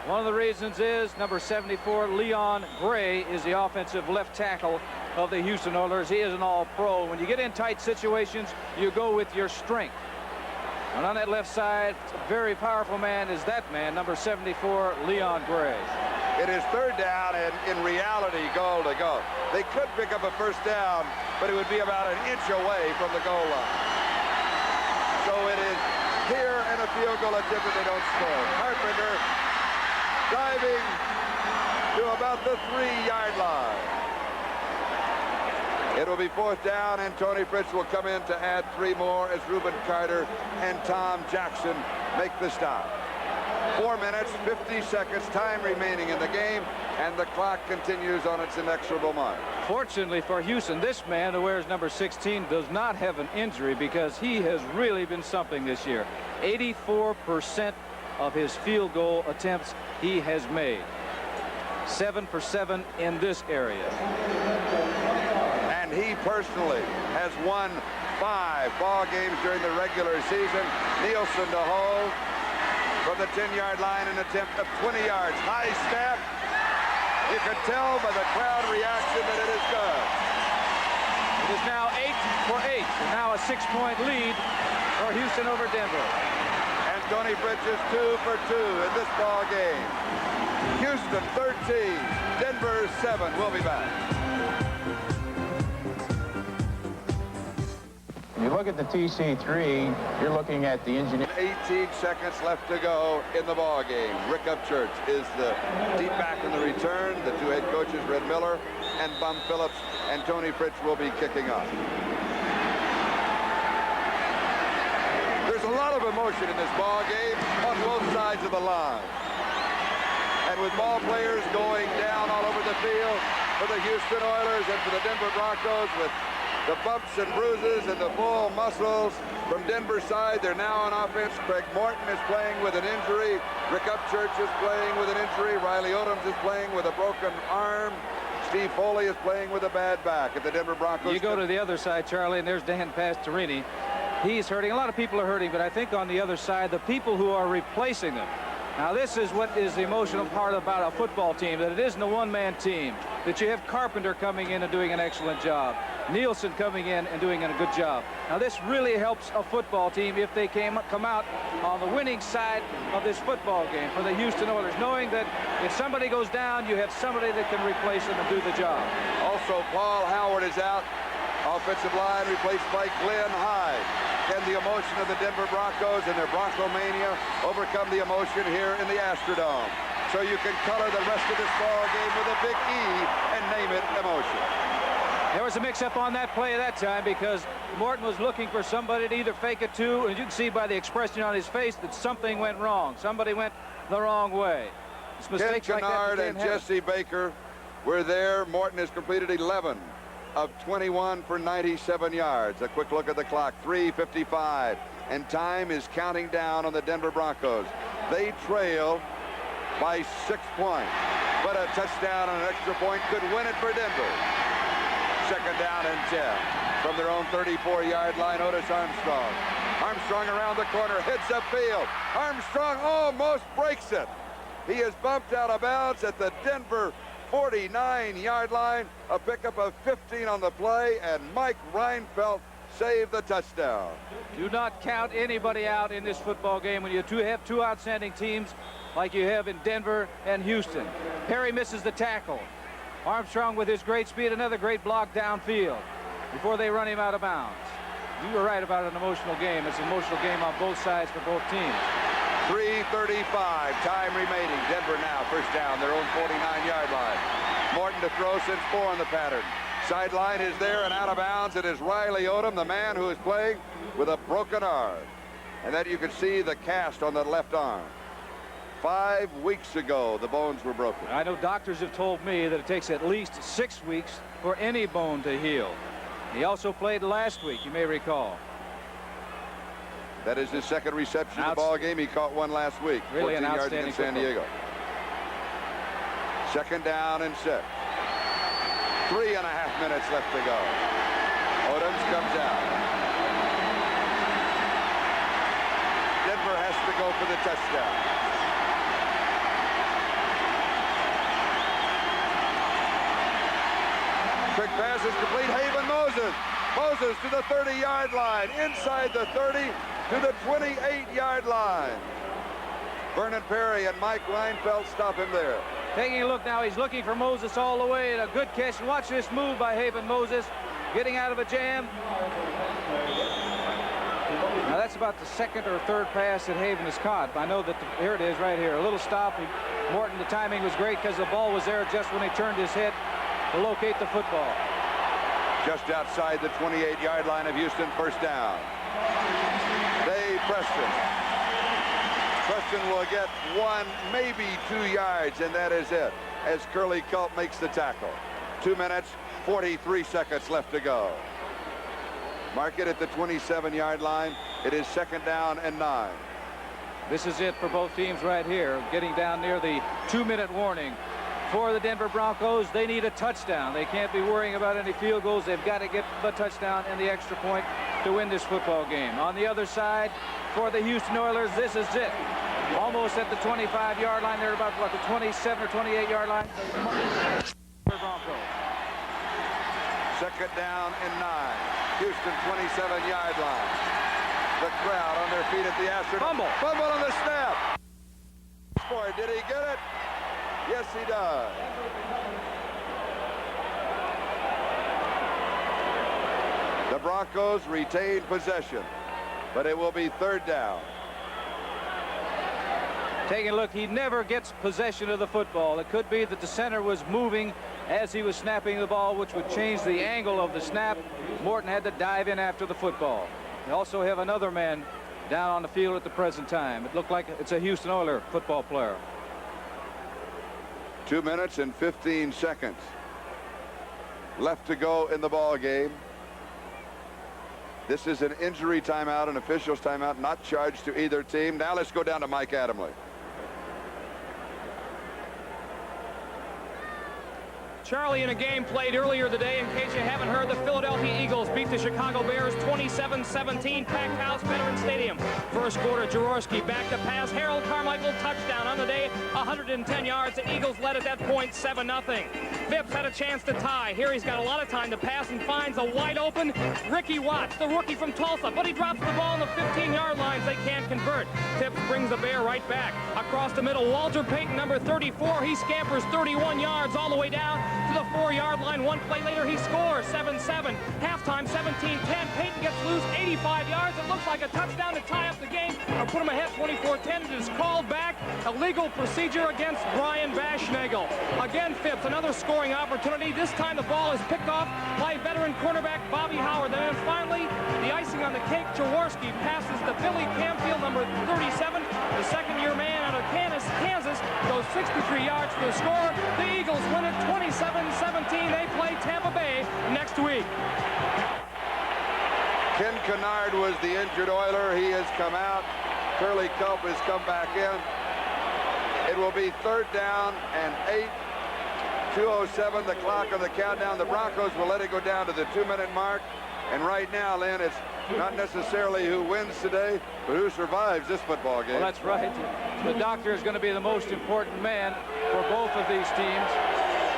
One of the reasons is number 74, Leon Gray, is the offensive left tackle of the Houston Oilers. He is an all-pro. When you get in tight situations, you go with your strength. And on that left side, a very powerful man is that man, number 74, Leon Gray. It is 3rd down and in reality goal to go. They could pick up a 1st down, but it would be about an inch away from the goal line. So it is here and a field goal attempt if they don't score. Carpenter diving to about the 3-yard line. It'll be 4th down, and Tony Fritz will come in to add 3 more as Reuben Carter and Tom Jackson make the stop. 4 minutes, 50 seconds, time remaining in the game, and the clock continues on its inexorable march. Fortunately for Houston, this man who wears number 16 does not have an injury, because he has really been something this year. 84% of his field goal attempts he has made. 7 for 7 in this area. And he personally has won 5 ball games during the regular season. Nielsen to hold from the 10-yard line, an attempt of 20 yards. High snap. You can tell by the crowd reaction that it is good. It is now 8 for 8. And now a 6-point lead for Houston over Denver. And Tony Fritz is 2 for 2 in this ball game. Houston 13, Denver 7. We'll be back. When you look at the TC3, you're looking at the engineer. 18 seconds left to go in the ball game. Rick Upchurch is the deep back in the return. The 2 head coaches, Red Miller and Bum Phillips, and Tony Fritz will be kicking off. There's a lot of emotion in this ball game on both sides of the line. And with ball players going down all over the field for the Houston Oilers and for the Denver Broncos, with the bumps and bruises and the full muscles from Denver's side, they're now on offense. Craig Morton is playing with an injury. Rick Upchurch is playing with an injury. Riley Odoms is playing with a broken arm. Steve Foley is playing with a bad back at the Denver Broncos. You go to the other side, Charlie, and there's Dan Pastorini. He's hurting. A lot of people are hurting, but I think on the other side, the people who are replacing them. Now, this is what is the emotional part about a football team, that it isn't a one-man team, that you have Carpenter coming in and doing an excellent job, Nielsen coming in and doing a good job. Now, this really helps a football team if they come out on the winning side of this football game for the Houston Oilers, knowing that if somebody goes down, you have somebody that can replace them and do the job. Also, Paul Howard is out. Offensive line replaced by Glenn Hyde. Can the emotion of the Denver Broncos and their Broncomania overcome the emotion here in the Astrodome? So you can color the rest of this ball game with a big E and name it emotion. There was a mix-up on that play at that time because Morton was looking for somebody to either fake it to, and you can see by the expression on his face that something went wrong. Somebody went the wrong way. Ken Kennard and Jesse Baker were there. Morton has completed 11 of 21 for 97 yards. A quick look at the clock, 3:55, and time is counting down on the Denver Broncos. They trail by 6 points, but a touchdown and an extra point could win it for Denver. 2nd down and 10 from their own 34-yard line. Otis Armstrong. Armstrong around the corner, hits upfield. Armstrong almost breaks it. He is bumped out of bounds at the Denver 49-yard line. A pickup of 15 on the play, and Mike Reinfeldt saved the touchdown. Do not count anybody out in this football game when you have two outstanding teams like you have in Denver and Houston. Perry misses the tackle. Armstrong with his great speed, another great block downfield before they run him out of bounds. You were right about an emotional game. It's an emotional game on both sides for both teams. 3:35, time remaining. Denver now, first down, their own 49-yard line. Morton to throw since 4 in the pattern. Sideline is there and out of bounds. It is Riley Odom, the man who is playing with a broken arm. And then you can see the cast on the left arm. 5 weeks ago, the bones were broken. I know doctors have told me that it takes at least 6 weeks for any bone to heal. He also played last week, you may recall. That is his second reception of the ball game. He caught one last week. Really 14 an yards outstanding against San Diego. Second down and 6. 3.5 minutes left to go. Odoms comes out. Denver has to go for the touchdown. Quick pass is complete. Haven Moses. Moses to the 30-yard line. Inside the 30 to the 28-yard line. Vernon Perry and Mike Reinfeldt stop him there. Taking a look now, he's looking for Moses all the way, and a good catch. Watch this move by Haven Moses, getting out of a jam. Now that's about the second or third pass that Haven has caught. I know that here it is right here, a little stop. Morton, the timing was great because the ball was there just when he turned his head to locate the football. Just outside the 28-yard line of Houston, first down. Dave Preston. Preston will get 1, maybe 2 yards, and that is it, as Curly Culp makes the tackle. 2 minutes, 43 seconds left to go. Mark it at the 27-yard line. It is second down and 9. This is it for both teams right here, getting down near the 2-minute warning. For the Denver Broncos, they need a touchdown. They can't be worrying about any field goals. They've got to get the touchdown and the extra point to win this football game. On the other side, for the Houston Oilers, this is it. Almost at the 25-yard line. They're about, what, the 27 or 28-yard line. Broncos. Second down and 9. Houston 27-yard line. The crowd on their feet at the Astrodome. Fumble on the snap. Boy, did he get it? Yes, he does. The Broncos retain possession, but it will be third down. Taking a look, he never gets possession of the football. It could be that the center was moving as he was snapping the ball, which would change the angle of the snap. Morton had to dive in after the football. They also have another man down on the field at the present time. It looked like it's a Houston Oilers football player. 2 minutes and 15 seconds left to go in the ball game. This is an injury timeout, an official's timeout, not charged to either team. Now let's go down to Mike Adamle. Charlie, in a game played earlier today, in case you haven't heard, the Philadelphia Eagles beat the Chicago Bears 27-17, packed house, Veteran Stadium. First quarter, Jaworski back to pass. Harold Carmichael touchdown on the day, 110 yards. The Eagles led at that point 7-0. Phipps had a chance to tie. Here he's got a lot of time to pass and finds a wide open Ricky Watts, the rookie from Tulsa, but he drops the ball on the 15-yard lines. They can't convert. Phipps brings the Bear right back. Across the middle, Walter Payton, number 34. He scampers 31 yards all the way down to the 4-yard line. One play later, he scores 7-7. Halftime 17-10. Payton gets loose 85 yards. It looks like a touchdown to tie up the game or put him ahead 24-10. It is called back. A legal procedure against Brian Baschnagel. Again, Phipps, another scoring opportunity. This time the ball is picked off by veteran cornerback Bobby Howard. Then finally, the icing on the cake, Jaworski passes to Billy Camfield, number 37. The second-year man out of Kansas goes 63 yards for the score. The Eagles win it 27-17. They play Tampa Bay next week. Ken Kennard was the injured Oiler. He has come out. Curly Culp has come back in. It will be third down and 8. 2:07 the clock on the countdown. The Broncos will let it go down to the 2-minute mark. And right now, Lynn, it's not necessarily who wins today, but who survives this football game. Well, that's right. The doctor is going to be the most important man for both of these teams.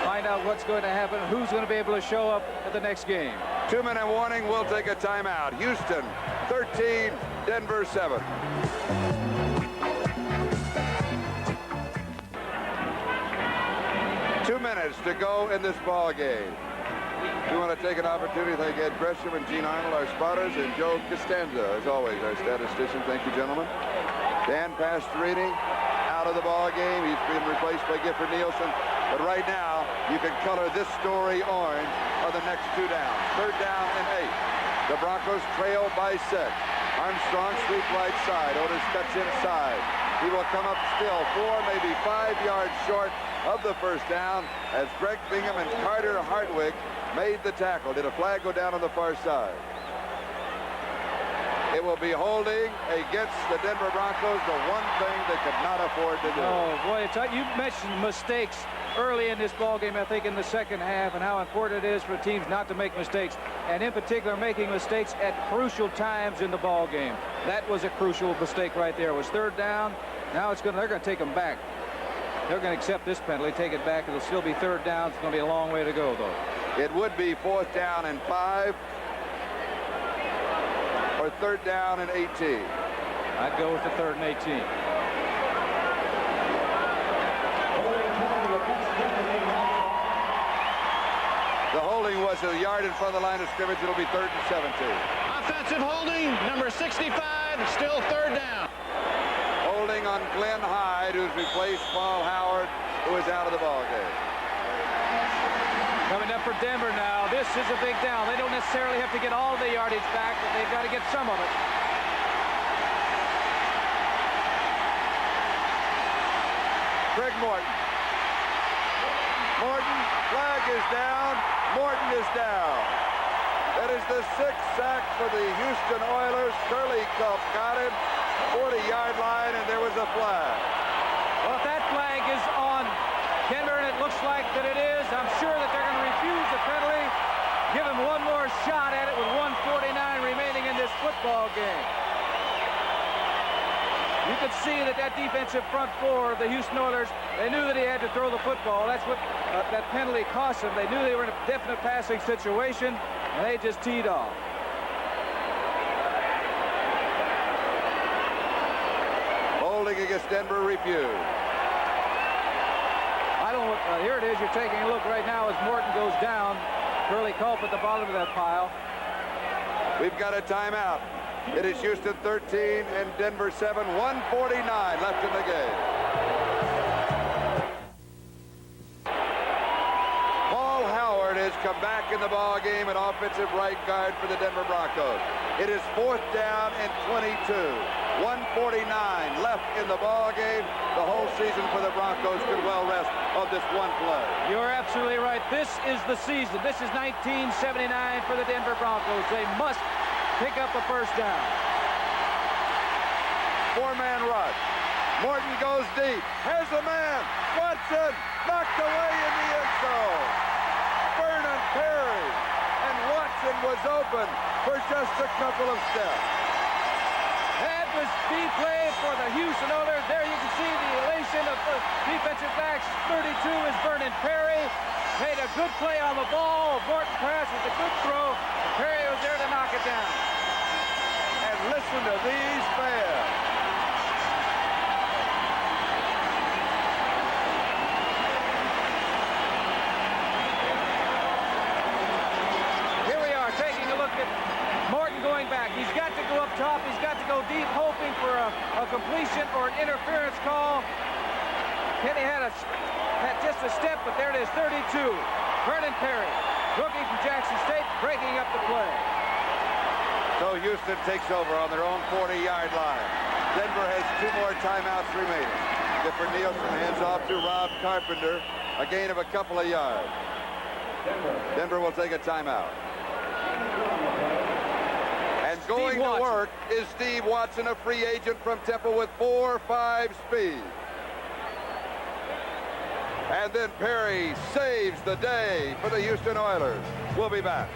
Find out what's going to happen, who's going to be able to show up at the next game. 2-minute warning. We'll take a timeout. Houston 13, Denver 7. Two minutes to go in this ball game. We want to take an opportunity to thank Ed Gresham and Gene Arnold, our spotters, and Joe Costanza, as always, our statistician. Thank you, gentlemen. Dan Pastorini out of the ball game. He's been replaced by Gifford Nielsen. But right now, you can color this story orange of the next 2 downs. 3rd down and 8. The Broncos trail by 6. Armstrong sweep right side. Otis cuts inside. He will come up still 4, maybe 5 yards short of the 1st down as Greg Bingham and Carter Hartwig made the tackle. Did a flag go down on the far side? It will be holding against the Denver Broncos, the one thing they could not afford to do. Oh, boy, you mentioned mistakes early in this ball game, I think, in the second half, and how important it is for teams not to make mistakes, and in particular making mistakes at crucial times in the ball game. That was a crucial mistake right there. It was 3rd down. Now they're going to take them back. They're going to accept this penalty, take it back. It'll still be 3rd down. It's going to be a long way to go, though. It would be 4th down and 5. Or 3rd down and 18. I'd go with the 3rd and 18. The holding was a yard in front of the line of scrimmage. It'll be 3rd and 17. Offensive holding, number 65, still 3rd down. Holding on Glenn Hyde, who's replaced Paul Howard, who is out of the ball game. Coming up for Denver now. This is a big down. They don't necessarily have to get all the yardage back, but they've got to get some of it. Greg Morton. Morton, flag is down. Morton is down. That is the 6th sack for the Houston Oilers. Curly Culp got him. 40-yard line, and there was a flag. Well, if that flag is on Denver, and it looks like that it is, I'm sure that they're going to refuse the penalty, give him one more shot at it with 1:49 remaining in this football game. You could see that defensive front four of the Houston Oilers, they knew that he had to throw the football. That's what that penalty cost them. They knew they were in a definite passing situation, and they just teed off. Holding against Denver refused. Here it is. You're taking a look right now as Morton goes down. Curly Culp at the bottom of that pile. We've got a timeout. It is Houston 13 and Denver 7. 1:49 left in the game. Paul Howard has come back in the ball game at offensive right guard for the Denver Broncos. It is 4th down and 22. 1:49 left in the ball game. The whole season for the Broncos could well rest of this one play. You're absolutely right. This is the season. This is 1979 for the Denver Broncos. They must pick up a 1st down. 4-man rush. Morton goes deep. Has a man. Watson knocked away in the end zone. Vernon Perry. And Watson was open for just a couple of steps. That was speed play for the Houston Oilers. There you can see the elation of the defensive backs. 32 is Vernon Perry. Made a good play on the ball. Morton pass with a good throw. Perry was there to knock it down. And listen to these fans. Here we are taking a look at Morton going back. He's got to go up top. He's got to go deep, hoping for a completion or an interference call. Kenny had just a step, but there it is, 32. Vernon Perry, rookie from Jackson State, breaking up the play. So Houston takes over on their own 40-yard line. Denver has 2 more timeouts remaining. Gifford Nielsen hands off to Rob Carpenter, a gain of a couple of yards. Denver will take a timeout. And going to work is Steve Watson, a free agent from Temple with 4.5 speed. And then Perry saves the day for the Houston Oilers. We'll be back.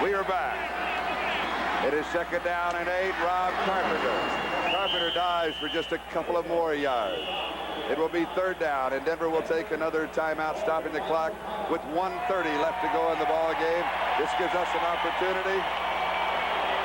We are back. It is 2nd down and 8. Rob Carpenter. Carpenter dives for just a couple of more yards. It will be 3rd down, and Denver will take another timeout, stopping the clock with 1:30 left to go in the ball game. This gives us an opportunity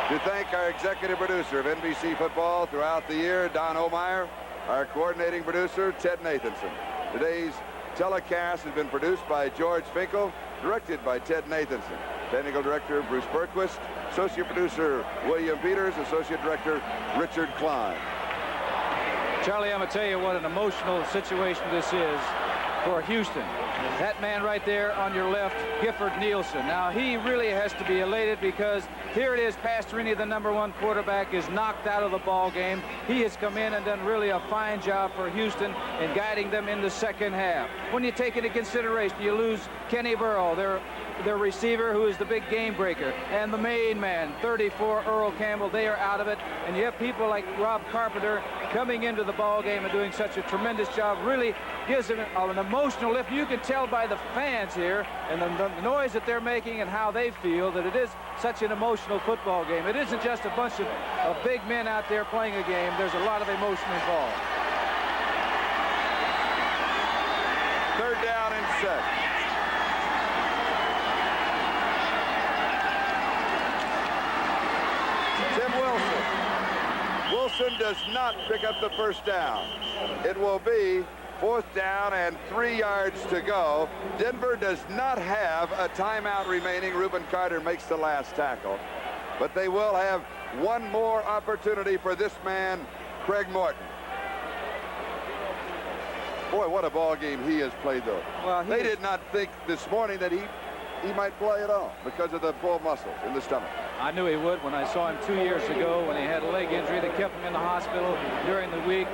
to thank our executive producer of NBC football throughout the year, Don Omeyer, our coordinating producer, Ted Nathanson. Today's telecast has been produced by George Finkel, directed by Ted Nathanson. Technical Director Bruce Berquist. Associate Producer William Peters. Associate Director Richard Klein. Charlie, I'm going to tell you what an emotional situation this is for Houston. That man right there on your left, Gifford Nielsen. Now, he really has to be elated because here it is, Pastorini, the #1 quarterback, is knocked out of the ball game. He has come in and done really a fine job for Houston in guiding them in the second half. When you take into consideration, you lose Kenny Burrow, their receiver, who is the big game breaker, and the main man, 34, Earl Campbell. They are out of it, and you have people like Rob Carpenter coming into the ball game and doing such a tremendous job. Really gives them an emotional lift. You can tell by the fans here and the noise that they're making and how they feel that it is such an emotional football game. It isn't just a bunch of big men out there playing a game. There's a lot of emotion involved. 3rd down and 6. Tim Wilson. Wilson does not pick up the first down. It will be 4th down and 3 yards to go. Denver does not have a timeout remaining. Reuben Carter makes the last tackle. But they will have one more opportunity for this man, Craig Morton. Boy, what a ball game he has played, though. Well, they did not think this morning that he might play at all because of the pulled muscles in the stomach. I knew he would when I saw him 2 years ago when he had a leg injury that kept him in the hospital during the week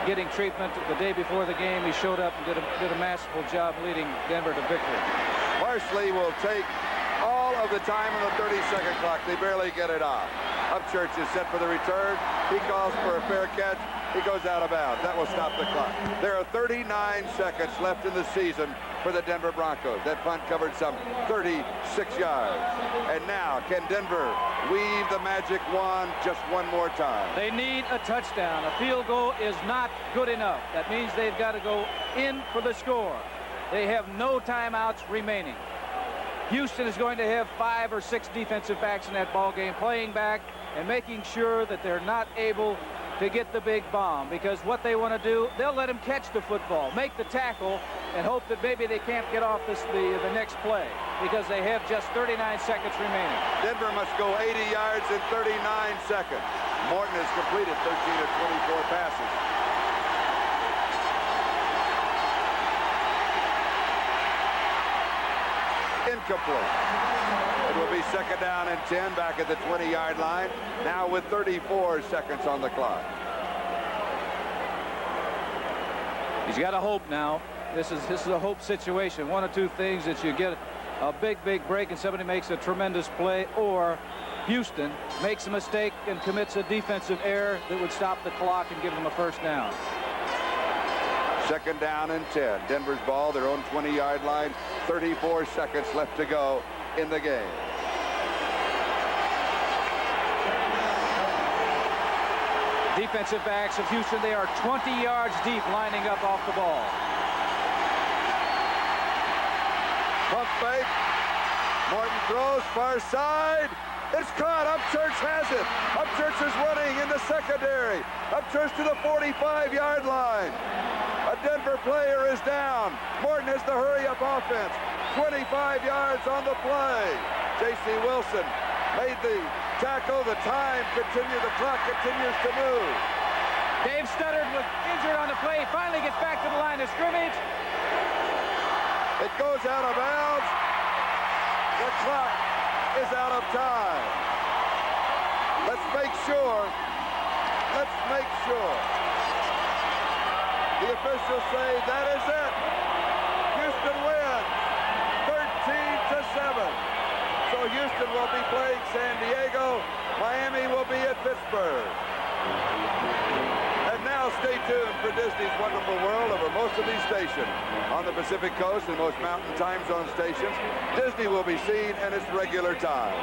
getting treatment. The day before the game, he showed up and did a masterful job leading Denver to victory. Parsley will take all of the time on the 30-second clock. They barely get it off. Upchurch is set for the return. He calls for a fair catch. He goes out of bounds. That will stop the clock. There are 39 seconds left in the season for the Denver Broncos. That punt covered some 36 yards. And now, can Denver weave the magic wand just one more time? They need a touchdown. A field goal is not good enough. That means they've got to go in for the score. They have no timeouts remaining. Houston is going to have 5 or 6 defensive backs in that ball game playing back and making sure that they're not able to get the big bomb, because what they want to do, they'll let him catch the football, make the tackle, and hope that maybe they can't get off the next play, because they have just 39 seconds remaining. Denver must go 80 yards in 39 seconds. Morton has completed 13 of 24 passes. Incomplete. It will be 2nd down and 10 back at the 20-yard line, now with 34 seconds on the clock. He's got to hope now. This is a hope situation. One of two things: that you get a big break and somebody makes a tremendous play, or Houston makes a mistake and commits a defensive error that would stop the clock and give them a first down. 2nd down and 10. Denver's ball, their own 20-yard line. 34 seconds left to go in the game. Defensive backs of Houston, they are 20 yards deep lining up off the ball. Pump fake. Morton throws far side. It's caught. Upchurch has it. Upchurch is running in the secondary. Upchurch to the 45-yard line. A Denver player is down. Morton has the hurry-up offense. 25 yards on the play. J.C. Wilson made the tackle. The time continues. The clock continues to move. Dave Studdard was injured on the play. Finally gets back to the line of scrimmage. It goes out of bounds. The clock is out of time. Let's make sure. Let's make sure. The officials say that is it. Houston wins 13-7. So Houston will be playing San Diego. Miami will be at Pittsburgh. And now stay tuned for Disney's Wonderful World over most of these stations. On the Pacific Coast and most mountain time zone stations, Disney will be seen in its regular time.